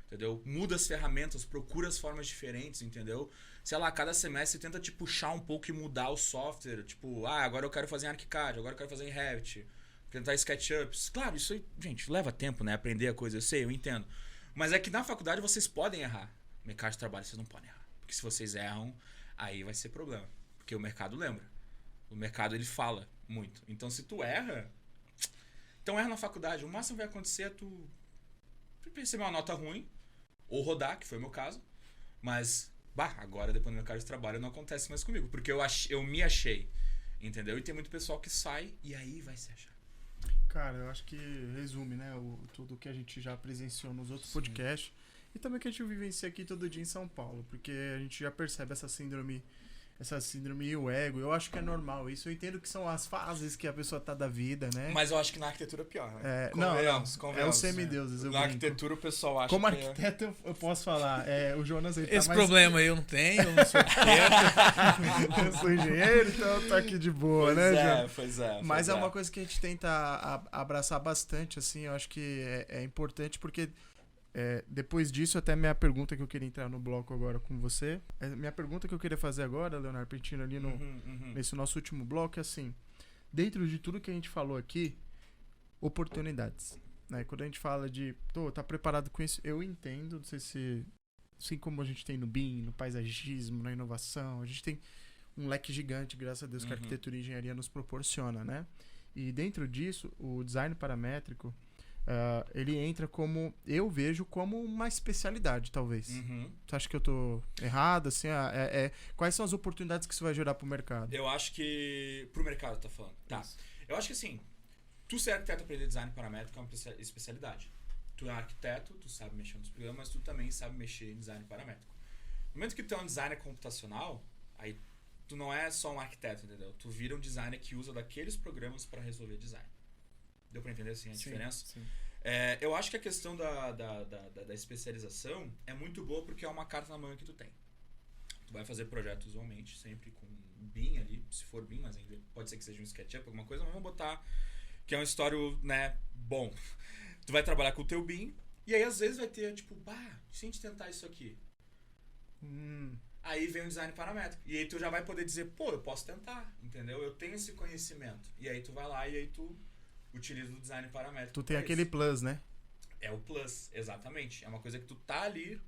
Entendeu? Muda as ferramentas, procura as formas diferentes, entendeu? Sei lá, cada semestre tenta te puxar um pouco e mudar o software. Tipo, agora eu quero fazer em ArchiCAD, agora eu quero fazer em Revit. Tentar SketchUp. Claro, isso aí, gente, leva tempo, né? Aprender a coisa, eu sei, eu entendo. Mas é que na faculdade vocês podem errar. No mercado de trabalho vocês não podem errar. Porque se vocês erram, aí vai ser problema. Porque o mercado lembra. O mercado, ele fala muito. Então, se tu erra... Então, erra na faculdade. O máximo que vai acontecer é tu receber uma nota ruim. Ou rodar, que foi o meu caso. Mas, agora, depois do mercado de trabalho, não acontece mais comigo. Porque eu me achei. Entendeu? E tem muito pessoal que sai e aí vai se achar. Cara, eu acho que resume, né? Tudo que a gente já presenciou nos outros podcasts. E também que a gente vivencia aqui todo dia em São Paulo. Porque a gente já percebe essa síndrome e o ego. Eu acho que é normal isso. Eu entendo que são as fases que a pessoa tá da vida, né? Mas eu acho que na arquitetura é pior, né? Convenhamos. É os semideuses. Na arquitetura o pessoal acha como que... arquiteto eu posso falar. O Jonas... Ele esse tá problema aí eu não tenho. Eu não sou arquiteto. Eu sou engenheiro, então eu tô aqui de boa, né, Jonas? Pois é. Mas é uma coisa que a gente tenta abraçar bastante, assim. Eu acho que é importante porque... depois disso, até minha pergunta que eu queria entrar no bloco agora com você. Minha pergunta que eu queria fazer agora, Leonardo Pentino, ali nesse nosso último bloco, é assim: dentro de tudo que a gente falou aqui, oportunidades. Né? Quando a gente fala de, tá preparado com isso, eu entendo, não sei se, assim como a gente tem no BIM, no paisagismo, na inovação, a gente tem um leque gigante, graças a Deus, que a arquitetura e a engenharia nos proporciona, né? E dentro disso, o design paramétrico, ele entra como, eu vejo como uma especialidade, talvez. Você acha que eu tô errado? Assim, quais são as oportunidades que isso vai gerar pro mercado? Eu acho que... Pro mercado, tá falando. Tá. Isso. Eu acho que assim, tu ser arquiteto aprender design paramétrico é uma especialidade. Tu é arquiteto, tu sabe mexer nos programas, mas tu também sabe mexer em design paramétrico. No momento que tu é um designer computacional, aí tu não é só um arquiteto, entendeu? Tu vira um designer que usa daqueles programas para resolver design. Deu pra entender assim a diferença? Sim. Eu acho que a questão da especialização é muito boa porque é uma carta na manga que tu tem. Tu vai fazer projetos usualmente, sempre com BIM ali, se for BIM, mas ainda pode ser que seja um SketchUp, alguma coisa, mas vamos botar que é um histórico, né, bom. Tu vai trabalhar com o teu BIM e aí às vezes vai ter, tipo, se a gente tentar isso aqui. Aí vem o design paramétrico. E aí tu já vai poder dizer, eu posso tentar, entendeu? Eu tenho esse conhecimento. E aí tu vai lá e aí tu utiliza o design paramétrico. Tu tem aquele plus, né? É o plus, exatamente. É uma coisa que tu tá ali,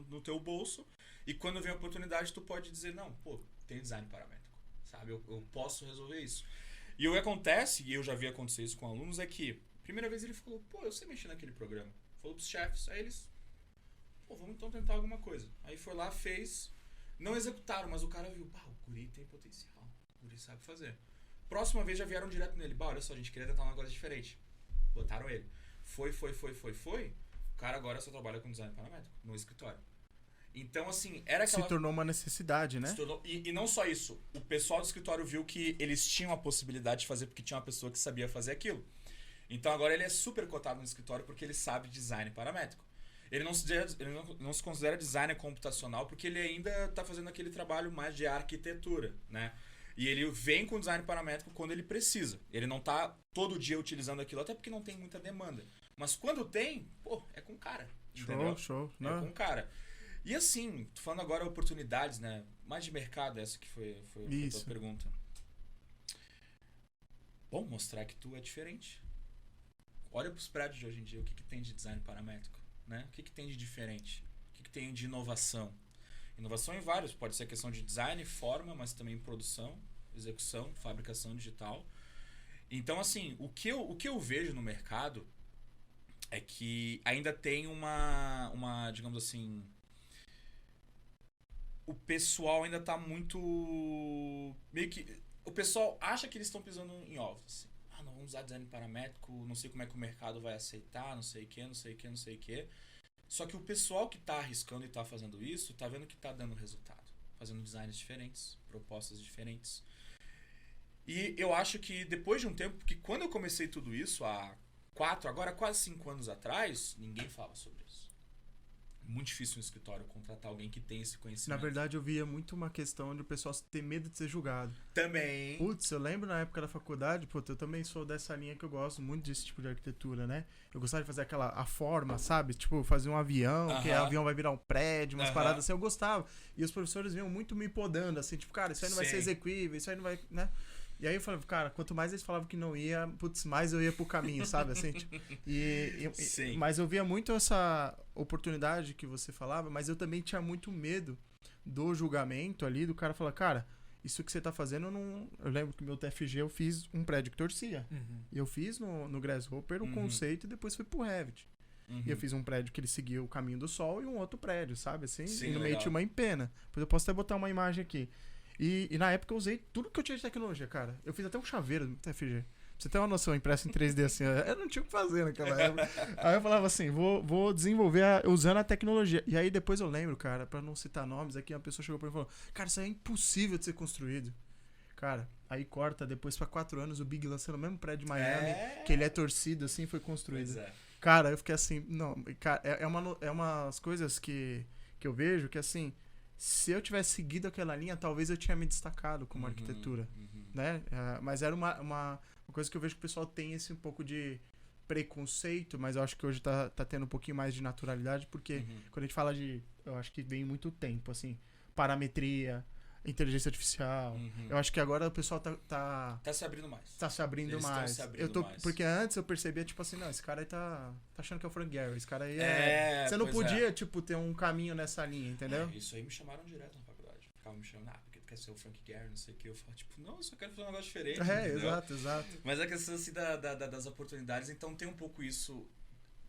no teu bolso, e quando vem a oportunidade tu pode dizer, não, tem design paramétrico, sabe? Eu posso resolver isso. E o que acontece, e eu já vi acontecer isso com alunos, é que, primeira vez ele falou, eu sei mexer naquele programa. Falou pros chefes, aí eles, vamos então tentar alguma coisa. Aí foi lá, fez, não executaram, mas o cara viu, o guri tem potencial, o guri sabe fazer. Próxima vez já vieram direto nele. Olha só, a gente queria tentar uma coisa diferente. Botaram ele. Foi. O cara agora só trabalha com design paramétrico no escritório. Então, assim, era aquela... Se tornou uma necessidade, né? E não só isso. O pessoal do escritório viu que eles tinham a possibilidade de fazer porque tinha uma pessoa que sabia fazer aquilo. Então, agora ele é super cotado no escritório porque ele sabe design paramétrico. Ele não se considera designer computacional porque ele ainda está fazendo aquele trabalho mais de arquitetura, né? E ele vem com design paramétrico quando ele precisa. Ele não tá todo dia utilizando aquilo, até porque não tem muita demanda. Mas quando tem, é com cara. Entendeu? Show. É com cara. E assim, tô falando agora oportunidades, né? Mais de mercado, essa que foi a tua pergunta. Bom, mostrar que tu é diferente. Olha pros prédios de hoje em dia, o que tem de design paramétrico, né? O que tem de diferente? O que tem de inovação? Inovação em vários, pode ser questão de design, forma, mas também produção, execução, fabricação digital. Então, assim, o que eu vejo no mercado é que ainda tem uma digamos assim, o pessoal ainda tá muito meio que o pessoal acha que eles estão pisando em ovos, assim. Ah, não, vamos usar design paramétrico, não sei como é que o mercado vai aceitar, não sei o que, não sei o que, não sei o que. Só que o pessoal que tá arriscando e tá fazendo isso, tá vendo que tá dando resultado. Fazendo designs diferentes, propostas diferentes. E eu acho que depois de um tempo, porque quando eu comecei tudo isso, há 4, agora quase 5 anos atrás, ninguém falava sobre isso. Muito difícil um escritório contratar alguém que tem esse conhecimento. Na verdade, eu via muito uma questão de o pessoal ter medo de ser julgado. Também. Putz, eu lembro na época da faculdade, eu também sou dessa linha que eu gosto muito desse tipo de arquitetura, né? Eu gostava de fazer a forma, sabe? Tipo, fazer um avião, que o avião vai virar um prédio, umas paradas assim, eu gostava. E os professores vinham muito me podando, assim, tipo, cara, isso aí não vai ser execuível, isso aí não vai, né? E aí eu falei, cara, quanto mais eles falavam que não ia, putz, mais eu ia pro caminho, sabe? Assim, tipo, mas eu via muito essa oportunidade que você falava, mas eu também tinha muito medo do julgamento ali, do cara falar, cara, isso que você tá fazendo, eu não... Eu lembro que no meu TFG eu fiz um prédio que torcia. E eu fiz no Grasshopper o conceito e depois fui pro Revit. E eu fiz um prédio que ele seguia o caminho do sol e um outro prédio, sabe? Assim, e no meio tinha uma empena. Depois eu posso até botar uma imagem aqui. E na época eu usei tudo que eu tinha de tecnologia, cara. Eu fiz até um chaveiro do TFG. Pra você ter uma noção, impresso em 3D assim. Eu não tinha o que fazer naquela época. Aí eu falava assim, vou desenvolver usando a tecnologia. E aí depois eu lembro, cara, pra não citar nomes, aqui uma pessoa chegou pra mim e falou, cara, isso aí é impossível de ser construído. Cara, aí corta, depois pra 4 anos o Big lançando o mesmo prédio de Miami, que ele é torcido, assim, foi construído. Cara, eu fiquei assim, não, cara, é umas coisas que eu vejo que assim... Se eu tivesse seguido aquela linha, talvez eu tinha me destacado como arquitetura, né? Mas era uma coisa que eu vejo que o pessoal tem esse um pouco de preconceito, mas eu acho que hoje tá tendo um pouquinho mais de naturalidade, porque quando a gente fala de... Eu acho que vem muito tempo, assim, parametria, inteligência artificial. Eu acho que agora o pessoal tá se abrindo mais. Tá se abrindo Eles mais. Se abrindo mais. Porque antes eu percebia, tipo assim, não, esse cara aí tá achando que é o Frank Gehry. Esse cara aí você não podia, tipo, ter um caminho nessa linha, entendeu? Isso aí me chamaram direto na faculdade. Ficavam me chamando, porque tu quer ser o Frank Gehry, não sei o que. Eu falo, tipo, não, eu só quero fazer um negócio diferente. Exato. Mas a questão, assim, das oportunidades, então tem um pouco isso.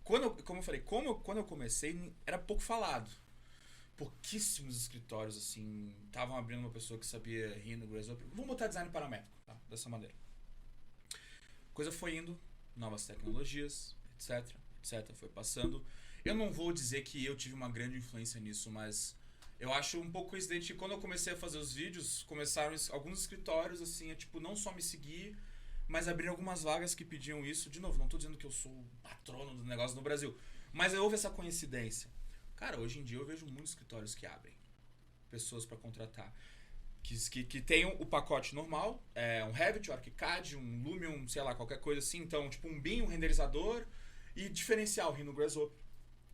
Como eu falei, quando eu comecei, era pouco falado. Pouquíssimos escritórios, assim, estavam abrindo uma pessoa que sabia Rhino, Grasshopper. Vamos botar design paramétrico, tá? Dessa maneira. Coisa foi indo, novas tecnologias, etc, foi passando. Eu não vou dizer que eu tive uma grande influência nisso, mas eu acho um pouco coincidente que quando eu comecei a fazer os vídeos, começaram alguns escritórios, assim, a, tipo, não só me seguir, mas abrir algumas vagas que pediam isso. De novo, não tô dizendo que eu sou o patrono do negócio no Brasil, mas houve essa coincidência. Cara, hoje em dia eu vejo muitos escritórios que abrem pessoas para contratar. Que tem o pacote normal, um Revit, um ArchiCAD, um Lumion, sei lá, qualquer coisa assim. Então, tipo um BIM, um renderizador e diferencial, Rhino Grasshopper.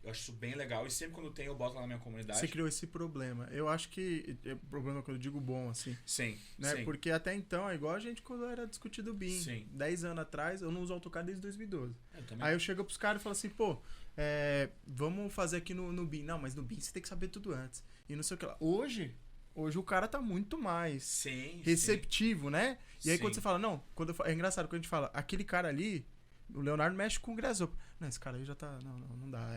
Eu acho isso bem legal e sempre quando tem eu boto lá na minha comunidade. Você criou esse problema. Eu acho que é problema que eu digo bom, assim. Sim, né? sim. Porque até então é igual a gente quando era discutido o BIM. Sim. 10 anos atrás, eu não uso AutoCAD desde 2012. Também. Aí eu chego pros caras e falo assim, pô, vamos fazer aqui no BIM. Não, mas no BIM você tem que saber tudo antes. E não sei o que lá. Hoje o cara tá muito mais receptivo, né? E aí quando você fala, não, é engraçado quando a gente fala, aquele cara ali, o Leonardo mexe com o Grasshopper. Não, esse cara aí já tá... Não dá.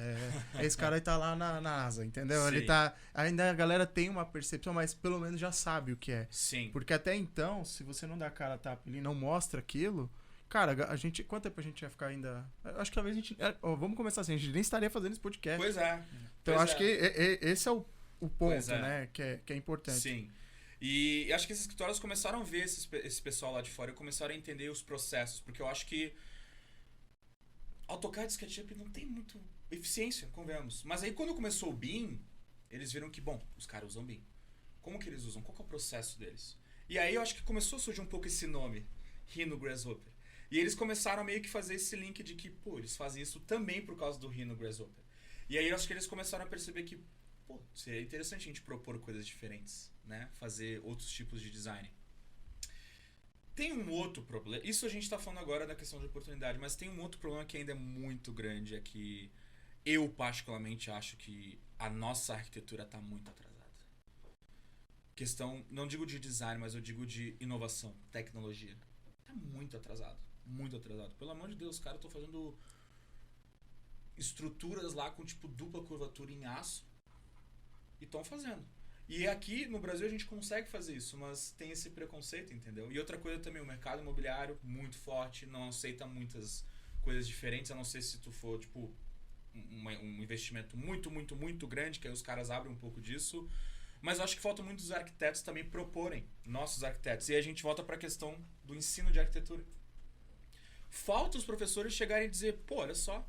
Esse cara aí tá lá na asa, entendeu? Ele tá... Ainda a galera tem uma percepção, mas pelo menos já sabe o que é. Sim. Porque até então, se você não dá a cara a tapa e não mostra aquilo... Cara, a gente... Quanto tempo a gente ia ficar ainda... Acho que talvez a gente... vamos começar assim, a gente nem estaria fazendo esse podcast. Pois é. Então eu acho que esse é o ponto, né? Que é importante. Sim. E acho que esses escritórios começaram a ver esse pessoal lá de fora e começaram a entender os processos. Porque eu acho que AutoCAD e SketchUp não tem muito eficiência, convenhamos. Mas aí quando começou o BIM, eles viram que, bom, os caras usam BIM. Como que eles usam? Qual que é o processo deles? E aí eu acho que começou a surgir um pouco esse nome, Rhino Grasshopper. E eles começaram a meio que fazer esse link de que, pô, eles fazem isso também por causa do Rhino Grasshopper. E aí eu acho que eles começaram a perceber que, pô, seria interessante a gente propor coisas diferentes, né? Fazer outros tipos de design. Tem um outro problema, isso a gente tá falando agora da questão de oportunidade, mas tem um outro problema que ainda é muito grande, é que eu particularmente acho que a nossa arquitetura tá muito atrasada. Questão, não digo de design, mas eu digo de inovação, tecnologia. Tá muito atrasado, muito atrasado. Pelo amor de Deus, cara, eu tô fazendo estruturas lá com tipo dupla curvatura em aço e estão fazendo. E aqui no Brasil a gente consegue fazer isso, mas tem esse preconceito, entendeu? E outra coisa também, o mercado imobiliário muito forte, não aceita muitas coisas diferentes, a não ser se tu for tipo um investimento muito, muito, muito grande, que aí os caras abrem um pouco disso. Mas eu acho que falta muitos arquitetos também proporem, nossos arquitetos. E aí a gente volta para a questão do ensino de arquitetura. Falta os professores chegarem e dizer, pô, olha só,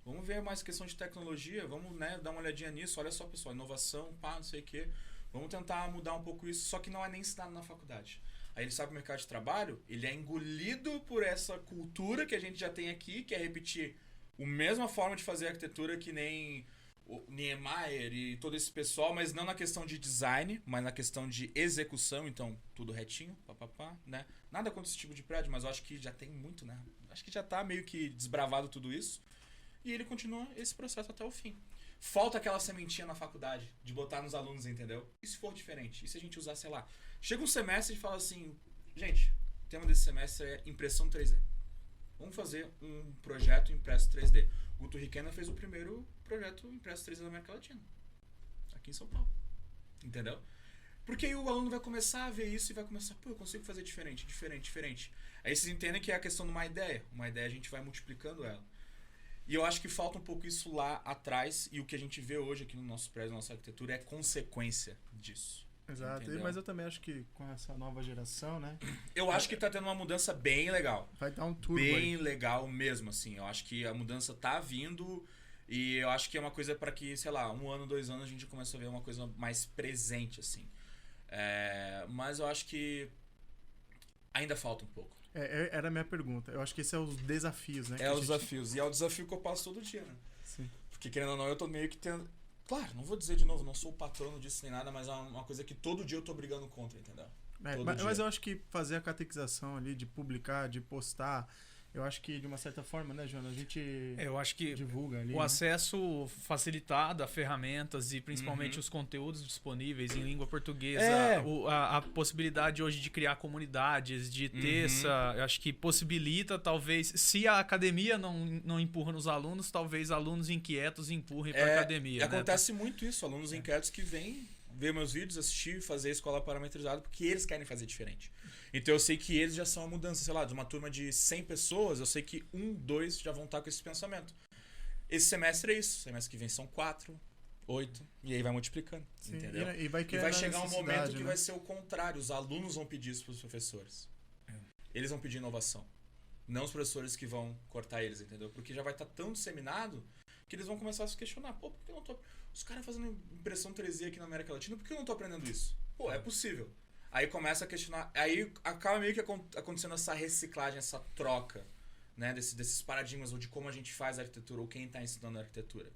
vamos ver mais questão de tecnologia, vamos, né, dar uma olhadinha nisso, olha só, pessoal, inovação, pá, não sei o quê. Vamos tentar mudar um pouco isso, só que não é nem ensinado na faculdade. Aí ele sabe que o mercado de trabalho, ele é engolido por essa cultura que a gente já tem aqui, que é repetir a mesma forma de fazer arquitetura que nem o Niemeyer e todo esse pessoal, mas não na questão de design, mas na questão de execução, então tudo retinho, papapá, né? Nada contra esse tipo de prédio, mas eu acho que já tem muito, né? Acho que já tá meio que desbravado tudo isso. E ele continua esse processo até o fim. Falta aquela sementinha na faculdade, de botar nos alunos, entendeu? E se for diferente? E se a gente usar, sei lá, chega um semestre e fala assim, gente, o tema desse semestre é impressão 3D. Vamos fazer um projeto impresso 3D. Guto Riquena fez o primeiro projeto impresso 3D da América Latina. Aqui em São Paulo. Entendeu? Porque aí o aluno vai começar a ver isso e vai começar, pô, eu consigo fazer diferente. Aí vocês entendem que é a questão de uma ideia. Uma ideia a gente vai multiplicando ela. E eu acho que falta um pouco isso lá atrás, e o que a gente vê hoje aqui no nosso prédio, na nossa arquitetura, é consequência disso. Exato, Entendeu? mas eu também acho que com essa nova geração, né? Eu acho que tá tendo uma mudança bem legal. Vai dar um turbo Bem aí. legal mesmo, assim. Eu acho que a mudança tá vindo, e eu acho que é uma coisa para que, sei lá, 1 ano, 2 anos a gente começa a ver uma coisa mais presente, assim. Mas eu acho que ainda falta um pouco. Era a minha pergunta. Eu acho que esse é os desafios, né? É os desafios. E é o desafio que eu passo todo dia, né? Sim. Porque, querendo ou não, eu tô meio que tendo... Claro, não vou dizer de novo, não sou o patrono disso nem nada, mas é uma coisa que todo dia eu tô brigando contra, entendeu? Mas eu acho que fazer a catequização ali, de publicar, de postar, eu acho que de uma certa forma, né, Joana? A gente Eu acho que divulga ali. o né? acesso facilitado a ferramentas e principalmente os conteúdos disponíveis em língua portuguesa, a possibilidade hoje de criar comunidades, de ter essa, eu acho que possibilita talvez, se a academia não empurra nos alunos, talvez alunos inquietos empurrem para a academia. Acontece muito isso, alunos inquietos que vêm ver meus vídeos, assistir, fazer a escola parametrizada, porque eles querem fazer diferente. Então eu sei que eles já são a mudança, sei lá, de uma turma de 100 pessoas, eu sei que 1, 2 já vão estar com esse pensamento. Esse semestre é isso, semestre que vem são 4, 8, e aí vai multiplicando, Sim, entendeu? E vai chegar um momento que né? vai ser o contrário, os alunos vão pedir isso para os professores. Eles vão pedir inovação. Não os professores que vão cortar eles, entendeu? Porque já vai estar tão disseminado que eles vão começar a se questionar. Pô, por que eu não tô... Os caras fazendo impressão 3D aqui na América Latina, por que eu não tô aprendendo isso? Pô, é possível. Aí começa a questionar... Aí acaba meio que acontecendo essa reciclagem, essa troca, né? Desses paradigmas, ou de como a gente faz a arquitetura, ou quem tá ensinando a arquitetura.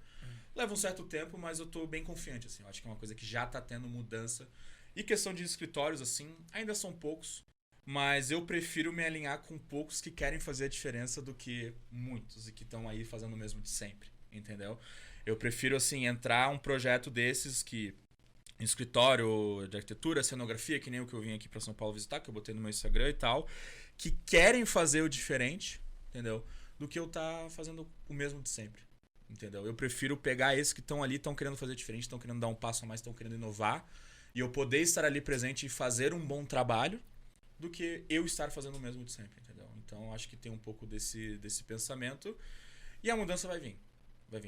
Leva um certo tempo, mas eu tô bem confiante, assim. Eu acho que é uma coisa que já tá tendo mudança. E questão de escritórios, assim, ainda são poucos. Mas eu prefiro me alinhar com poucos que querem fazer a diferença do que muitos e que estão aí fazendo o mesmo de sempre, entendeu? Eu prefiro, assim, entrar um projeto desses que... Um escritório de arquitetura, cenografia, que nem o que eu vim aqui para São Paulo visitar, que eu botei no meu Instagram e tal, que querem fazer o diferente, entendeu? Do que eu tá fazendo o mesmo de sempre, entendeu? Eu prefiro pegar esses que estão ali, estão querendo fazer diferente, estão querendo dar um passo a mais, estão querendo inovar, e eu poder estar ali presente e fazer um bom trabalho, do que eu estar fazendo o mesmo de sempre, entendeu? Então, acho que tem um pouco desse pensamento. E a mudança vai vir.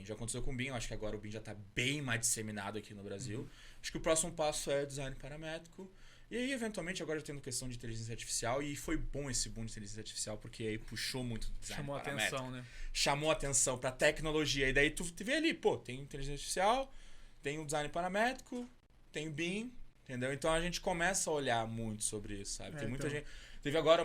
Já aconteceu com o BIM, acho que agora o BIM já está bem mais disseminado aqui no Brasil. Acho que o próximo passo é design paramétrico. E aí, eventualmente, agora já tendo questão de inteligência artificial. E foi bom esse boom de inteligência artificial, porque aí puxou muito o design paramétrico. Chamou atenção, né? Chamou atenção para tecnologia. E daí tu vê ali, pô, tem inteligência artificial, tem o design paramétrico, tem o BIM, entendeu? Então a gente começa a olhar muito sobre isso, sabe? Tem muita gente... Teve agora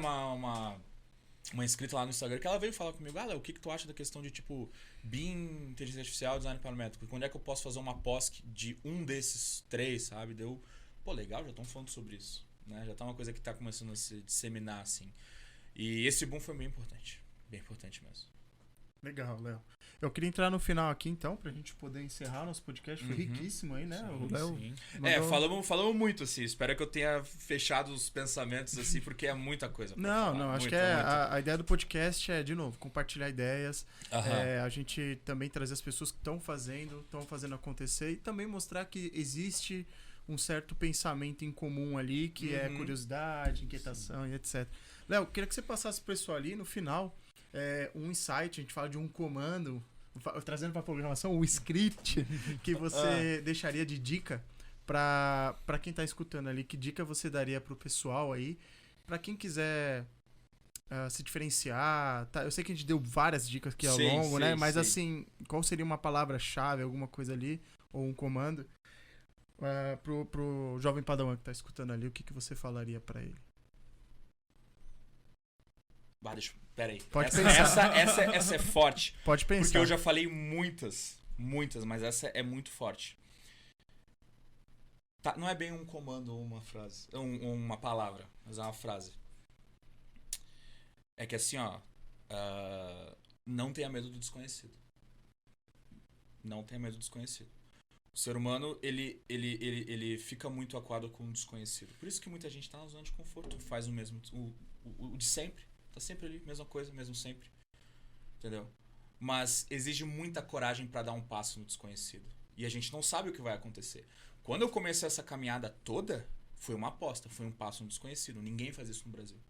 uma inscrita lá no Instagram que ela veio falar comigo, Léo, o que tu acha da questão de, tipo, BIM, inteligência artificial, design paramétrico? Quando é que eu posso fazer uma pós de um desses 3, sabe? Deu, pô, legal, já estão falando sobre isso, né? Já tá uma coisa que tá começando a se disseminar, assim. E esse boom foi bem importante mesmo. Legal, Léo. Eu queria entrar no final aqui, então, pra gente poder encerrar nosso podcast. Foi riquíssimo aí, né? Sim, O Léo sim. Falamos muito, assim. Espero que eu tenha fechado os pensamentos, assim, porque é muita coisa pra falar. Acho que a ideia do podcast é, de novo, compartilhar ideias, a gente também trazer as pessoas que estão fazendo acontecer e também mostrar que existe um certo pensamento em comum ali, que é curiosidade, inquietação e etc. Léo, queria que você passasse pro pessoal ali, no final, um insight, a gente fala de um comando, trazendo para a programação, um script que você deixaria de dica para quem está escutando ali. Que dica você daria para o pessoal aí, para quem quiser se diferenciar? Tá? Eu sei que a gente deu várias dicas aqui ao longo, né? Mas assim, qual seria uma palavra-chave, alguma coisa ali, ou um comando pro jovem padawan que está escutando ali? O que você falaria para ele? Peraí. Pode pensar. Essa é forte. Pode pensar. Porque eu já falei muitas, mas essa é muito forte. Tá, não é bem um comando ou uma frase, uma palavra, mas é uma frase. É que assim, ó, não tenha medo do desconhecido. Não tenha medo do desconhecido. O ser humano, ele fica muito acuado com o desconhecido. Por isso que muita gente tá na zona de conforto, faz o mesmo, o de sempre. Tá sempre ali, mesma coisa, mesmo sempre. Entendeu? Mas exige muita coragem para dar um passo no desconhecido. E a gente não sabe o que vai acontecer. Quando eu comecei essa caminhada toda, foi uma aposta, foi um passo no desconhecido. Ninguém faz isso no Brasil.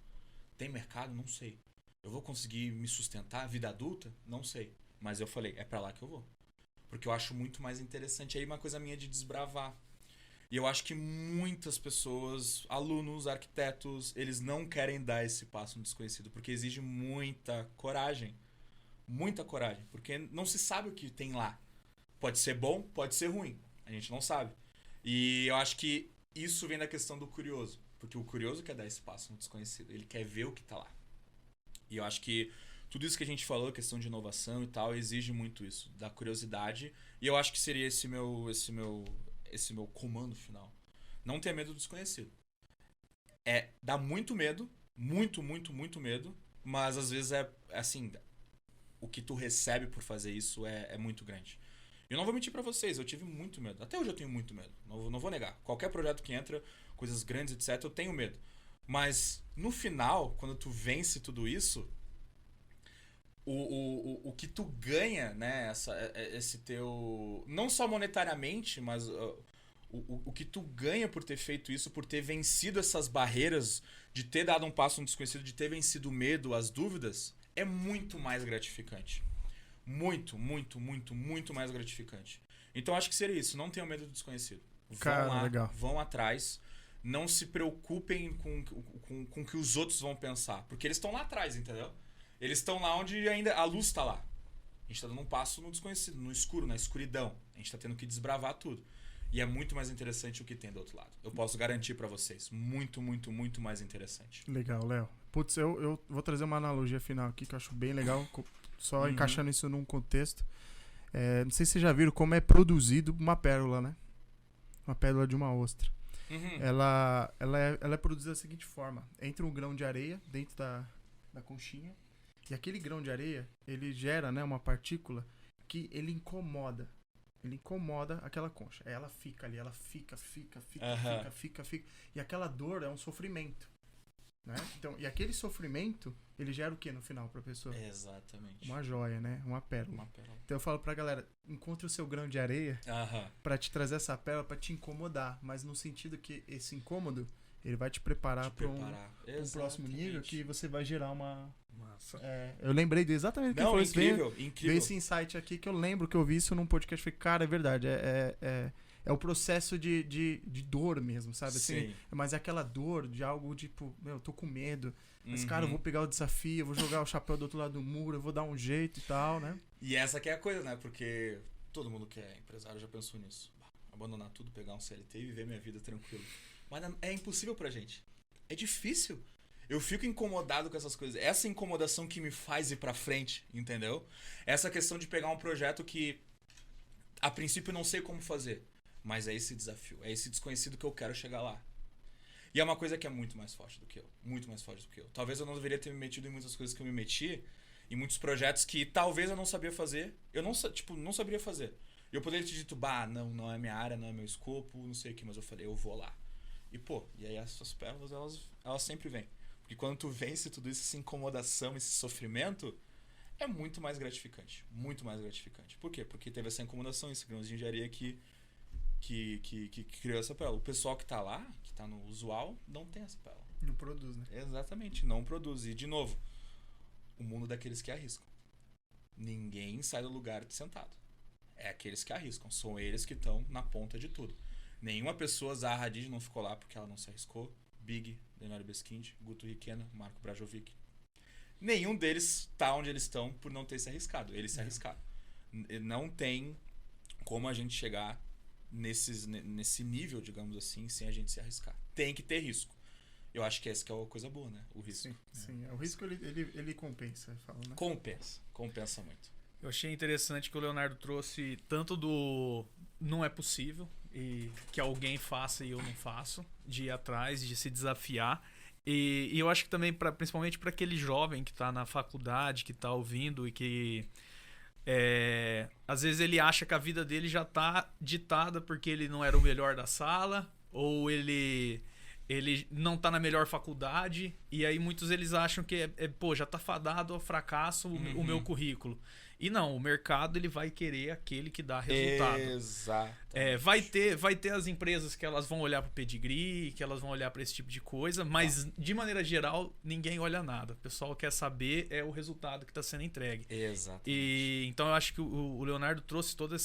Tem mercado? Não sei. Eu vou conseguir me sustentar? Vida adulta? Não sei. Mas eu falei, é pra lá que eu vou. Porque eu acho muito mais interessante. Aí uma coisa minha de desbravar. E eu acho que muitas pessoas, alunos, arquitetos, eles não querem dar esse passo no desconhecido, porque exige muita coragem. Muita coragem, porque não se sabe o que tem lá. Pode ser bom, pode ser ruim. A gente não sabe. E eu acho que isso vem da questão do curioso, porque o curioso quer dar esse passo no desconhecido, ele quer ver o que tá lá. E eu acho que tudo isso que a gente falou, questão de inovação e tal, exige muito isso, da curiosidade. E eu acho que seria esse meu comando final. Não tenha medo do desconhecido. Dá muito medo, muito medo, mas às vezes assim, o que tu recebe por fazer isso é muito grande. Eu não vou mentir pra vocês, eu tive muito medo. Até hoje eu tenho muito medo, não vou negar. Qualquer projeto que entra, coisas grandes, etc, eu tenho medo. Mas no final, quando tu vence tudo isso, o que tu ganha, né, esse teu... Não só monetariamente, mas o que tu ganha por ter feito isso, por ter vencido essas barreiras, de ter dado um passo no desconhecido, de ter vencido o medo, as dúvidas, é muito mais gratificante. Muito mais gratificante. Então acho que seria isso, não tenham medo do desconhecido. Vão lá, legal. Vão atrás, não se preocupem com o que os outros vão pensar, porque eles estão lá atrás, entendeu? Eles estão lá onde ainda a luz está lá. A gente está dando um passo no desconhecido, no escuro, na escuridão. A gente está tendo que desbravar tudo. E é muito mais interessante o que tem do outro lado. Eu posso garantir pra vocês. Muito mais interessante. Legal, Léo. Putz, eu vou trazer uma analogia final aqui que eu acho bem legal. Só encaixando isso num contexto. Não sei se vocês já viram como é produzido uma pérola, né? Uma pérola de uma ostra. Ela é produzida da seguinte forma. Entra um grão de areia dentro da conchinha. E aquele grão de areia, ele gera, né, uma partícula que ele incomoda. Ele incomoda aquela concha. Aí ela fica ali, ela fica. E aquela dor é um sofrimento. Né? Então, e aquele sofrimento, ele gera o que no final pra pessoa? Exatamente. Uma joia, né? Uma pérola. Então eu falo pra galera, encontre o seu grão de areia pra te trazer essa pérola, pra te incomodar. Mas no sentido que esse incômodo, ele vai te preparar pra um próximo nível que você vai gerar uma... Massa. Eu lembrei exatamente do que foi incrível. Veio esse insight aqui que eu lembro que eu vi isso num podcast. Falei, cara, é verdade. É o processo de dor mesmo, sabe? Assim, mas é aquela dor de algo tipo, eu tô com medo. Mas, cara, eu vou pegar o desafio, eu vou jogar o chapéu do outro lado do muro, eu vou dar um jeito e tal, né? E essa que é a coisa, né? Porque todo mundo que é empresário já pensou nisso. Abandonar tudo, pegar um CLT e viver minha vida tranquilo. Mas é impossível pra gente. É difícil. Eu fico incomodado com essas coisas. Essa incomodação que me faz ir pra frente, entendeu? Essa questão de pegar um projeto que, a princípio, eu não sei como fazer. Mas é esse desafio, é esse desconhecido que eu quero chegar lá. E é uma coisa que é muito mais forte do que eu. Muito mais forte do que eu. Talvez eu não deveria ter me metido em muitas coisas que eu me meti. Em muitos projetos que talvez eu não sabia fazer. Eu não saberia fazer. Eu poderia ter dito, não é minha área, não é meu escopo, não sei o que. Mas eu falei, eu vou lá. E aí essas pérolas, elas sempre vêm. Porque quando tu vence tudo isso, essa incomodação, esse sofrimento, é muito mais gratificante. Muito mais gratificante. Por quê? Porque teve essa incomodação, esse grão de engenharia que criou essa pérola. O pessoal que tá lá, que tá no usual, não tem essa pérola. Não produz, né? Exatamente, não produz. E, de novo, o mundo daqueles que arriscam. Ninguém sai do lugar sentado. É aqueles que arriscam. São eles que estão na ponta de tudo. Nenhuma pessoa, Zaha Hadid, não ficou lá porque ela não se arriscou. Big, Leonardo Beskind, Guto Riquena, Marco Brajovic. Nenhum deles tá onde eles estão por não ter se arriscado. Eles se arriscaram. Não tem como a gente chegar nesse nível, digamos assim, sem a gente se arriscar. Tem que ter risco. Eu acho que essa que é a coisa boa, né? O risco. Sim. O risco ele compensa, fala, né? Compensa muito. Eu achei interessante que o Leonardo trouxe tanto do não é possível e que alguém faça e eu não faço, de ir atrás, de se desafiar. E eu acho que também, principalmente para aquele jovem que está na faculdade, que está ouvindo e que às vezes ele acha que a vida dele já está ditada porque ele não era o melhor da sala, ou ele não está na melhor faculdade, e aí muitos eles acham que já está fadado ao fracasso o meu currículo. E não, o mercado ele vai querer aquele que dá resultado. Exato. Vai ter as empresas que elas vão olhar para o pedigree, que elas vão olhar para esse tipo de coisa, mas de maneira geral ninguém olha nada. O pessoal quer saber o resultado que está sendo entregue. Exatamente. Então eu acho que o Leonardo trouxe toda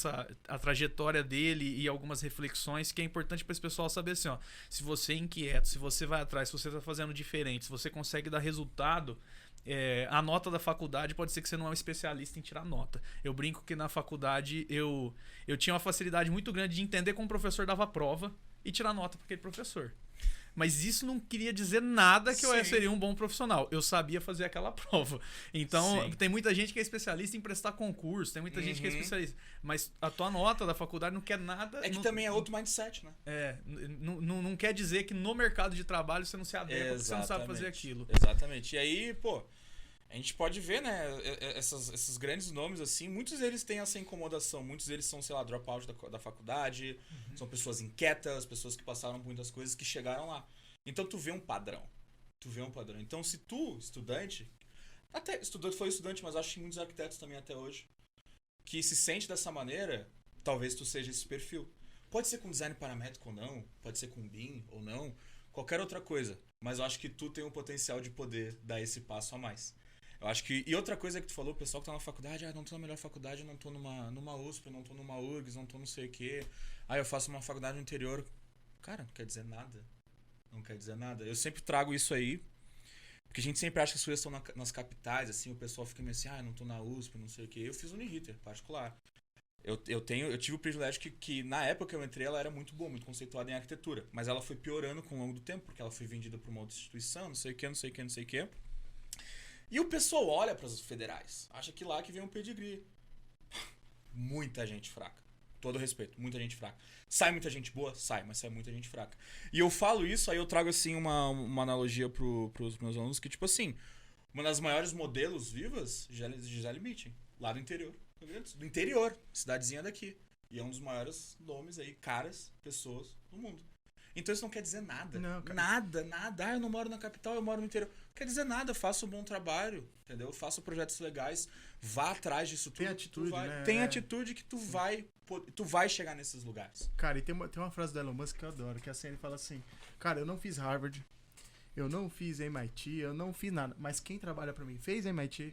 a trajetória dele e algumas reflexões que é importante para esse pessoal saber assim, ó, se você é inquieto, se você vai atrás, se você está fazendo diferente, se você consegue dar resultado, a nota da faculdade pode ser que você não é um especialista em tirar nota. Eu brinco que na faculdade eu tinha uma facilidade muito grande de entender como o professor dava prova e tirar nota para aquele professor. Mas isso não queria dizer nada que eu seria um bom profissional. Eu sabia fazer aquela prova. Então, tem muita gente que é especialista em prestar concurso, tem muita gente que é especialista. Mas a tua nota da faculdade não quer nada... que também é outro mindset, né? Não quer dizer que no mercado de trabalho você não se adequa porque você não sabe fazer aquilo. Exatamente. E aí, a gente pode ver, né, esses grandes nomes, assim, muitos deles têm essa incomodação, muitos deles são, sei lá, dropout da faculdade, são pessoas inquietas, pessoas que passaram por muitas coisas que chegaram lá. Então tu vê um padrão. Então se tu, estudante, foi estudante, mas acho que muitos arquitetos também até hoje, que se sente dessa maneira, talvez tu seja esse perfil. Pode ser com design paramétrico ou não, pode ser com BIM ou não, qualquer outra coisa, mas eu acho que tu tem o potencial de poder dar esse passo a mais. Eu acho que... E outra coisa que tu falou, o pessoal que tá na faculdade, não tô na melhor faculdade, não tô numa USP, não tô numa URGS, não tô não sei o quê. Eu faço uma faculdade no interior. Cara, não quer dizer nada. Não quer dizer nada. Eu sempre trago isso aí, porque a gente sempre acha que as coisas estão nas capitais, assim, o pessoal fica meio assim, não tô na USP, não sei o quê. Eu fiz Uniriter, particular. Eu tive o privilégio que na época que eu entrei, ela era muito boa, muito conceituada em arquitetura. Mas ela foi piorando com o longo do tempo, porque ela foi vendida pra uma outra instituição, não sei o quê. E o pessoal olha para as federais, acha que lá que vem um pedigree. Muita gente fraca. Todo respeito, muita gente fraca. Sai muita gente boa? Sai, mas sai muita gente fraca. E eu falo isso, aí eu trago assim uma analogia pros meus alunos, que tipo assim, uma das maiores modelos vivas, Gisele Bündchen, lá do interior. Do interior, cidadezinha daqui. E é um dos maiores nomes aí, caras, pessoas do mundo. Então isso não quer dizer nada. Nada. Eu não moro na capital, eu moro no interior. Não quer dizer nada, faça um bom trabalho, entendeu? Faça projetos legais, vá atrás disso tudo. Tem atitude, né? Tem atitude que tu vai chegar nesses lugares. Cara, e tem uma frase do Elon Musk que eu adoro, que assim, ele fala assim, cara, eu não fiz Harvard, eu não fiz MIT, eu não fiz nada, mas quem trabalha pra mim fez MIT,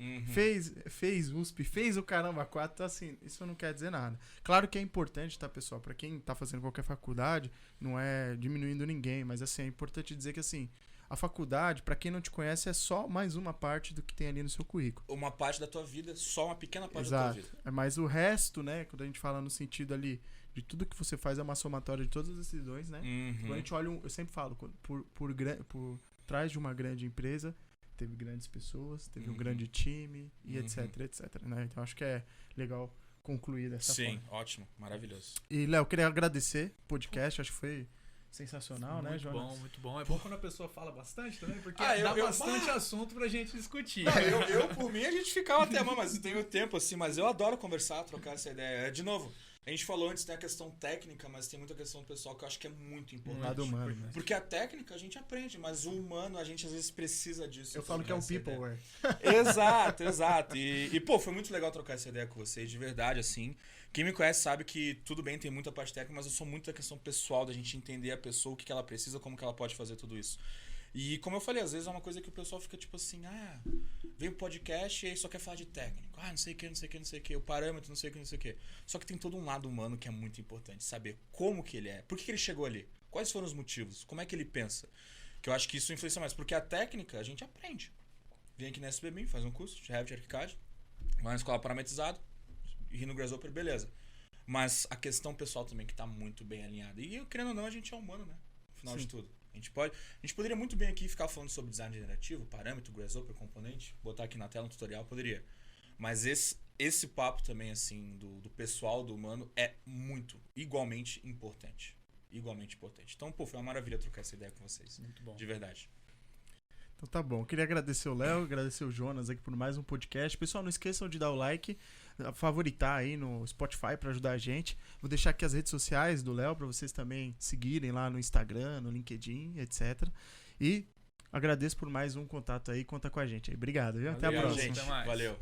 fez USP, fez o caramba 4, então assim, isso não quer dizer nada. Claro que é importante, tá, pessoal, pra quem tá fazendo qualquer faculdade, não é diminuindo ninguém, mas assim, é importante dizer que assim, a faculdade, pra quem não te conhece, é só mais uma parte do que tem ali no seu currículo. Uma parte da tua vida, só uma pequena parte da tua vida. Mas o resto, né, quando a gente fala no sentido ali de tudo que você faz é uma somatória de todas as decisões, né? Quando a gente olha, eu sempre falo, trás de uma grande empresa teve grandes pessoas, teve um Uhum. grande time e Uhum. etc, né? Então acho que é legal concluir dessa Sim, forma. ótimo, maravilhoso. E, Léo, queria agradecer o podcast, acho que foi sensacional, né, Muito Jonas? bom, muito bom. É bom quando a pessoa fala bastante também, porque Ah, dá bastante assunto pra gente discutir. Não, por mim, a gente ficava até, mas eu tenho tempo, assim, mas eu adoro conversar, trocar essa ideia. De novo, a gente falou antes, tem a questão técnica, mas tem muita questão pessoal que eu acho que é muito Um importante. lado humano, né? Porque a técnica a gente aprende, mas o humano a gente às vezes precisa disso. Eu falo que é um trocar essa ideia. peopleware. Exato. Pô, foi muito legal trocar essa ideia com vocês, de verdade, assim. Quem me conhece sabe que tudo bem, tem muita parte técnica, mas eu sou muito da questão pessoal, da gente entender a pessoa, o que ela precisa, como que ela pode fazer tudo isso. E como eu falei, às vezes é uma coisa que o pessoal fica tipo assim, vem o podcast e aí só quer falar de técnico. Não sei o que, o parâmetro, não sei o que. Só que tem todo um lado humano que é muito importante, saber como que ele é, por que ele chegou ali, quais foram os motivos, como é que ele pensa. Que eu acho que isso influencia mais, porque a técnica a gente aprende. Vem aqui na SBMim, faz um curso de Revit ArchiCAD, vai na escola parametrizado, e no Grasshopper, beleza. Mas a questão pessoal também que tá muito bem alinhada. E querendo ou não, a gente é humano, né? No final de tudo. A gente poderia muito bem aqui ficar falando sobre design generativo, parâmetro, Grasshopper, componente, botar aqui na tela um tutorial, poderia. Mas esse papo também, assim, do pessoal, do humano, é muito, igualmente importante. Igualmente importante. Então, pô, foi uma maravilha trocar essa ideia com vocês. Muito bom. De verdade. Então tá bom. Queria agradecer o Léo, agradecer o Jonas aqui por mais um podcast. Pessoal, não esqueçam de dar o like, favoritar aí no Spotify para ajudar a gente. Vou deixar aqui as redes sociais do Léo para vocês também seguirem lá no Instagram, no LinkedIn, etc. E agradeço por mais um contato aí. Conta com a gente aí. Obrigado, viu? Até a Valeu, próxima. gente. Até mais. Valeu.